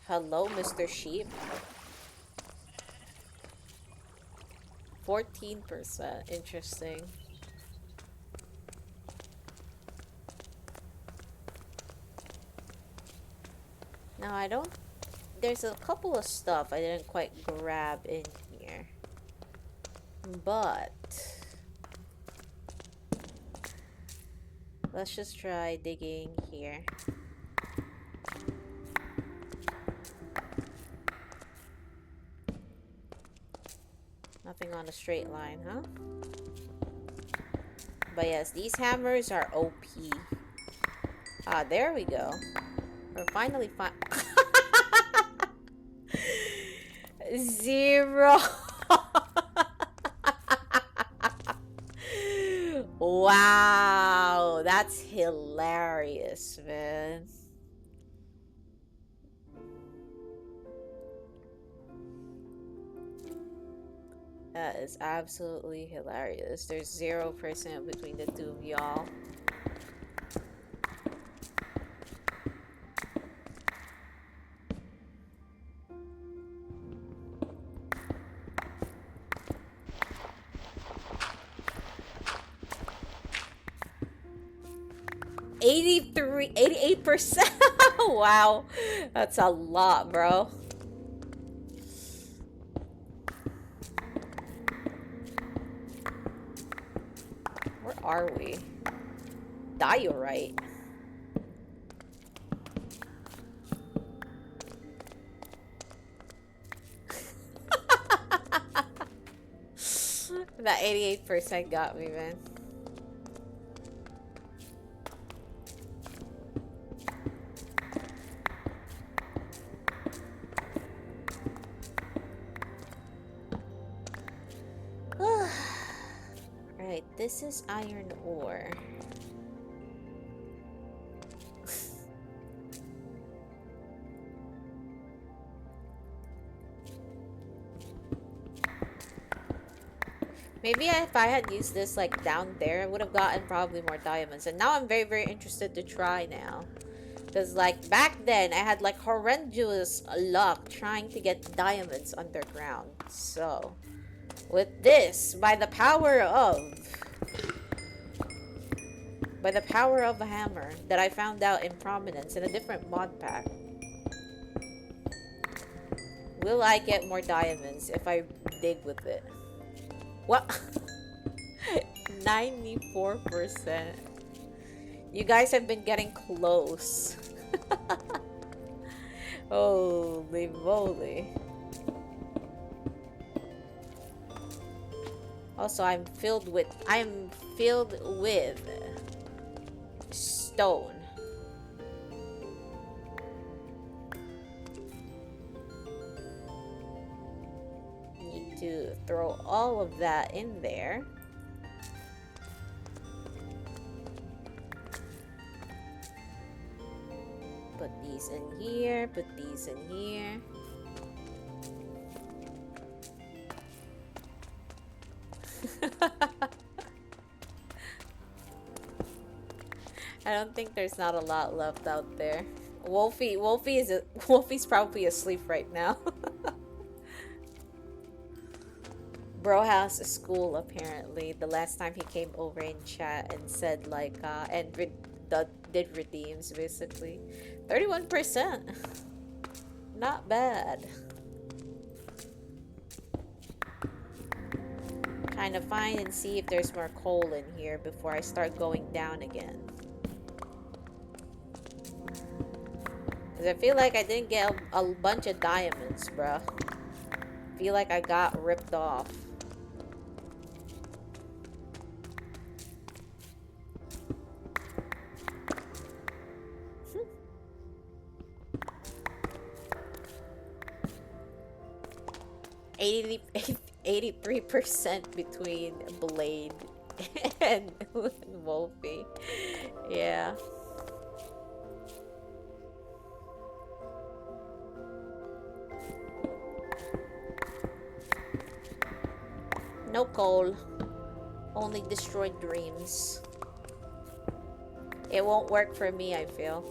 Hello, Mr. Sheep. 14%. Interesting. Now I don't... There's a couple of stuff I didn't quite grab in here. But... let's just try digging here. Nothing on a straight line, huh? But yes, these hammers are OP. Ah, there we go. We're finally Zero. Wow, that's hilarious, man. That is absolutely hilarious. There's 0% between the two of y'all. $83, 88%. Wow, that's a lot, bro. Where are we? Diorite. That 88% got me, man. This is iron ore. Maybe if I had used this like down there, I would have gotten probably more diamonds. And now I'm very, very interested to try now. Because like back then, I had like horrendous luck trying to get diamonds underground. So, with this, by the power of a hammer that I found out in Prominence in a different mod pack, will I get more diamonds if I dig with it? What? 94%. You guys have been getting close. Holy moly. Also, I'm filled with stone. Need to throw all of that in there. Put these in here, put these in here. I don't think there's not a lot left out there. Wolfie's probably asleep right now. Bro has a school apparently. The last time he came over in chat and said like did redeems basically. 31%. Not bad. Trying to find and see if there's more coal in here before I start going down again. Cause I feel like I didn't get a bunch of diamonds, bruh. I feel like I got ripped off. Hmm. 83% between Blade and Wolfie. Yeah. No coal. Only destroyed dreams. It won't work for me, I feel.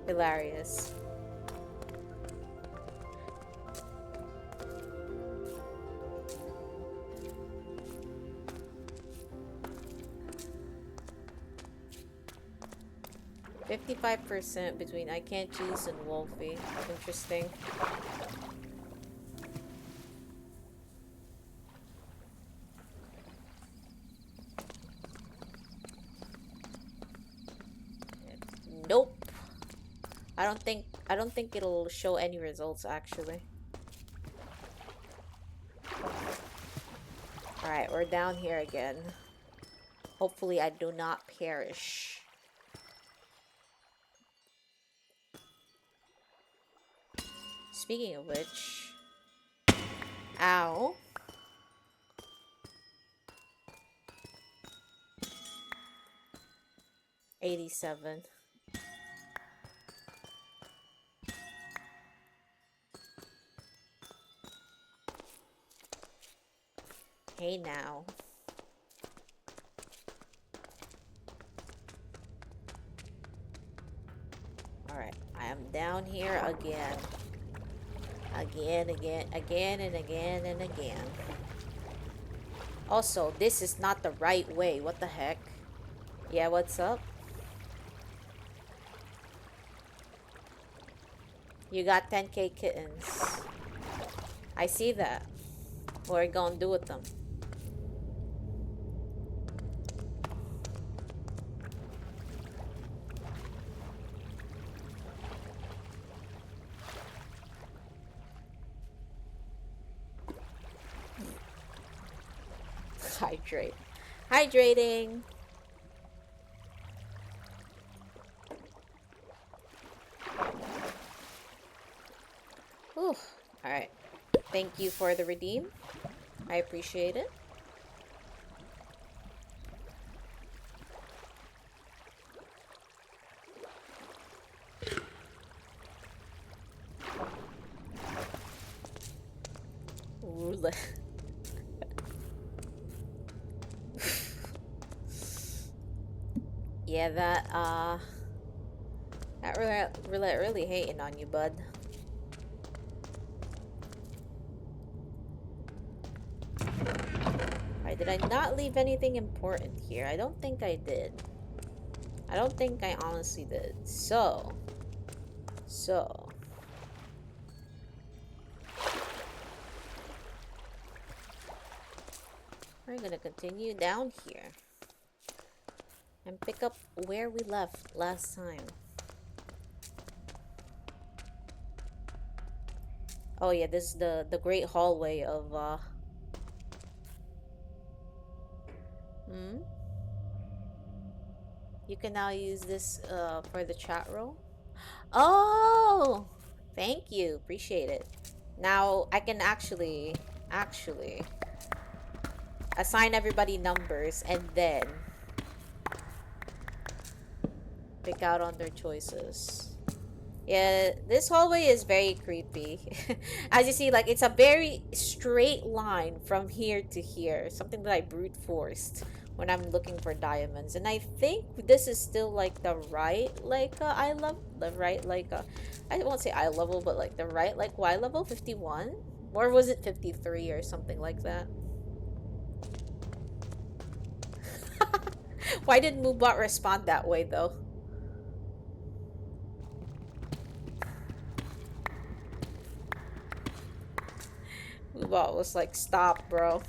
Hilarious. %, between I Can't Choose and Wolfie. Interesting. Nope. I don't think it'll show any results actually. Alright, we're down here again. Hopefully I do not perish. Speaking of which... Ow. $87. Hey now. Alright, I am down here again. Again and again. Also, this is not the right way. What the heck? Yeah, what's up? You got 10k kittens. I see that. What are you gonna do with them? Hydrate. Hydrating. Alright. Thank you for the redeem. I appreciate it. Ooh, yeah, that really hating on you, bud. Alright, did I not leave anything important here? I don't think I did. I don't think I honestly did. So. We're gonna continue down here. And pick up where we left last time. Oh yeah, this is the great hallway of You can now use this for the chat room. Oh, thank you, appreciate it. Now I can actually assign everybody numbers and then pick out on their choices. Yeah, this hallway is very creepy. As you see, like, it's a very straight line from here to here. Something that I brute forced when I'm looking for diamonds. And I think this is still, like, the right, like, eye level. The right, like, I won't say eye level, but, like, the right, like, Y level, 51? Or was it 53 or something like that? Why did Moobot respond that way, though? Moobot was like, stop, bro.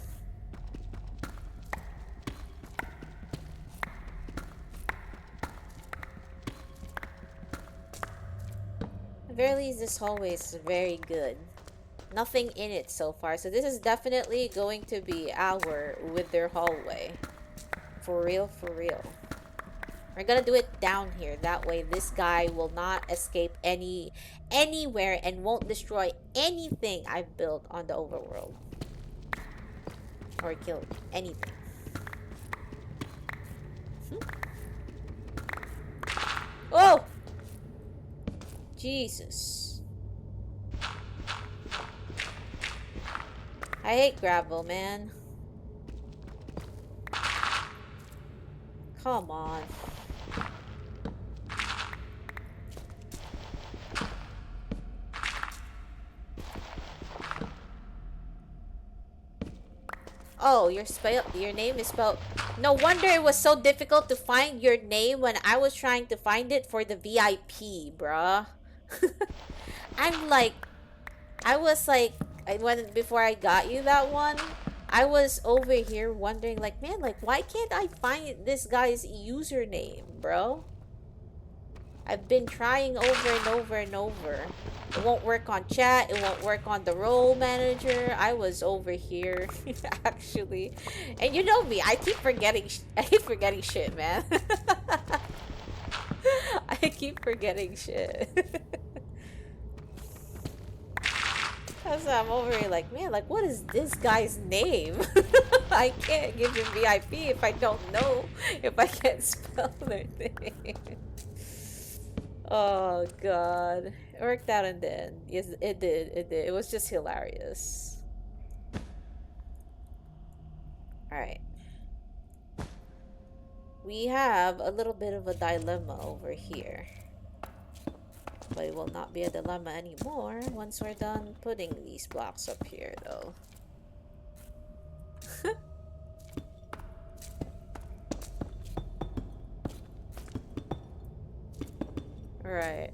At very least, this hallway is very good. Nothing in it so far. So this is definitely going to be our Wither hallway. For real, for real. We're gonna do it down here. That way this guy will not escape anywhere and won't destroy anything I've built on the overworld. Or kill anything. Oh! Jesus. I hate gravel, man. Come on. Oh, your name is spelled... No wonder it was so difficult to find your name when I was trying to find it for the VIP, bruh. I'm like... before I got you that one, I was over here wondering, like, man, like, why can't I find this guy's username, bro? I've been trying over and over and over. It won't work on chat. It won't work on the role manager. I was over here, actually. And you know me. I keep forgetting shit, man. I keep forgetting shit. I'm over here like, man, like, what is this guy's name? I can't give him VIP if I don't know, if I can't spell their name. Oh, God. It worked out in the end. Yes, it did. It did. It was just hilarious. Alright. We have a little bit of a dilemma over here. But it will not be a dilemma anymore once we're done putting these blocks up here, though. Right.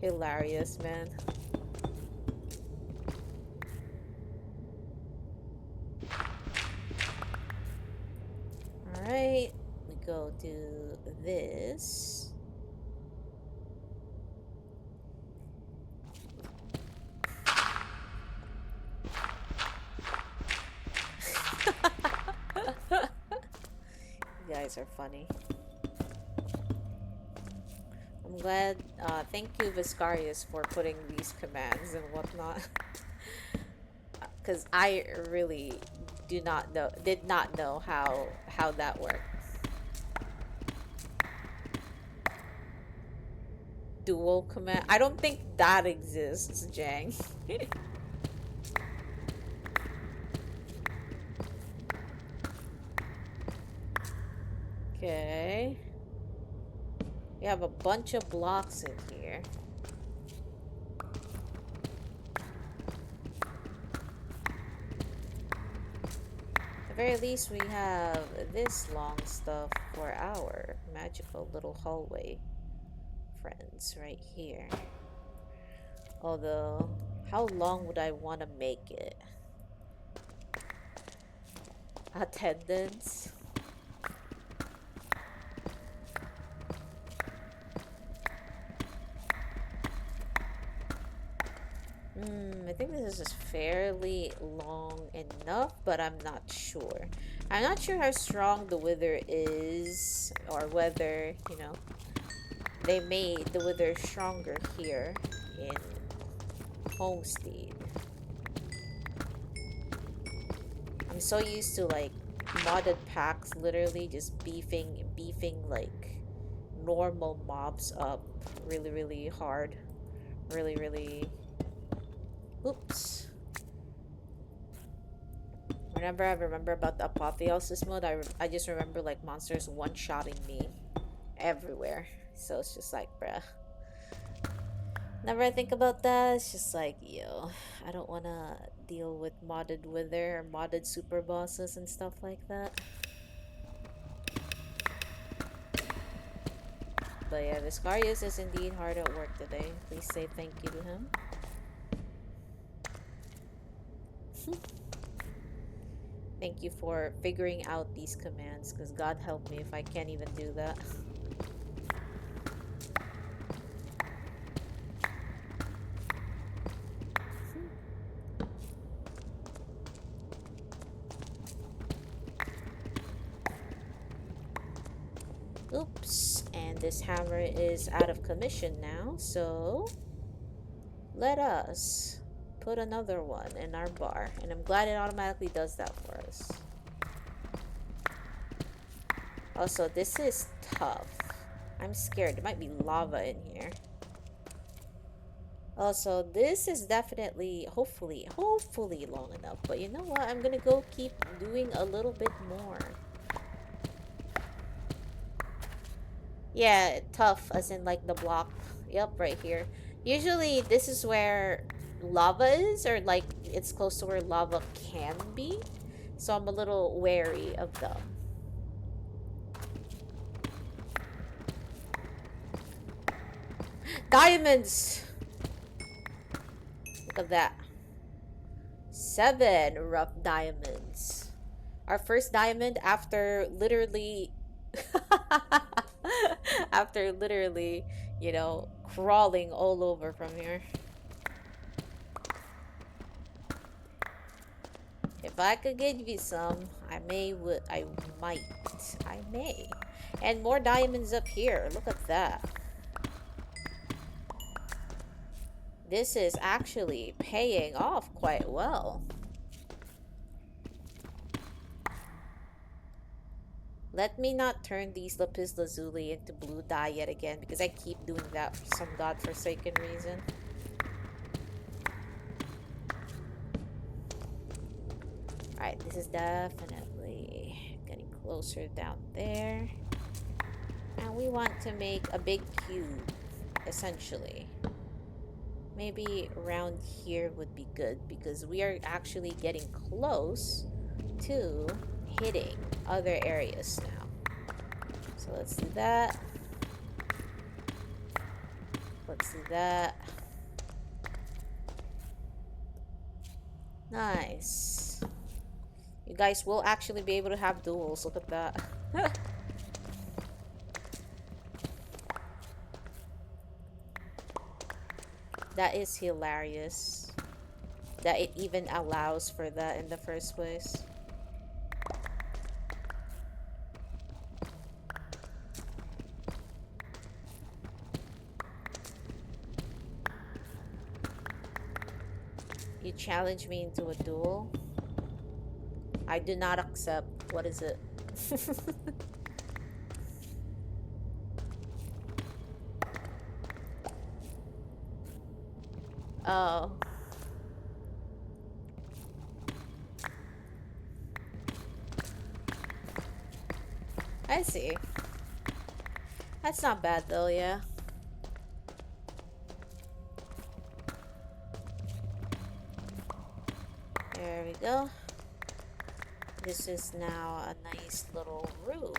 Hilarious, man. Alright. We go do this. You guys are funny. I'm I'm glad. Thank you, Viscarius, for putting these commands and whatnot. Because I really did not know how that worked. Dual command. I don't think that exists, Jang. Okay. We have a bunch of blocks in here. At the very least, we have this long stuff for our magical little hallway friends right here. Although, how long would I want to make it? Attendance? I think this is fairly long enough, but I'm not sure. I'm not sure how strong the wither is, or whether, you know, they made the wither stronger here in Homestead. I'm so used to like modded packs literally just beefing like normal mobs up really hard. Really. Oops. Whenever I remember about the apotheosis mode, I just remember like monsters one-shotting me everywhere. So it's just like, bruh. Whenever I think about that, it's just like, yo, I don't want to deal with modded wither or modded super bosses and stuff like that. But yeah, Viscarius is indeed hard at work today. Please say thank you to him. Thank you for figuring out these commands, because God help me if I can't even do that. Oops, and this hammer is out of commission now, so let us put another one in our bar, and I'm glad it automatically does that for us. Also, this is tough. I'm scared. There might be lava in here. Also, this is definitely, hopefully long enough. But you know what? I'm gonna go keep doing a little bit more. Yeah, tough, as in like the block. Yep, right here. Usually, this is where lava is, or like it's close to where lava can be. So I'm a little wary of them. Diamonds! Look at that. 7 rough diamonds. Our first diamond after literally after literally, you know, crawling all over from here. If I could give you some, I may. And more diamonds up here. Look at that. This is actually paying off quite well. Let me not turn these lapis lazuli into blue dye yet again, because I keep doing that for some godforsaken reason. Alright, this is definitely getting closer down there. And we want to make a big cube, essentially. Maybe around here would be good, because we are actually getting close to hitting other areas now. So let's do that. Let's do that. Nice. You guys will actually be able to have duels. Look at that. That is hilarious. That it even allows for that in the first place. You challenge me into a duel? I do not accept. What is it? Oh. I see. That's not bad though, yeah. There we go. This is now a nice little room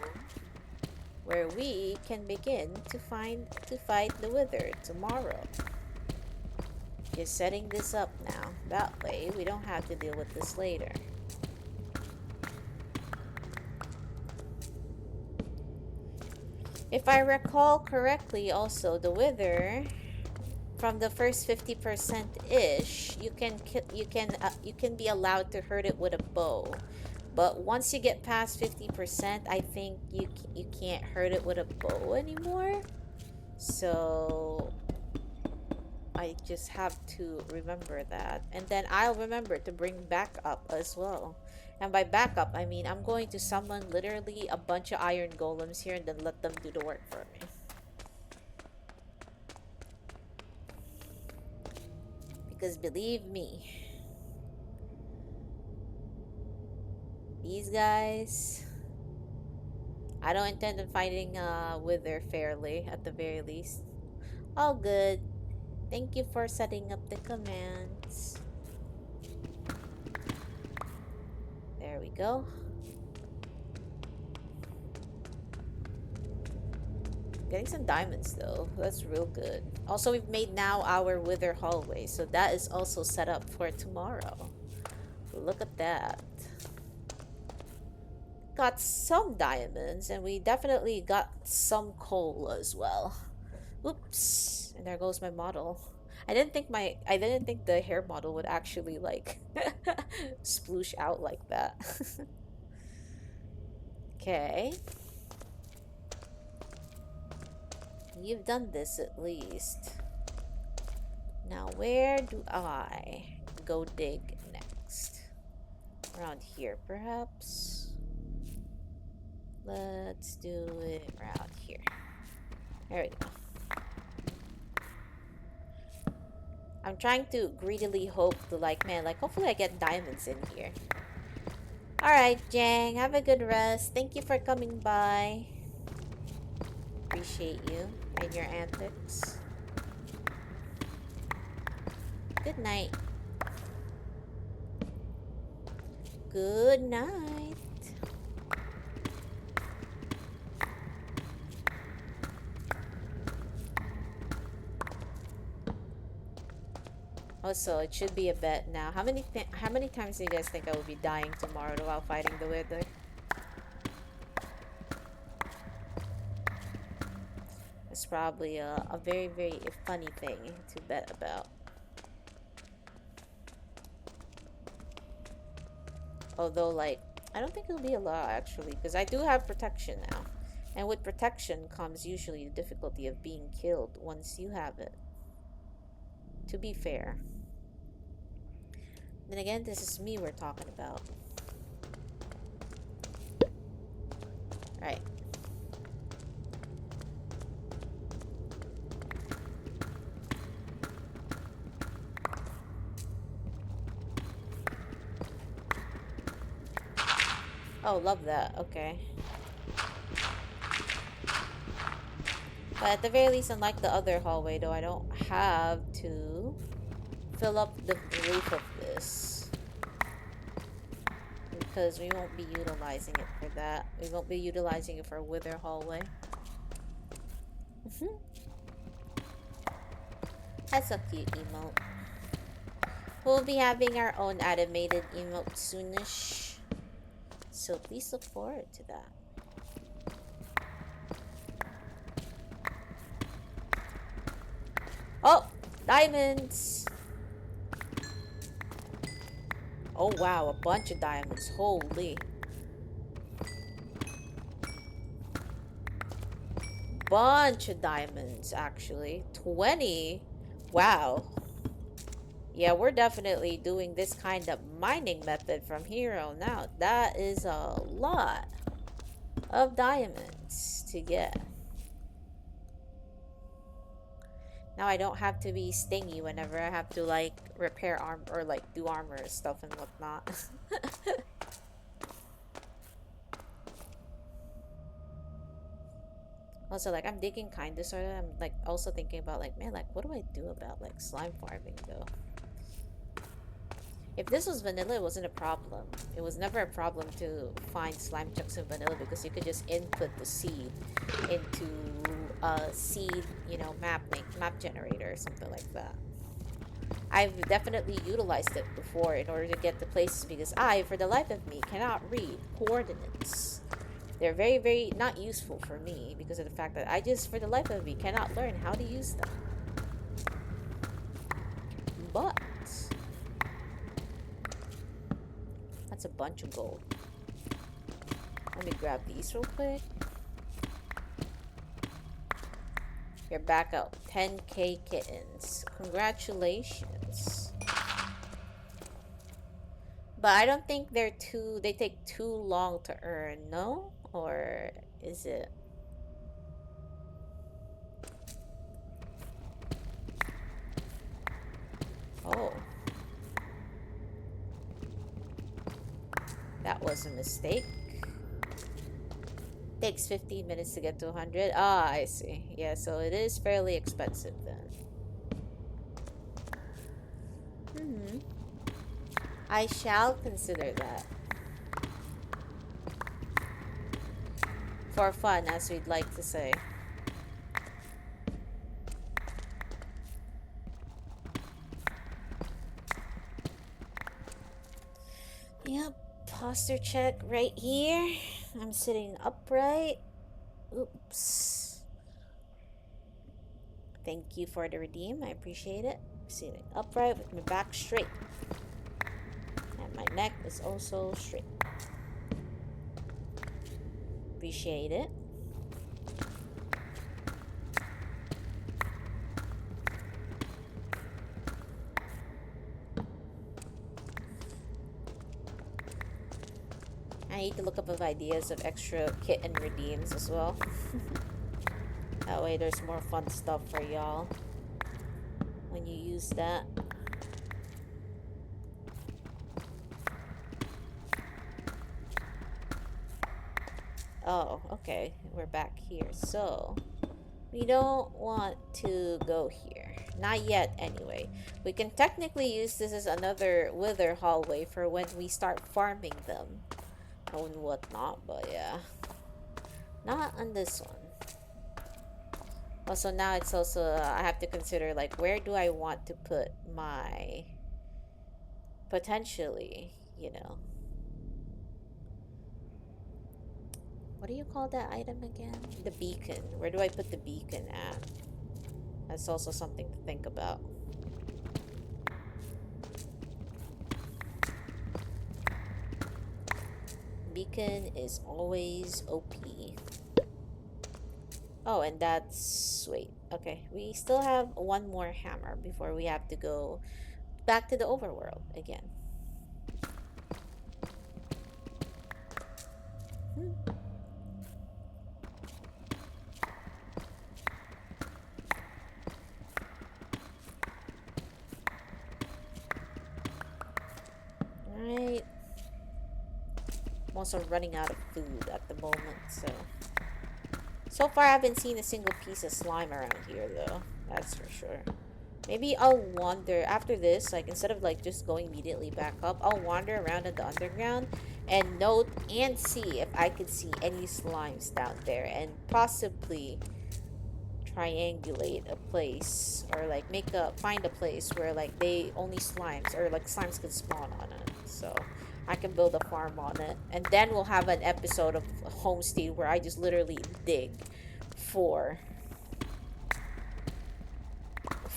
where we can begin to fight the Wither tomorrow. Just setting this up now. That way we don't have to deal with this later. If I recall correctly, also the Wither from the first 50%-ish, you can be allowed to hurt it with a bow. But once you get past 50%, I think you can't hurt it with a bow anymore. So I just have to remember that. And then I'll remember to bring backup as well. And by backup, I mean I'm going to summon literally a bunch of iron golems here and then let them do the work for me. Because believe me, these guys, I don't intend on fighting Wither fairly, at the very least. All good. Thank you for setting up the commands. There we go. Getting some diamonds though. That's real good. Also, we've made now our Wither hallway, so that is also set up for tomorrow. Look at that. Got some diamonds, and we definitely got some coal as well. Oops. And there goes my model. I didn't think the hair model would actually like sploosh out like that. Okay. You've done this at least. Now where do I go dig next? Around here perhaps? Let's do it around here. There we go. I'm trying to greedily hope to hopefully I get diamonds in here. Alright, Jang, have a good rest. Thank you for coming by. Appreciate you and your antics. Good night. Good night. Also, it should be a bet now. How many times do you guys think I will be dying tomorrow while fighting the Wither? It's probably a very, very funny thing to bet about. Although, like, I don't think it'll be a lot, actually, because I do have protection now. And with protection comes usually the difficulty of being killed once you have it. To be fair. Then again, this is me we're talking about. Right. Oh, love that. Okay. But at the very least, unlike the other hallway, though, I don't have to fill up the roof of this. Because we won't be utilizing it for that. We won't be utilizing it for a Wither hallway. That's a cute emote. We'll be having our own animated emote soonish. So please look forward to that. Oh! Diamonds! Oh wow, a bunch of diamonds. Holy. Bunch of diamonds, actually. 20? Wow. Yeah, we're definitely doing this kind of mining method from here on out. That is a lot of diamonds to get. Now I don't have to be stingy whenever I have to like repair arm or like do armor and stuff and whatnot. Also, like I'm digging kinda sorta. I'm like also thinking about like, man, like what do I do about like slime farming though? If this was vanilla, it wasn't a problem. It was never a problem to find slime chunks in vanilla because you could just input the seed into a seed, you know, map generator or something like that. I've definitely utilized it before in order to get to places because I, for the life of me, cannot read coordinates. They're very, very not useful for me because of the fact that I just, for the life of me, cannot learn how to use them. But that's a bunch of gold. Let me grab these real quick. You're back up. 10k kittens. Congratulations. But I don't think they take too long to earn, no? Or is it? Oh. That was a mistake. Takes 15 minutes to get to 100. Ah, I see. Yeah, so it is fairly expensive then. I shall consider that. For fun, as we'd like to say. Yep, posture check right here. I'm sitting upright. Oops. Thank you for the redeem. I appreciate it. Sitting upright with my back straight. And my neck is also straight. Appreciate it. I need to look up of ideas of extra kitten redeems as well. That way there's more fun stuff for y'all when you use that. Oh, okay. We're back here. So, we don't want to go here. Not yet, anyway. We can technically use this as another wither hallway for when we start farming them and whatnot, but yeah. Not on this one. Also, now it's also, I have to consider, like, where do I want to put my, potentially, you know. What do you call that item again? The beacon. Where do I put the beacon at? That's also something to think about. Beacon is always OP. Oh, and that's... wait. Okay, we still have one more hammer before we have to go back to the overworld again. Alright. I'm also running out of food at the moment, so far I haven't seen a single piece of slime around here though. That's for sure. Maybe I'll wander after this, like instead of like just going immediately back up, I'll wander around in the underground and note and see if I could see any slimes down there and possibly triangulate a place or like find a place where like they only slimes or like slimes can spawn on it. So I can build a farm on it, and then we'll have an episode of Homestead where I just literally dig for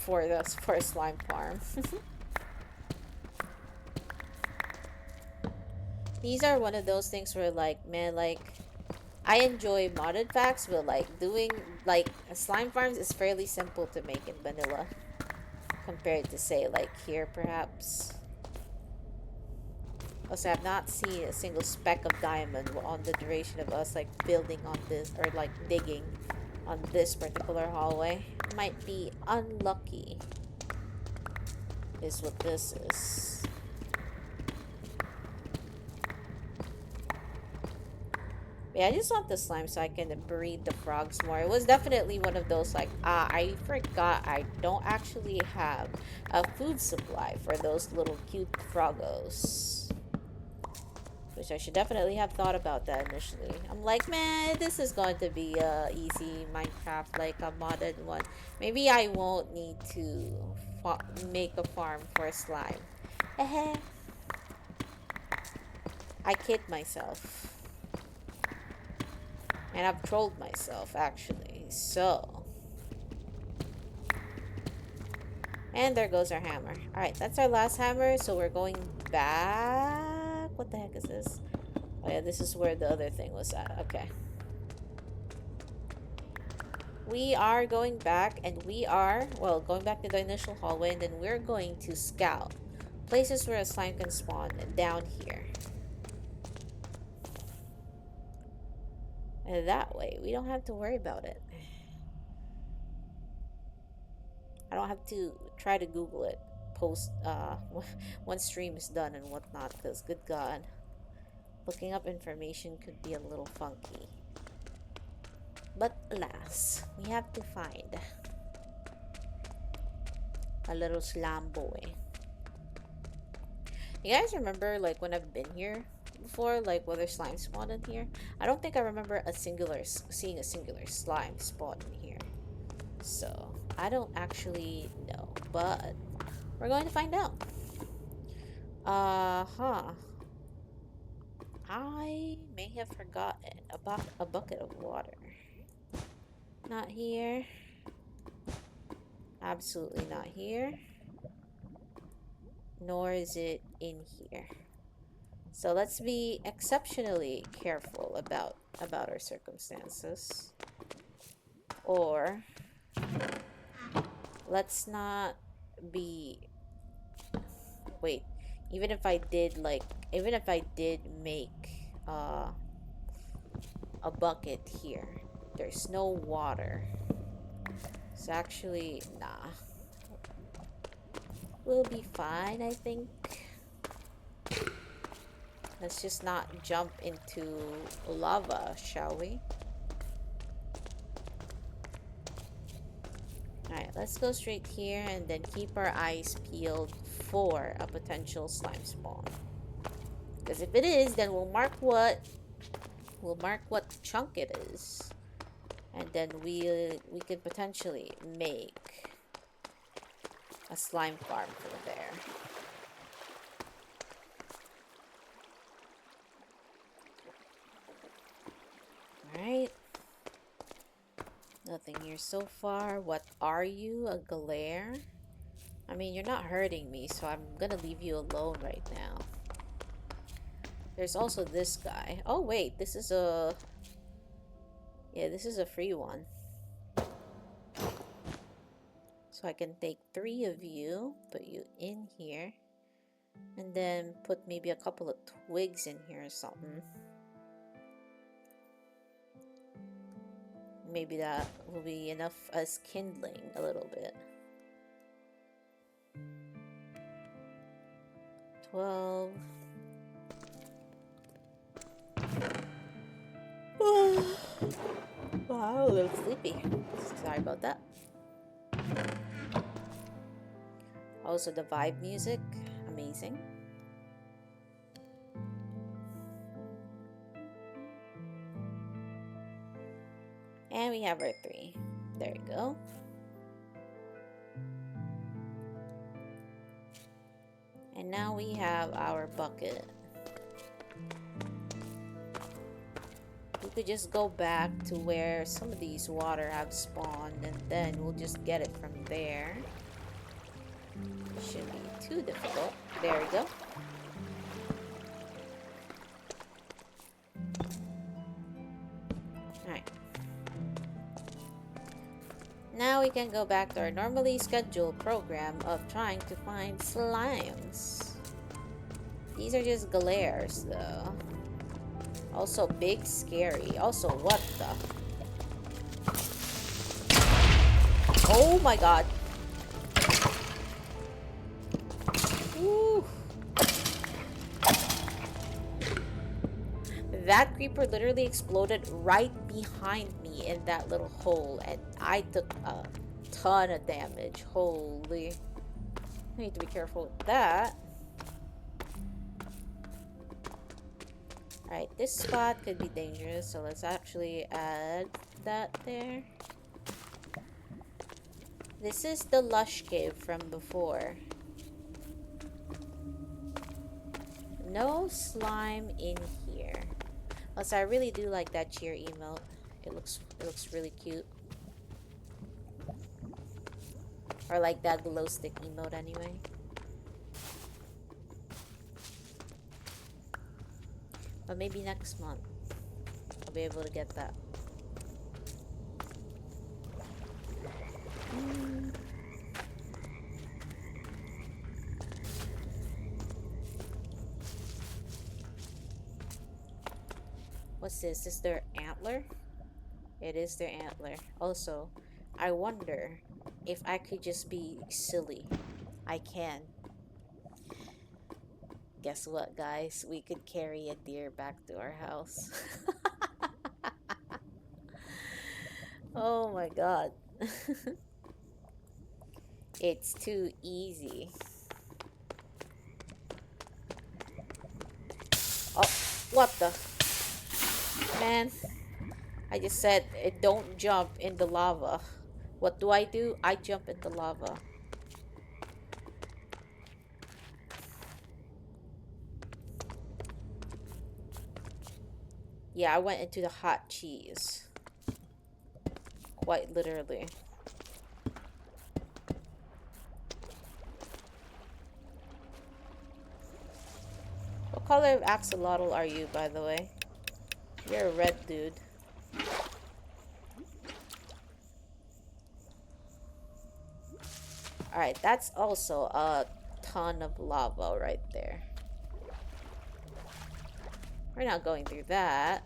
a slime farm. These are one of those things where like, man, like I enjoy modded packs, but like doing like slime farms is fairly simple to make in vanilla compared to say like here perhaps. Also, I've not seen a single speck of diamond on the duration of us like building on this or like digging on this particular hallway. Might be unlucky is what this is. Yeah, I just want the slime so I can breed the frogs more. It was definitely one of those like, I forgot I don't actually have a food supply for those little cute froggos. Which I should definitely have thought about that initially. I'm like, man, this is going to be a easy Minecraft, like a modded one. Maybe I won't need to make a farm for slime. I kid myself. And I've trolled myself, actually. So. And there goes our hammer. Alright, that's our last hammer. So we're going back. What the heck is this? Oh yeah, this is where the other thing was at. Okay. We are going back, and we are, well, going back to the initial hallway, and then we're going to scout places where a slime can spawn down here. And that way, we don't have to worry about it. I don't have to try to Google it post once stream is done and whatnot, because good god, looking up information could be a little funky. But alas, we have to find a little slime boy. You guys remember like when I've been here before, like whether slime spawned in here? I don't think I remember seeing a singular slime spawn in here. So I don't actually know, but we're going to find out. I may have forgotten about a bucket of water. Not here. Absolutely not here. Nor is it in here. So let's be exceptionally careful about our circumstances. Or let's not be, wait, even if I did make a bucket here, there's no water. It's actually, nah, we'll be fine, I think. Let's just not jump into lava, shall we? Alright, let's go straight here and then keep our eyes peeled for a potential slime spawn. Because if it is, then we'll mark what chunk it is. And then we could potentially make a slime farm from there. Alright. Nothing here so far. What are you? A glare? I mean, you're not hurting me, so I'm gonna leave you alone right now. There's also this guy. Oh, wait. This is a... yeah, this is a free one. So I can take 3 of you, put you in here, and then put maybe a couple of twigs in here or something. Maybe that will be enough as kindling a little bit. 12. Wow, a little sleepy. Sorry about that. Also, the vibe music, amazing. And we have our 3. There you go. And now we have our bucket. We could just go back to where some of these water have spawned, and then we'll just get it from there. Shouldn't be too difficult. There we go. Alright. Now we can go back to our normally scheduled program of trying to find slimes. These are just glares, though. Also, big, scary. Also, what the? Oh my god. Woo. That creeper literally exploded right behind me in that little hole, and I took a ton of damage. Holy. I need to be careful with that. Alright, this spot could be dangerous, so let's actually add that there. This is the lush cave from before. No slime in here. Also, I really do like that cheer emote. It looks really cute. Or like that glow stick emote anyway. But maybe next month I'll be able to get that. What's this? Is their antler? It is their antler. Also, I wonder if I could just be silly. I can. Guess what, guys? We could carry a deer back to our house. Oh my god. It's too easy. Oh, what the? Man, I just said it don't jump in the lava. What do? I jump in the lava. Yeah, I went into the hot cheese. Quite literally. What color of axolotl are you, by the way? You're a red dude. Alright, that's also a ton of lava right there. We're not going through that.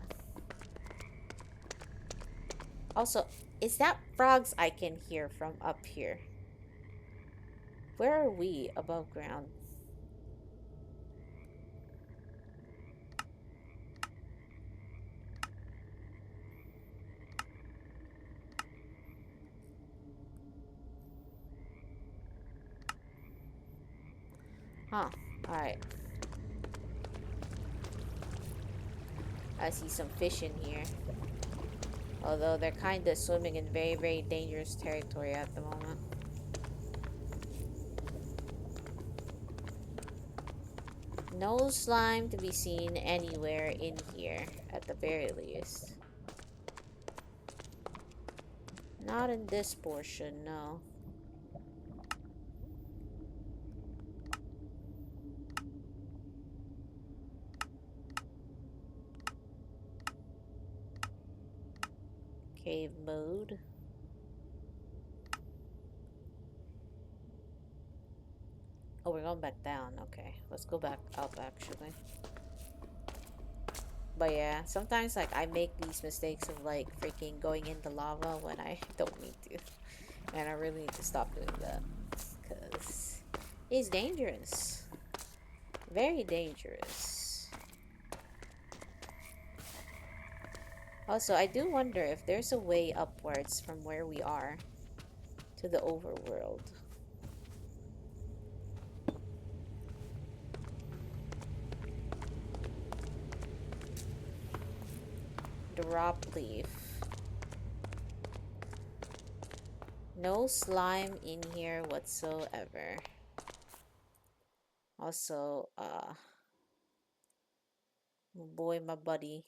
Also, is that frogs I can hear from up here? Where are we above ground? Huh. Alright. I see some fish in here. Although they're kind of swimming in very, very dangerous territory at the moment. No slime to be seen anywhere in here, at the very least. Not in this portion, no. Cave mode. Oh, we're going back down. Okay, let's go back up, actually. But yeah, sometimes, like, I make these mistakes of, like, freaking going into lava when I don't need to. And I really need to stop doing that. Because it's dangerous. Very dangerous. Also, I do wonder if there's a way upwards from where we are to the overworld. Drop leaf. No slime in here whatsoever. Also, boy, my buddy.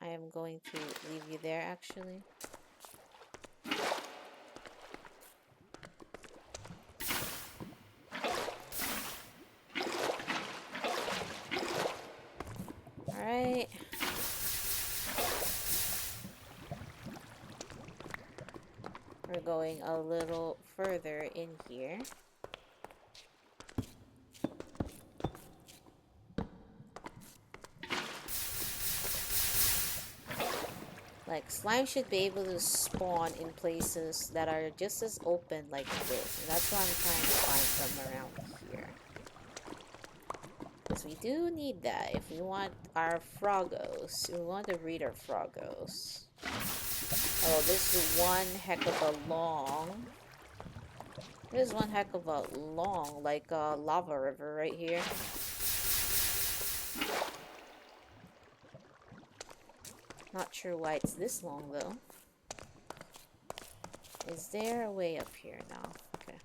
I am going to leave you there, actually. Alright. going a little further in here. Like, slime should be able to spawn in places that are just as open like this. And that's why I'm trying to find them around here. Because we do need that if we want our froggos. We want to breed our froggos. Oh, this is one heck of a long... There's one heck of a long, like, lava river right here. Not sure why it's this long, though. Is there a way up here now? Okay.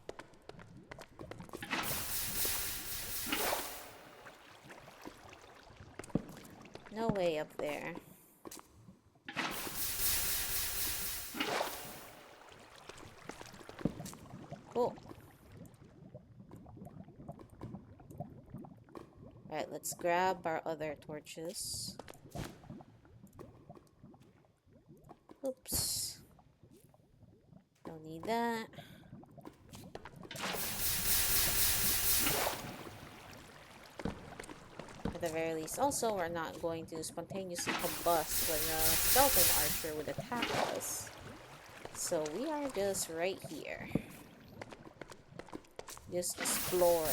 No way up there. Cool. Alright, let's grab our other torches. Oops. Don't need that. At the very least, also, we're not going to spontaneously combust when a skeleton archer would attack us. So we are just right here. Just exploring.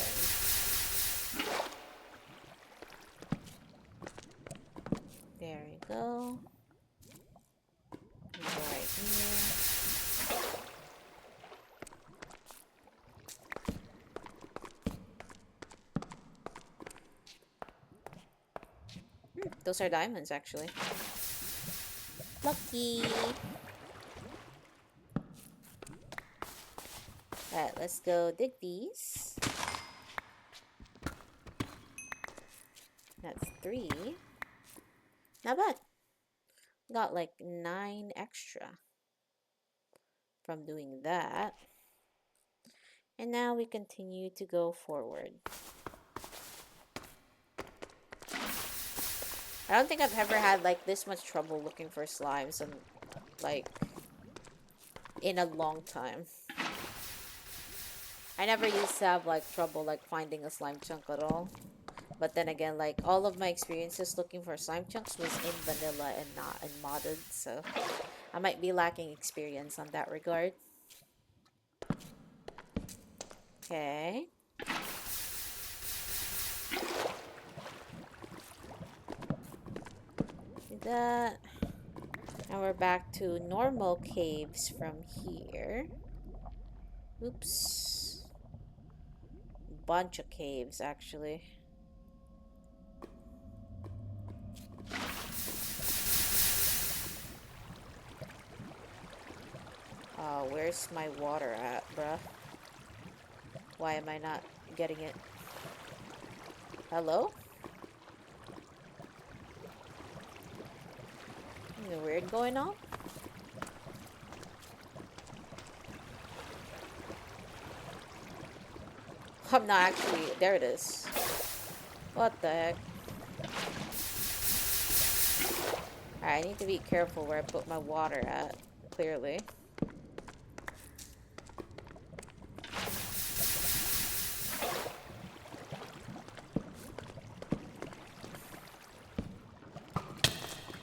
There we go. Right here. Those are diamonds, actually. Lucky! Alright, let's go dig these. That's 3. Not bad. Got like 9 extra from doing that. And now we continue to go forward. I don't think I've ever had like this much trouble looking for slimes and like in a long time. I never used to have like trouble like finding a slime chunk at all. But then again, like all of my experiences looking for slime chunks was in vanilla and not in modded, so I might be lacking experience on that regard. Okay. Do that. Now we're back to normal caves from here. Oops. Bunch of caves, actually. Where's my water at, bruh? Why am I not getting it? Hello? Anything weird going on? I'm not actually... There it is. What the heck? Alright, I need to be careful where I put my water at. Clearly.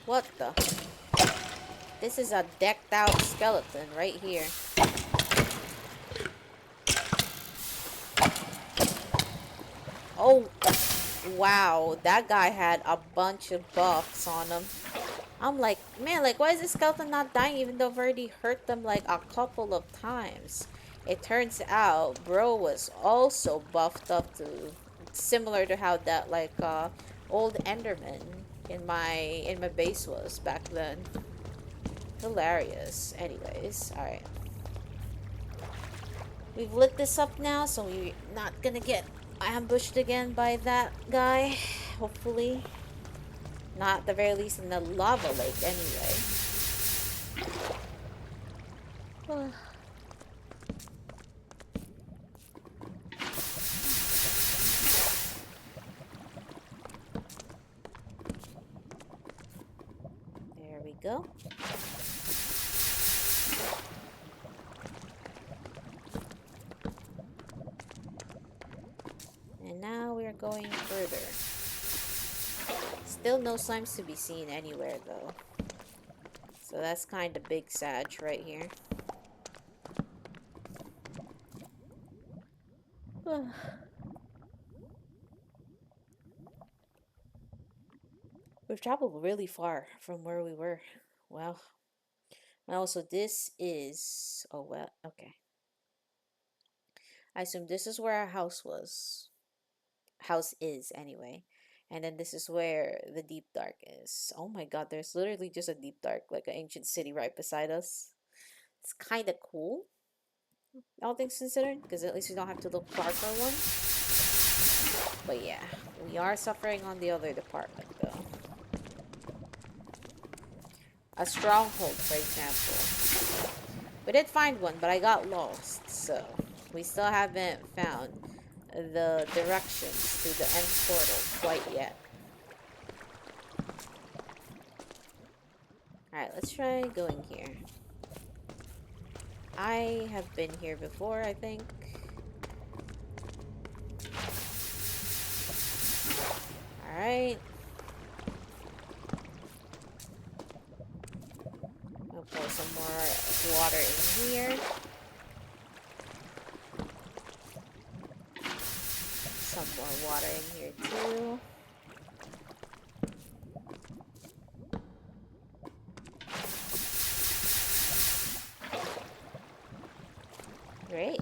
What the? This is a decked out skeleton right here. Oh, wow. That guy had a bunch of buffs on him. I'm like, man, like, why is this skeleton not dying even though I've already hurt them like a couple of times? It turns out bro was also buffed up to similar to how that like old Enderman in my base was back then. Hilarious. Anyways, alright. We've lit this up now, so we're not gonna get ambushed again by that guy. Hopefully. Not at the very least in the lava lake, anyway. There we go. going further. Still no slimes to be seen anywhere though. So that's kind of big sag right here. We've traveled really far from where we were. Well, so this is... Oh, well, okay. I assume this is where our house was. House is, anyway. And then this is where the deep dark is. Oh my god, there's literally just a deep dark, like an ancient city right beside us. It's kind of cool, all things considered, because at least we don't have to look far for one. But yeah, we are suffering on the other department, though. A stronghold, for example. We did find one, but I got lost, so we still haven't found the directions to the end portal quite yet. Alright, let's try going here. I have been here before, I think. Alright. I'll pour some more water in here. Some more water in here too. Great.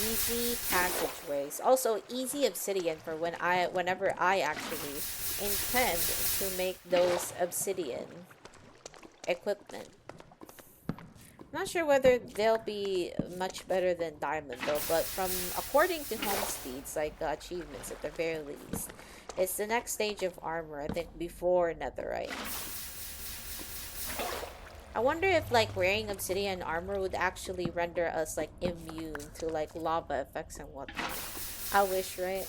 Easy passageways. Also easy obsidian for whenever I actually intend to make those obsidian equipment. I'm not sure whether they'll be much better than diamond though, but according to Homestead's achievements at the very least, it's the next stage of armor, I think, before netherite. I wonder if wearing obsidian armor would actually render us immune to lava effects and whatnot. I wish, right?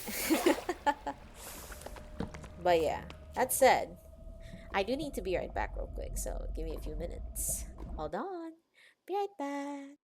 But yeah, that said, I do need to be right back real quick, so give me a few minutes. Hold on. Be right back.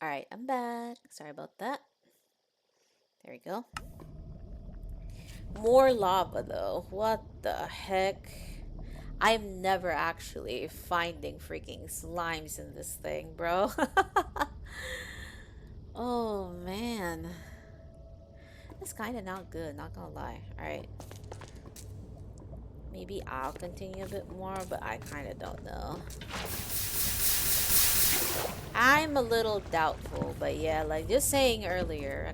Alright, I'm back. Sorry about that. There we go. More lava though. What the heck? I'm never actually finding freaking slimes in this thing, bro. Oh man. That's kind of not good, not gonna lie. Alright. Maybe I'll continue a bit more, but I kind of don't know. I'm a little doubtful, but yeah, just saying earlier,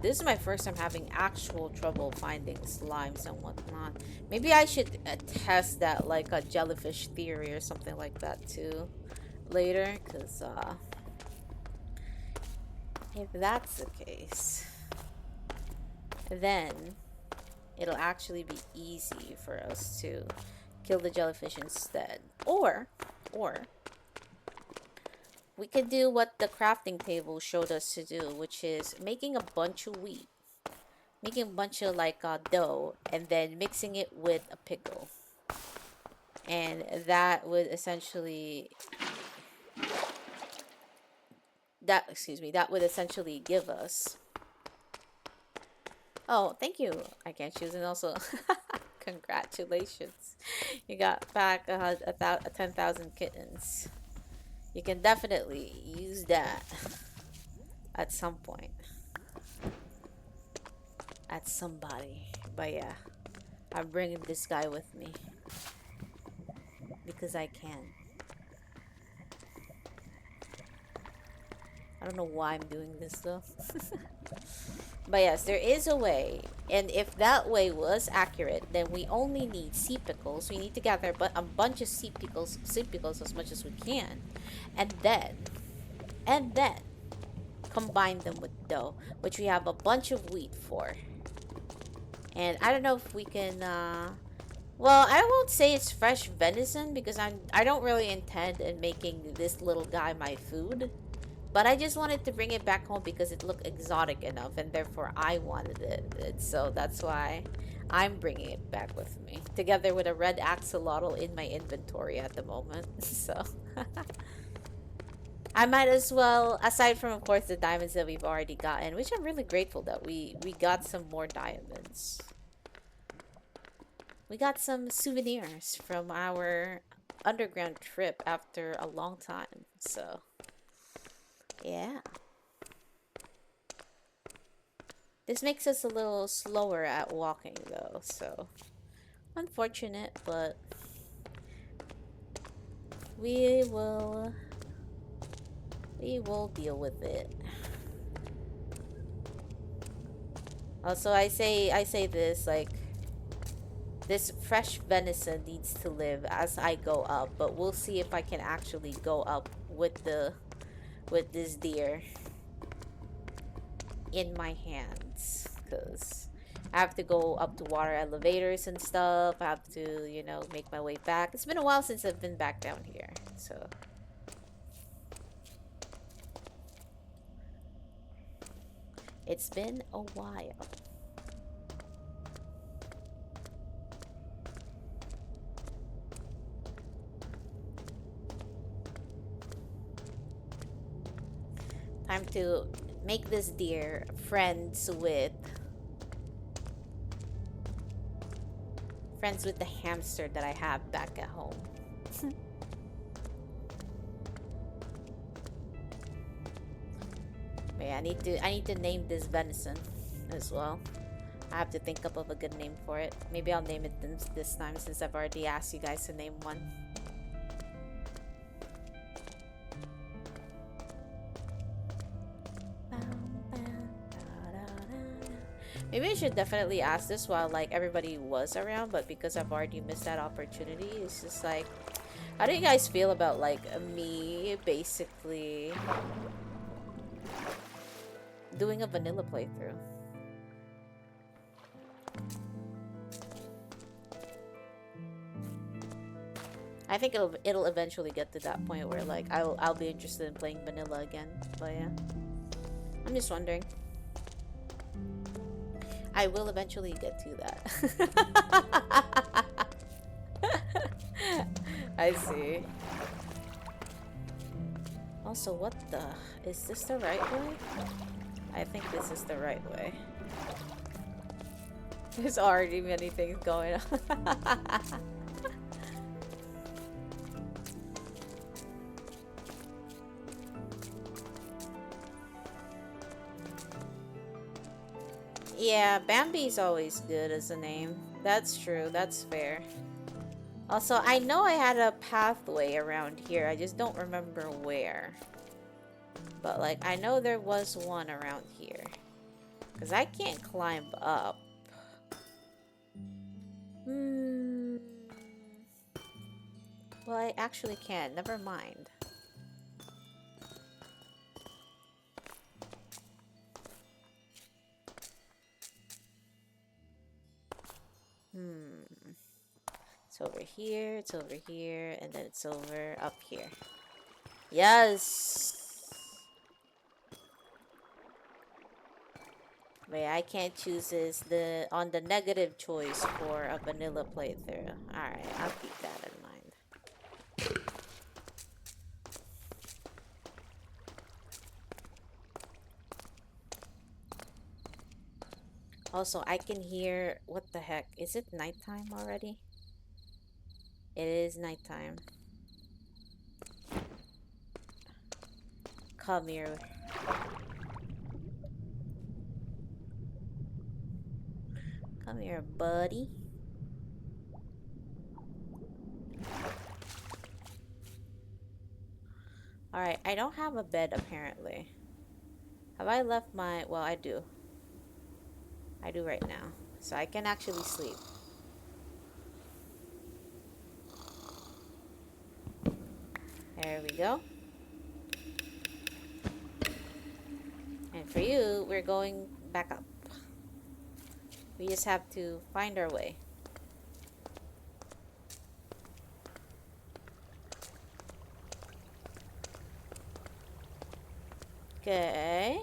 this is my first time having actual trouble finding slimes and whatnot. Maybe I should test that, a jellyfish theory or something like that too, later, because, if that's the case, then it'll actually be easy for us to kill the jellyfish instead. Or we could do what the crafting table showed us to do, which is making a bunch of wheat, making a bunch of like dough, and then mixing it with a pickle, and that would essentially that would essentially give us. Oh, thank you. I can't choose, and also congratulations, you got back 10,000 kittens. You can definitely use that at some point. At somebody. But yeah, I'm bringing this guy with me because I can. I don't know why I'm doing this though. But yes, there is a way, and if that way was accurate, then we only need sea pickles. We need to gather but a bunch of sea pickles as much as we can, and then combine them with dough, which we have a bunch of wheat for. And I don't know if we can well, I won't say it's fresh venison because I don't really intend in making this little guy my food. But I just wanted to bring it back home because it looked exotic enough, and therefore I wanted it. So that's why I'm bringing it back with me, together with a red axolotl in my inventory at the moment. So I might as well, aside from of course the diamonds that we've already gotten, which I'm really grateful that we got some more diamonds. We got some souvenirs from our underground trip after a long time. So yeah. This makes us a little slower at walking though, so unfortunate, but we will deal with it. Also, I say this like this fresh venison needs to live as I go up, but we'll see if I can actually go up with this deer in my hands, because I have to go up to water elevators and stuff. I have to, you know, make my way back. It's been a while since I've been back down here, so it's been a while. Time to make this deer friends with the hamster that I have back at home. But yeah, I need to name this venison as well. I have to think up of a good name for it. Maybe I'll name it this time since I've already asked you guys to name one. Maybe I should definitely ask this while like everybody was around, but because I've already missed that opportunity, it's just like, how do you guys feel about like me basically doing a vanilla playthrough? I think it'll eventually get to that point where like I'll be interested in playing vanilla again. But yeah, I'm just wondering. I will eventually get to that. I see. Also, what the? Is this the right way? I think this is the right way. There's already many things going on. Yeah, Bambi's always good as a name. That's true, that's fair. Also, I know I had a pathway around here, I just don't remember where. But, like, I know there was one around here. Because I can't climb up. Well, I actually can. Never mind. It's over here, and then it's over up here. Yes. Wait, I can't choose this the on the negative choice for a vanilla playthrough. Alright, I'll keep that in mind. Also, I can hear what the heck? Is it nighttime already? It is nighttime. Come here. Come here, buddy. Alright, I don't have a bed apparently. Have I left my... Well, I do. I do right now. So I can actually sleep. There we go. And for you, we're going back up. We just have to find our way. Okay.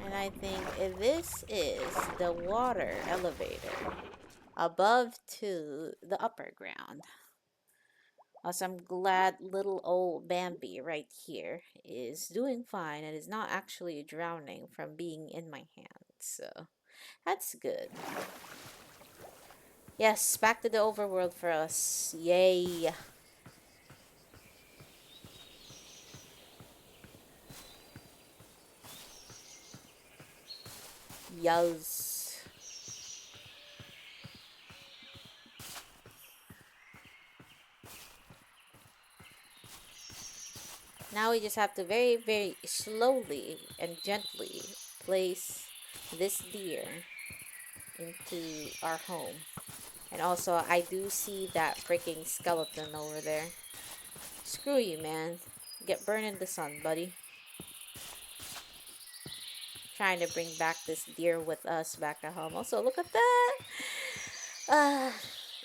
And I think this is the water elevator above to the upper ground. Also, I'm glad little old Bambi right here is doing fine and is not actually drowning from being in my hands. So, that's good. Yes, back to the overworld for us. Yay. Yes. Now we just have to very, very slowly and gently place this deer into our home. And also, I do see that freaking skeleton over there. Screw you, man. Get burned in the sun, buddy. Trying to bring back this deer with us back at home. Also, look at that. Uh,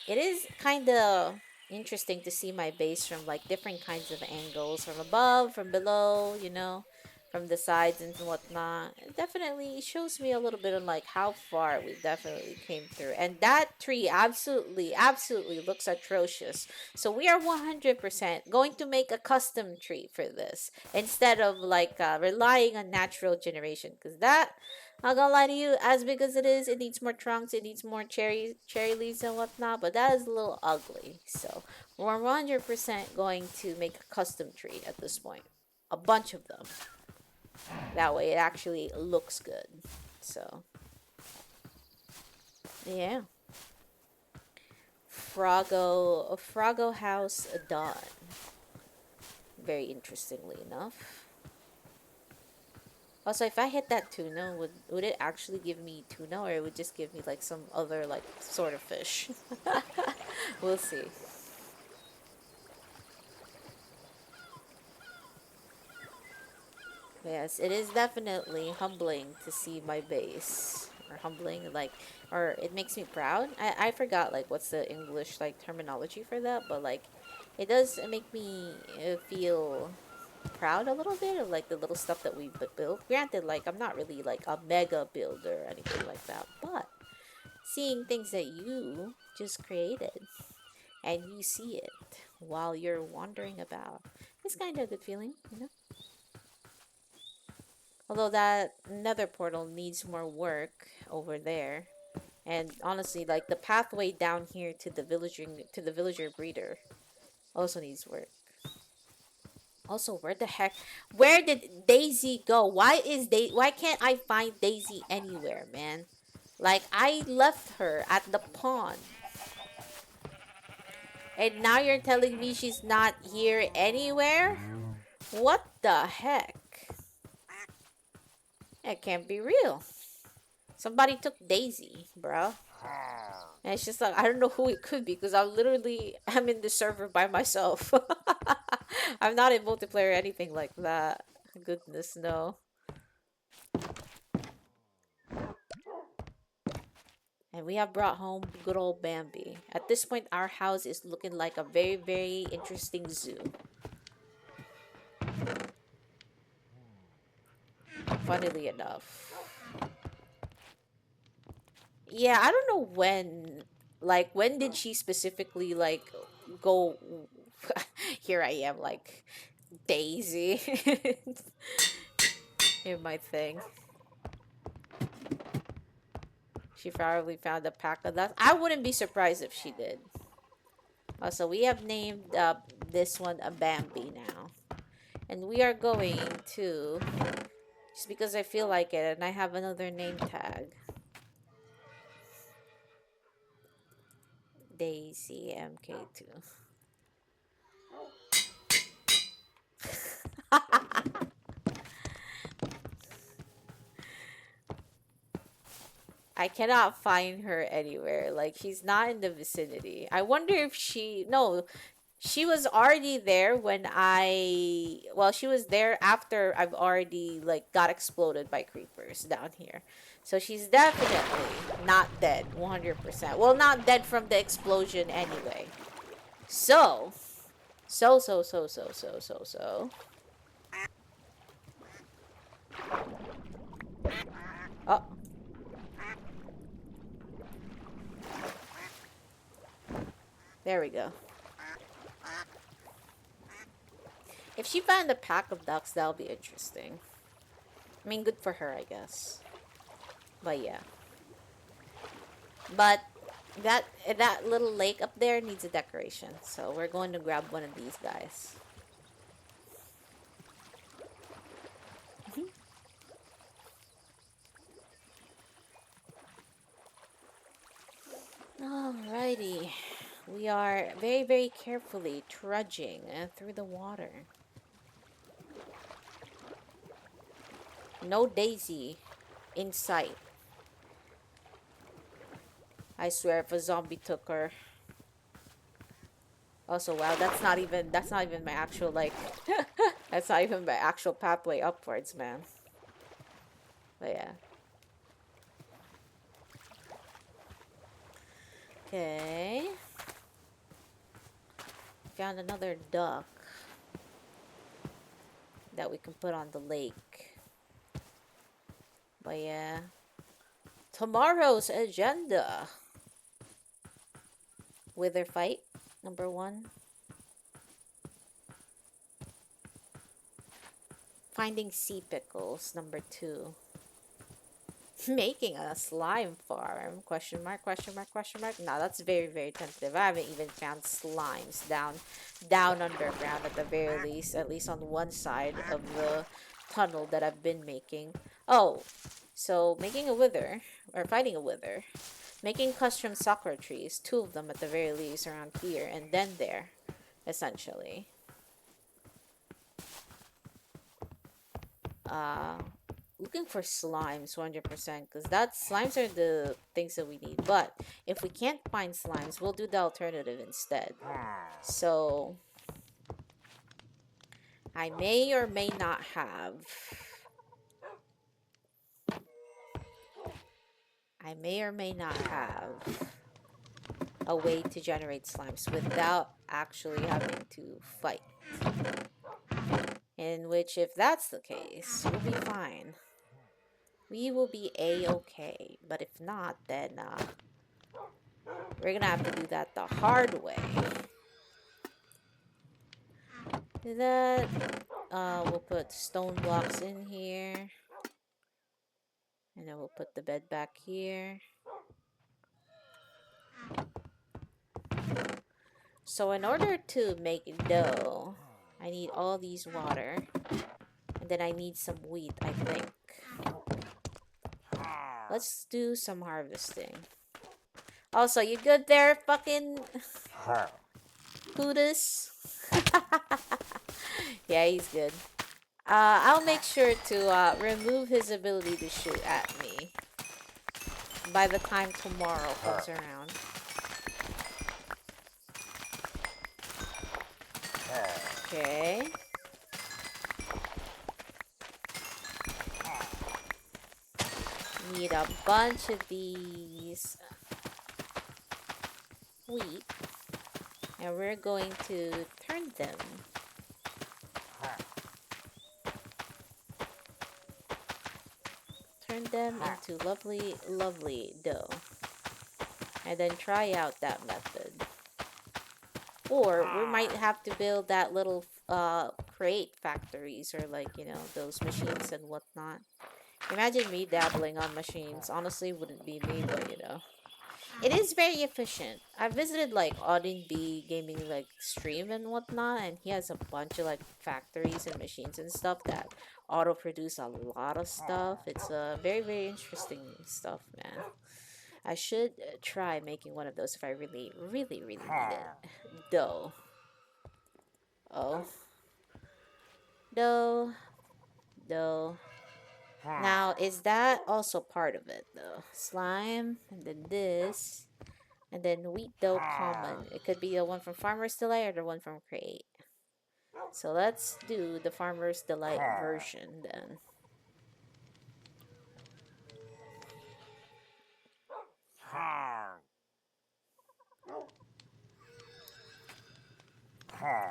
it is kind of interesting to see my base from like different kinds of angles, from above, from below, you know, from the sides and whatnot. It definitely shows me a little bit of like how far we definitely came through. And that tree absolutely looks atrocious. So we are 100% going to make a custom tree for this instead of like relying on natural generation, because that, not gonna lie to you, as big as it is, it needs more trunks, it needs more cherry leaves and whatnot, but that is a little ugly. So we're 100% going to make a custom tree at this point. A bunch of them. That way it actually looks good. So, yeah. Froggo house done. Very interestingly enough. Also, if I hit that tuna, would it actually give me tuna, or it would just give me like some other like sort of fish? We'll see. Yes, it is definitely humbling to see my base. Or humbling, like, or it makes me proud. I forgot like what's the English like terminology for that, but like it does make me feel proud a little bit of like the little stuff that we built. Granted, like I'm not really like a mega builder or anything like that, but seeing things that you just created and you see it while you're wandering about is kind of a good feeling, you know? Although that nether portal needs more work over there. And honestly, like the pathway down here to the villager breeder also needs work. Also, where did Daisy go? Why can't I find Daisy anywhere, man? Like I left her at the pond. And now you're telling me she's not here anywhere? What the heck? That can't be real. Somebody took Daisy, bro. And it's just like, I don't know who it could be because I'm in the server by myself. I'm not in multiplayer or anything like that. Goodness, no. And we have brought home good old Bambi. At this point, our house is looking like a very, very interesting zoo. funnily enough. Yeah, I don't know when, like, when did she specifically, like, go. Here I am, like, Daisy in my thing. She probably found a pack of that. I wouldn't be surprised if she did. Also, we have named this one a Bambi now. And we are going to, just because I feel like it, and I have another name tag. Daisy MK2. I cannot find her anywhere. Like, she's not in the vicinity. I wonder if she... No, she was already there when I... Well, she was there after I've already, like, got exploded by creepers down here. So she's definitely not dead, 100%. Well, not dead from the explosion anyway. So... So. Oh. There we go. If she found a pack of ducks, that'll be interesting. I mean, good for her, I guess. But yeah. But that little lake up there needs a decoration. So we're going to grab one of these guys. Alrighty. We are very, very carefully trudging through the water. No Daisy in sight. I swear if a zombie took her. Also, wow, that's not even my actual, like, that's not even my actual pathway upwards, man. But yeah. Okay. Found another duck that we can put on the lake. But yeah. Tomorrow's agenda. Wither fight, number 1. Finding sea pickles, number 2. Making a slime farm, question mark. No, that's very, very tentative. I haven't even found slimes down underground at the very least, at least on one side of the tunnel that I've been making. Oh, so making a wither, or fighting a wither, making custom sakura trees, 2 of them at the very least around here, and then there, essentially. Looking for slimes 100%, because slimes are the things that we need. But if we can't find slimes, we'll do the alternative instead. So I may or may not have a way to generate slimes without actually having to fight. In which, if that's the case, we'll be fine. We will be a-okay. But if not, then we're gonna have to do that the hard way. Do that. We'll put stone blocks in here. And then we'll put the bed back here. So in order to make dough, I need all these water. And then I need some wheat, I think. Let's do some harvesting. Also, you good there, fucking Hoodus? Yeah, he's good. I'll make sure to remove his ability to shoot at me by the time tomorrow comes around. Okay. Need a bunch of these wheat. And we're going to turn them turn them into lovely, lovely dough. And then try out that method. Or we might have to build that little crate factories, or like, you know, those machines and whatnot. Imagine me dabbling on machines. Honestly, wouldn't be me, but you know. It is very efficient. I visited like Audin B gaming like stream and whatnot, and he has a bunch of like factories and machines and stuff that auto produce a lot of stuff. It's very, very interesting stuff, man. I should try making one of those if I really, really, really need it. Dough. Oh. Dough. Dough. Now, is that also part of it though? Slime, and then this, and then wheat dough common. It could be the one from Farmer's Delight or the one from Create. So let's do the Farmer's Delight version then.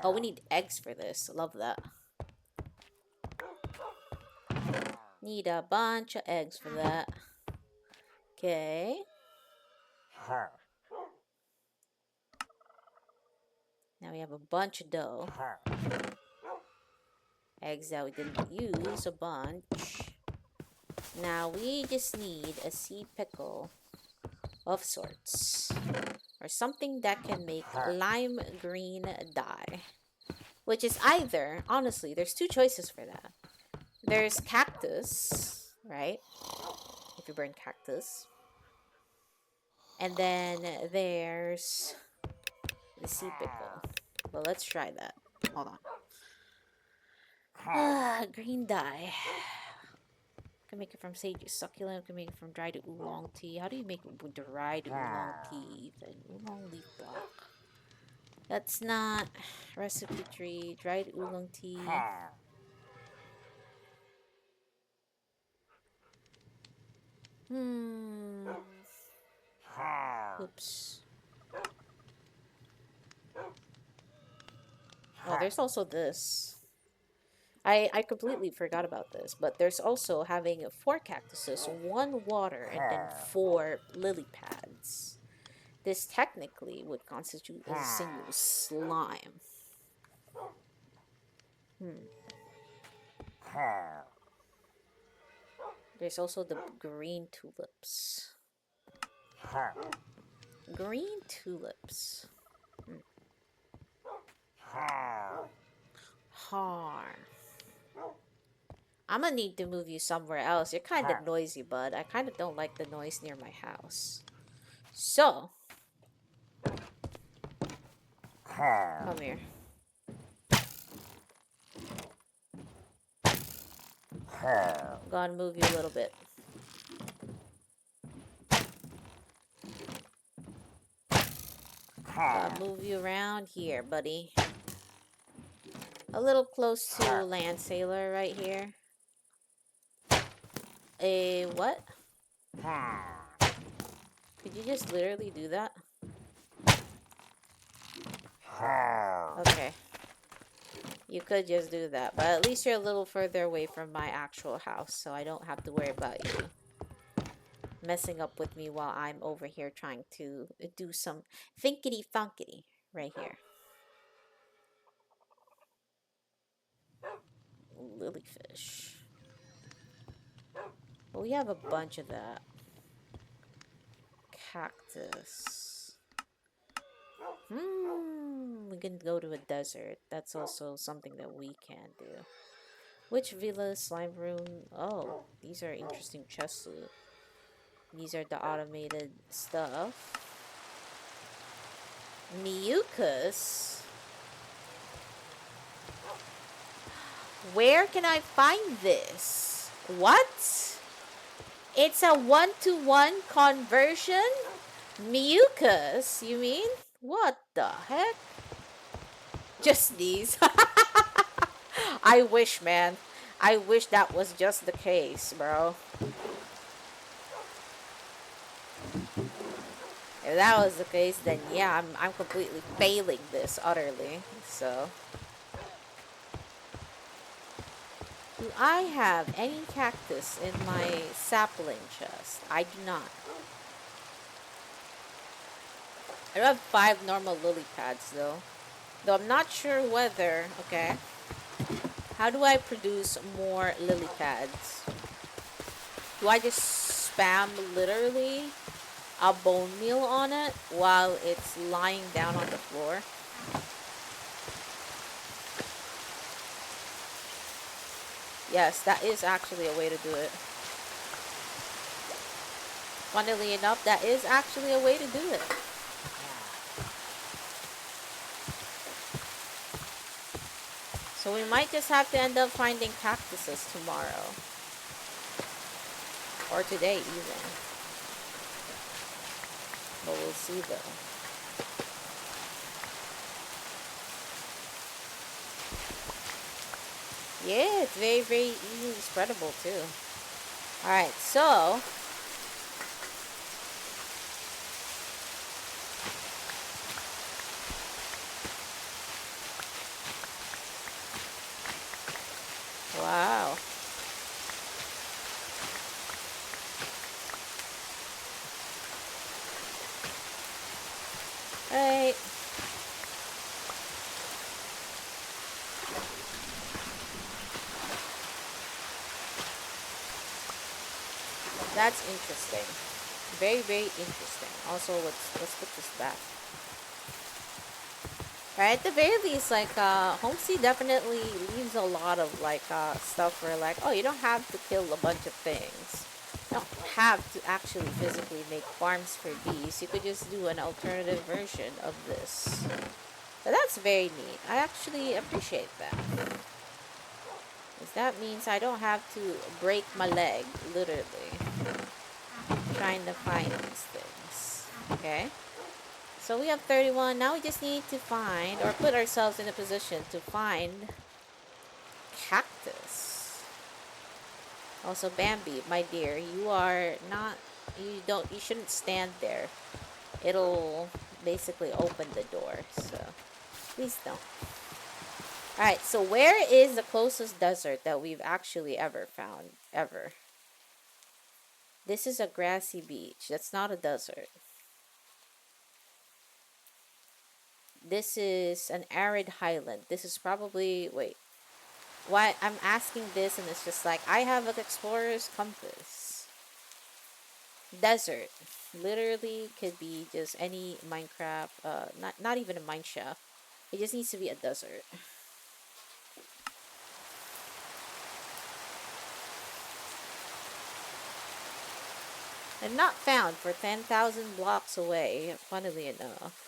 Oh, we need eggs for this. Love that. Need a bunch of eggs for that. Okay. Now we have a bunch of dough. Eggs that we didn't use, a bunch. Now we just need a sea pickle of sorts. Or something that can make lime green dye. Which is either, honestly, there's two choices for that. There's cactus, right? If you burn cactus. And then there's the sea pickle. Well, let's try that. Hold on. Green dye. Can make it from sage succulent. Can make it from dried oolong tea. How do you make dried oolong tea? Even oolong leaf block. That's not recipe tree. Dried oolong tea. Oops. Oh, there's also this. I completely forgot about this, but there's also having 4 cactuses, 1 water, and then 4 lily pads. This technically would constitute a single slime. There's also the green tulips. Green tulips. Har. I'm gonna need to move you somewhere else. You're kind of noisy, bud. I kind of don't like the noise near my house. So, come here. I'm gonna move you a little bit. Move you around here, buddy. A little close to Land Sailor right here. A what? Could you just literally do that? Okay. You could just do that, but at least you're a little further away from my actual house, so I don't have to worry about you messing up with me while I'm over here trying to do some finkity-funkity right here. Lilyfish. Well, we have a bunch of that. Cactus. We can go to a desert. That's also something that we can do. Which villa, slime room? Oh, these are interesting chest loot. These are the automated stuff. Mucus? Where can I find this? What? It's a 1-to-1 conversion? Mucus, you mean? What the heck? Just these. I wish, man. I wish that was just the case, bro. If that was the case, then yeah, I'm completely failing this utterly. So Do I have any cactus in my sapling chest? I do not. I do have 5 normal lily pads though. Though I'm not sure whether, okay. How do I produce more lily pads? Do I just spam literally a bone meal on it while it's lying down on the floor? Yes, that is actually a way to do it. Funnily enough, that is actually a way to do it. So we might just have to end up finding cactuses tomorrow. Or today even. But we'll see though. Yeah, it's very, very easily spreadable too. Alright, so wow. Alright. That's interesting. Very, very interesting. Also, let's put this back. Right, at the very least, like, Homestead definitely leaves a lot of, like, stuff where, like, oh, you don't have to kill a bunch of things. You don't have to actually physically make farms for bees. You could just do an alternative version of this. So that's very neat. I actually appreciate that. Because that means I don't have to break my leg, literally, trying to find these things. Okay? So we have 31. Now we just need to find, or put ourselves in a position to find cactus. Also, Bambi, my dear, you are not, you shouldn't stand there. It'll basically open the door, so please don't. Alright, so where is the closest desert that we've actually ever found? Ever. This is a grassy beach. That's not a desert. This is an arid highland. This is probably, wait. Why I'm asking this and it's just like, I have an explorer's compass. Desert. Literally could be just any Minecraft, not even a mineshaft. It just needs to be a desert. And not found for 10,000 blocks away, funnily enough.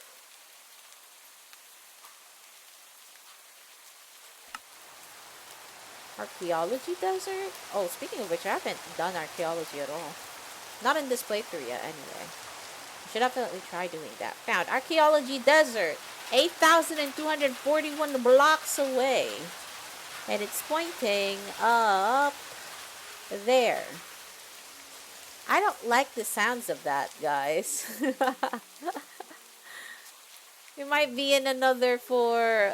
Archaeology desert? Oh, speaking of which, I haven't done archaeology at all. Not in this playthrough yet, anyway. I should definitely try doing that. Found archaeology desert. 8,241 blocks away. And it's pointing up there. I don't like the sounds of that, guys. We might be in another for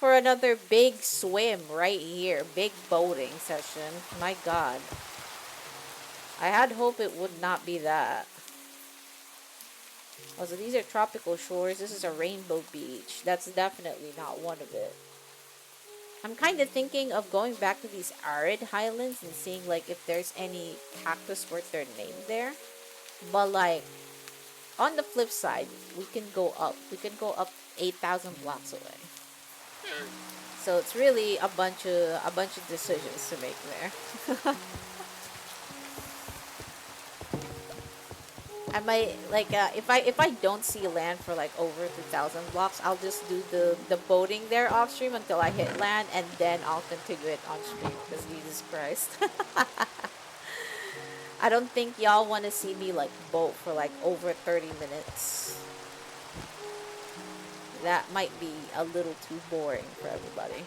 another big swim right here. Big boating session. My god. I had hoped it would not be that. Also, these are tropical shores. This is a rainbow beach. That's definitely not one of it. I'm kind of thinking of going back to these arid highlands and seeing, like, if there's any cactus worth their name there. But, like, on the flip side, we can go up. We can go up 8,000 blocks away. So it's really a bunch of decisions to make there. I might, like, if I don't see land for like over 2,000 blocks, I'll just do the boating there off stream until I hit land, and then I'll continue it on stream. Because Jesus Christ, I don't think y'all want to see me like boat for like over 30 minutes. That might be a little too boring for everybody.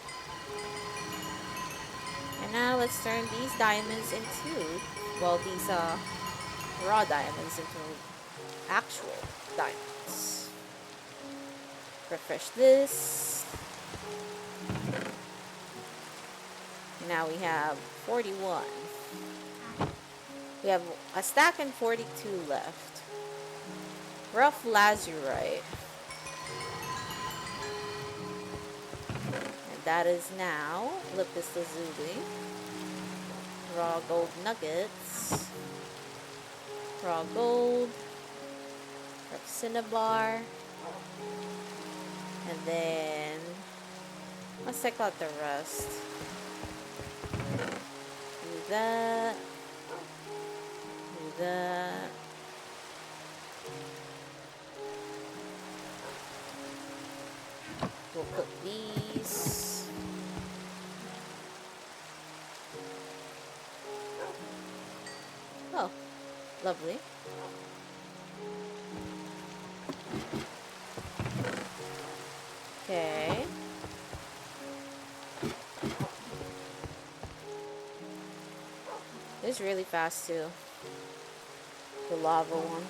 And now let's turn these diamonds into, well, these raw diamonds into actual diamonds. Refresh this. Now we have 41. We have a stack and 42 left. Rough lazurite. And that is now lapis lazuli. Raw gold nuggets. Raw gold. Cinnabar. And then let's check out the rest. Do that. Do that. We'll cook these. Oh, lovely. Okay. This is really fast too. The lava one.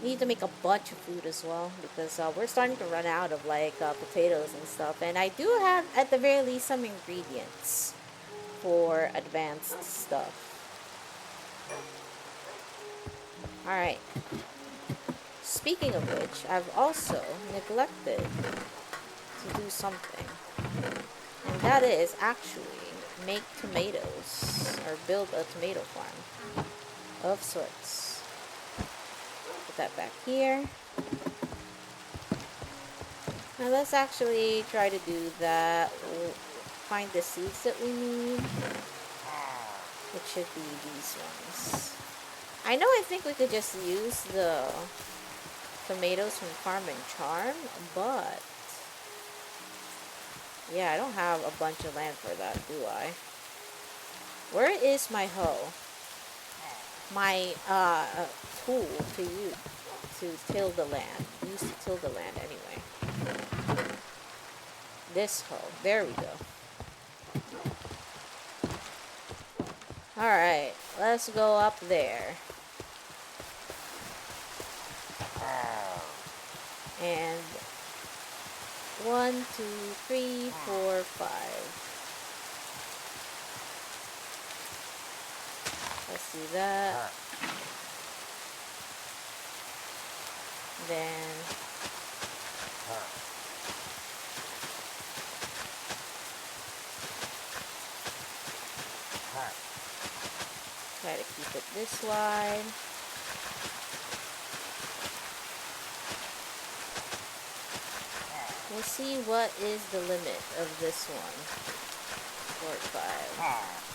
We need to make a bunch of food as well because we're starting to run out of like potatoes and stuff. And I do have at the very least some ingredients for advanced stuff. Alright. Speaking of which, I've also neglected to do something. And that is actually make tomatoes or build a tomato farm of sorts. Put that back here. Now let's actually try to do that. We'll find the seeds that we need. It should be these ones. I know I think we could just use the tomatoes from Farm and Charm, but yeah, I don't have a bunch of land for that, do I? Where is my hoe? My tool to use to till the land. Use to till the land anyway. This hoe. There we go. Alright, let's go up there. And 1, 2, 3, 4, 5. Let's do that. Then try to keep it this wide. We'll see what is the limit of this one. 4, 5.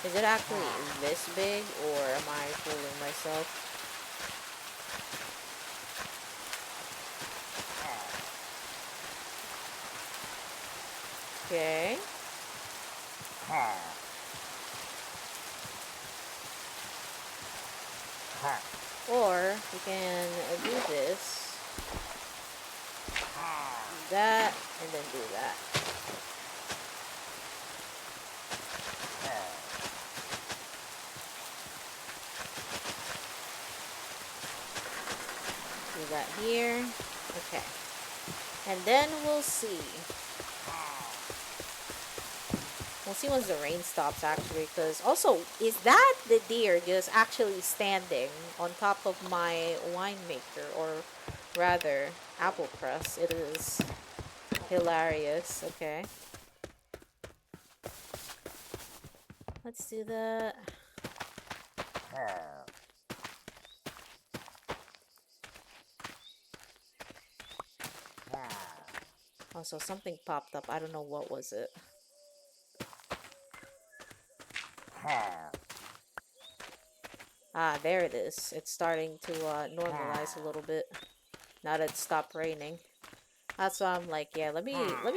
Is it actually this big, or am I fooling myself? Okay. Or we can do this, do that, and then do that. Do that here. Okay. And then we'll see. We'll see once the rain stops, actually, because also, is that the deer just actually standing on top of my winemaker, or rather, apple press? It is hilarious. Okay. Let's do that. Also, something popped up. I don't know what was it. Ah, there it is. It's starting to normalize a little bit now that it stopped raining. That's why I'm like, yeah, let me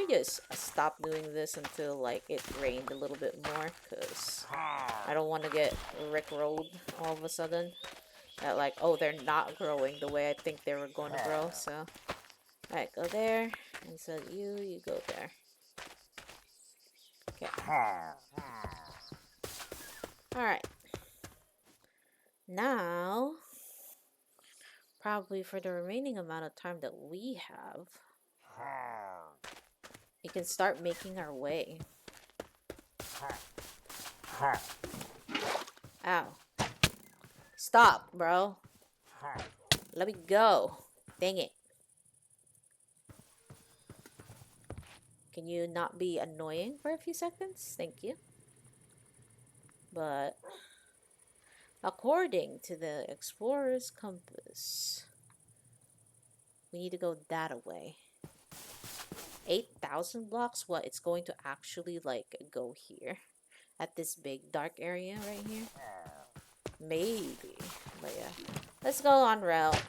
just stop doing this until like it rained a little bit more, cause I don't want to get rickrolled all of a sudden. That like, oh, they're not growing the way I think they were going to grow. So, alright, go there, and so you go there. Okay. Alright. Now, probably for the remaining amount of time that we have, we can start making our way. Ow. Stop, bro. Let me go. Dang it. Can you not be annoying for a few seconds? Thank you. But according to the explorer's compass, we need to go that way. 8,000 blocks? What? It's going to actually, like, go here. At this big dark area right here? Maybe. But yeah. Let's go on route.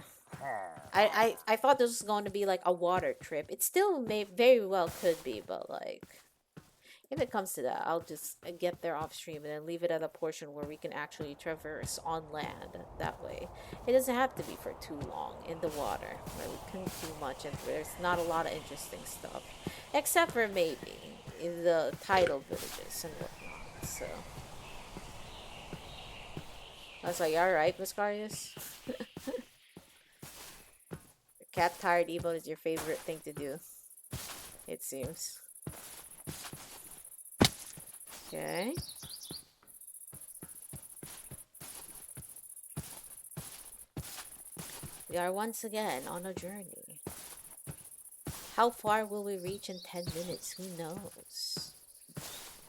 I thought this was going to be like a water trip. It still may very well could be, but like if it comes to that, I'll just get there off stream and then leave it at a portion where we can actually traverse on land that way. It doesn't have to be for too long in the water where we couldn't do much and there's not a lot of interesting stuff. Except for maybe in the tidal villages and whatnot. So I was like, alright, Viscarius? Cat tired emote is your favorite thing to do, it seems. Okay. We are once again on a journey. How far will we reach in 10 minutes? Who knows?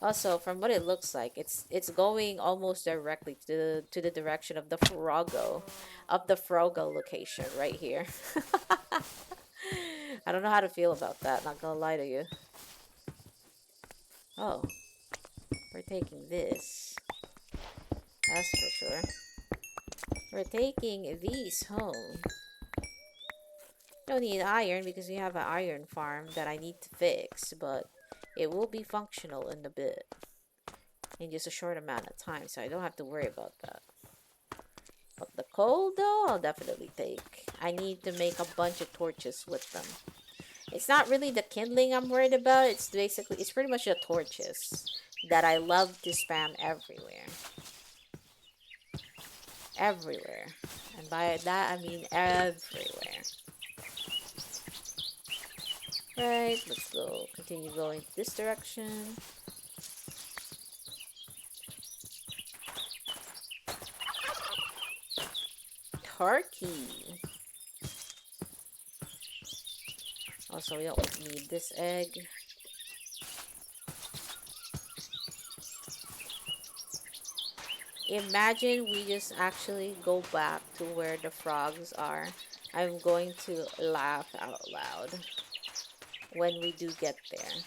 Also, from what it looks like, it's going almost directly to the direction of the Frogo location right here. I don't know how to feel about that, not gonna lie to you. Oh, we're taking this. That's for sure. We're taking these home. Don't need iron because we have an iron farm that I need to fix, but it will be functional in a bit. In just a short amount of time, so I don't have to worry about that. But the coal, though, I'll definitely take. I need to make a bunch of torches with them. It's not really the kindling I'm worried about. It's pretty much the torches that I love to spam everywhere. Everywhere. And by that, I mean everywhere. Right, let's go. Continue going this direction. Turkey. Also, we don't need this egg. Imagine we just actually go back to where the frogs are. I'm going to laugh out loud when we do get there.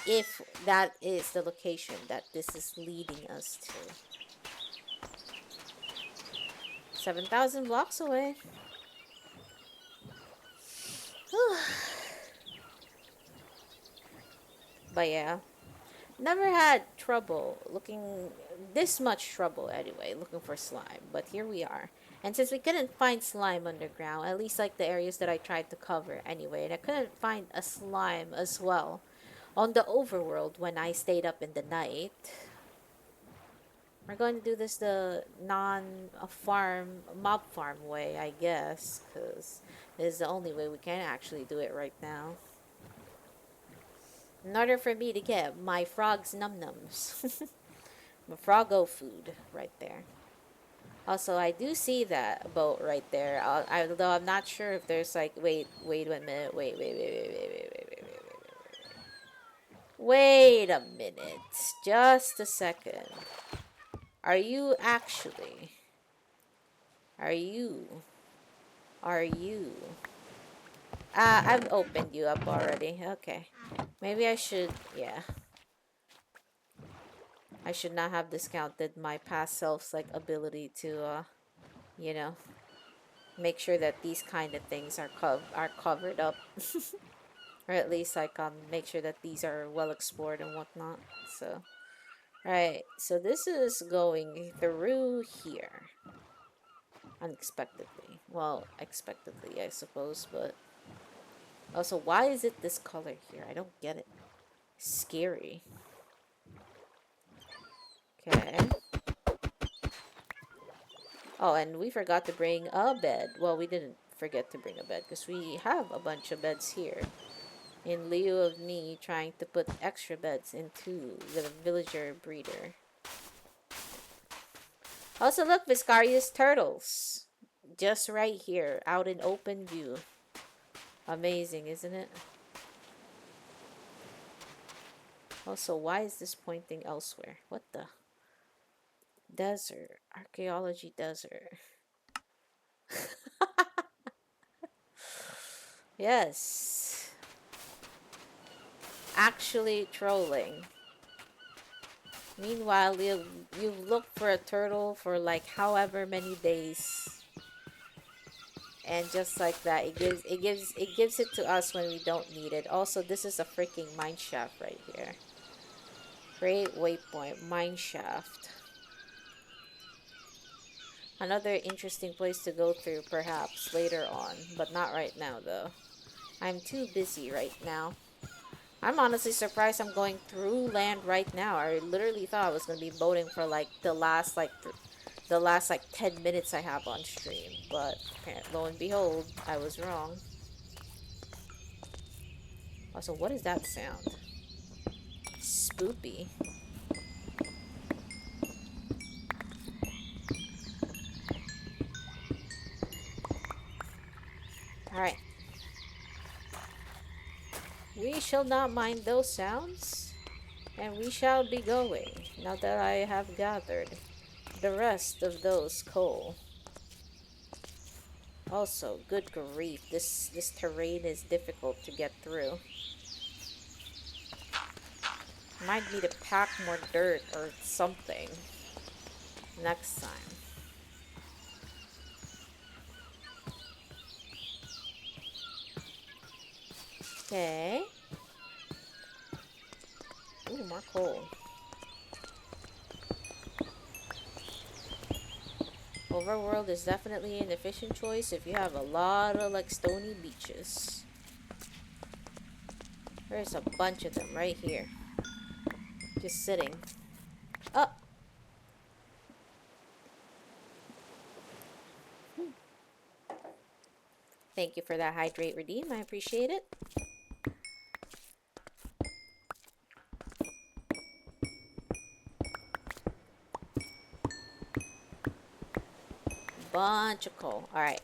If that is the location that this is leading us to. 7,000 blocks away. But yeah, never had trouble this much trouble anyway, looking for slime. But here we are. And since we couldn't find slime underground, at least like the areas that I tried to cover anyway, and I couldn't find a slime as well on the overworld when I stayed up in the night, we're going to do this the mob farm way, I guess, because this is the only way we can actually do it right now. In order for me to get my frog's num-nums. My froggo food right there. Also, I do see that boat right there. Although I'm not sure if there's like, wait a minute. Wait a minute. Just a second. Are you actually? Are you? I've opened you up already. Okay. Maybe I should, yeah. I should not have discounted my past self's like ability to, you know, make sure that these kind of things are covered up. Or at least like make sure that these are well explored and whatnot. So right, so this is going through here. Unexpectedly. Well, expectedly, I suppose, but Also, why is it this color here? I don't get it. Scary. Okay. Oh, and we forgot to bring a bed. Well, we didn't forget to bring a bed because we have a bunch of beds here. In lieu of me trying to put extra beds into the villager breeder. Also, look, Viscarius turtles. Just right here, out in open view. Amazing, isn't it? Also, why is this pointing elsewhere? What the? Desert. Archaeology desert. Yes. Actually trolling. Meanwhile, you've looked for a turtle for like however many days. And just like that, it gives it to us when we don't need it. Also, this is a freaking mine shaft right here. Great waypoint, mine shaft. Another interesting place to go through perhaps later on, but not right now though. I'm too busy right now. I'm honestly surprised I'm going through land right now. I literally thought I was going to be boating for like the last 10 minutes I have on stream, but lo and behold, I was wrong. Also, what is that sound? Spoopy. Alright. We shall not mind those sounds, and we shall be going, now that I have gathered the rest of those coal. Also, good grief, this terrain is difficult to get through. Might need to pack more dirt or something next time. Okay. Ooh, more coal. Overworld is definitely an efficient choice if you have a lot of like stony beaches. There's a bunch of them right here. Just sitting. Oh! Thank you for that hydrate redeem. I appreciate it. Bunch of coal. Alright.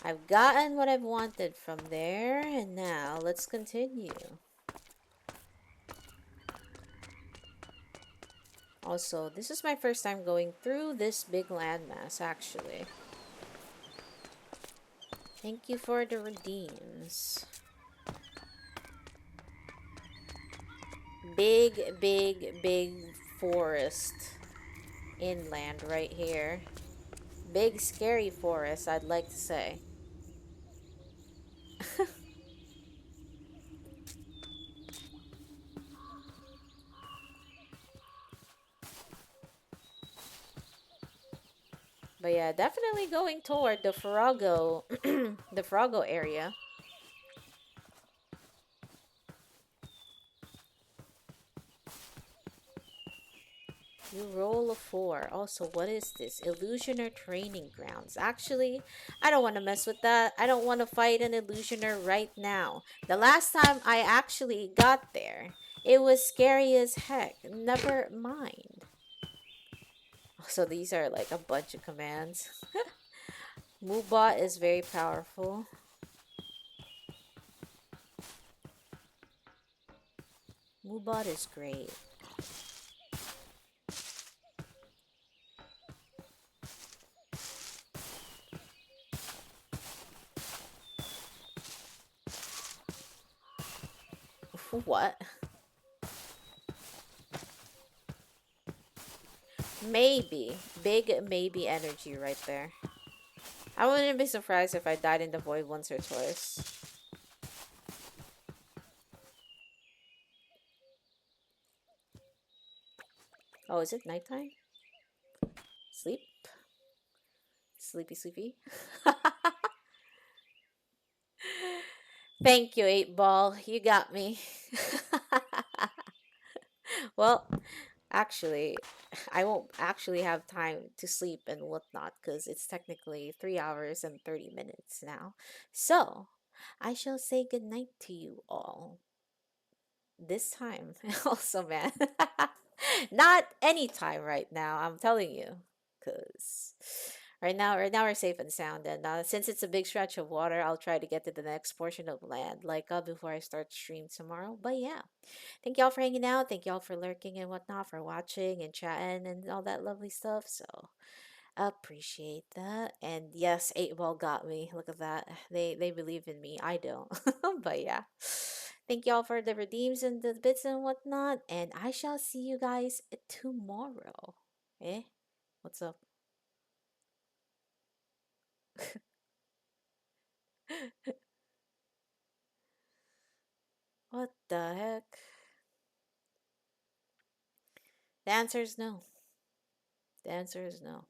I've gotten what I've wanted from there, and now let's continue. Also, this is my first time going through this big landmass, actually. Thank you for the redeems. Big, big, big forest inland right here. Big, scary forest, I'd like to say. But yeah, definitely going toward the Farago, the Farago area. You roll a 4. Also, what is this? Illusioner training grounds. Actually, I don't want to mess with that. I don't want to fight an illusioner right now. The last time I actually got there, it was scary as heck. Never mind. So these are like a bunch of commands. Moobot is very powerful. Moobot is great. What? Maybe. Big maybe energy right there. I wouldn't be surprised if I died in the void once or twice. Oh, is it nighttime? Sleep? Sleepy, sleepy? Thank you, 8 Ball. You got me. Well, actually, I won't actually have time to sleep and whatnot because it's technically 3 hours and 30 minutes now. So, I shall say goodnight to you all this time. Also, man. Not anytime right now, I'm telling you. Because right now we're safe and sound. And since it's a big stretch of water, I'll try to get to the next portion of land, like before I start stream tomorrow. But yeah, thank y'all for hanging out. Thank y'all for lurking and whatnot, for watching and chatting and all that lovely stuff. So appreciate that. And yes, 8 Ball got me. Look at that. They believe in me. I don't. But yeah. Thank y'all for the redeems and the bits and whatnot. And I shall see you guys tomorrow. Eh? What's up? What the heck? The answer is no. The answer is no.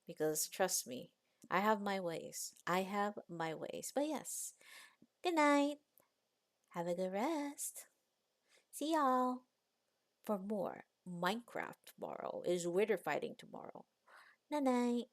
Because trust me, I have my ways. I have my ways. But yes, good night. Have a good rest. See y'all for more Minecraft tomorrow. Is Wither fighting tomorrow? Night night.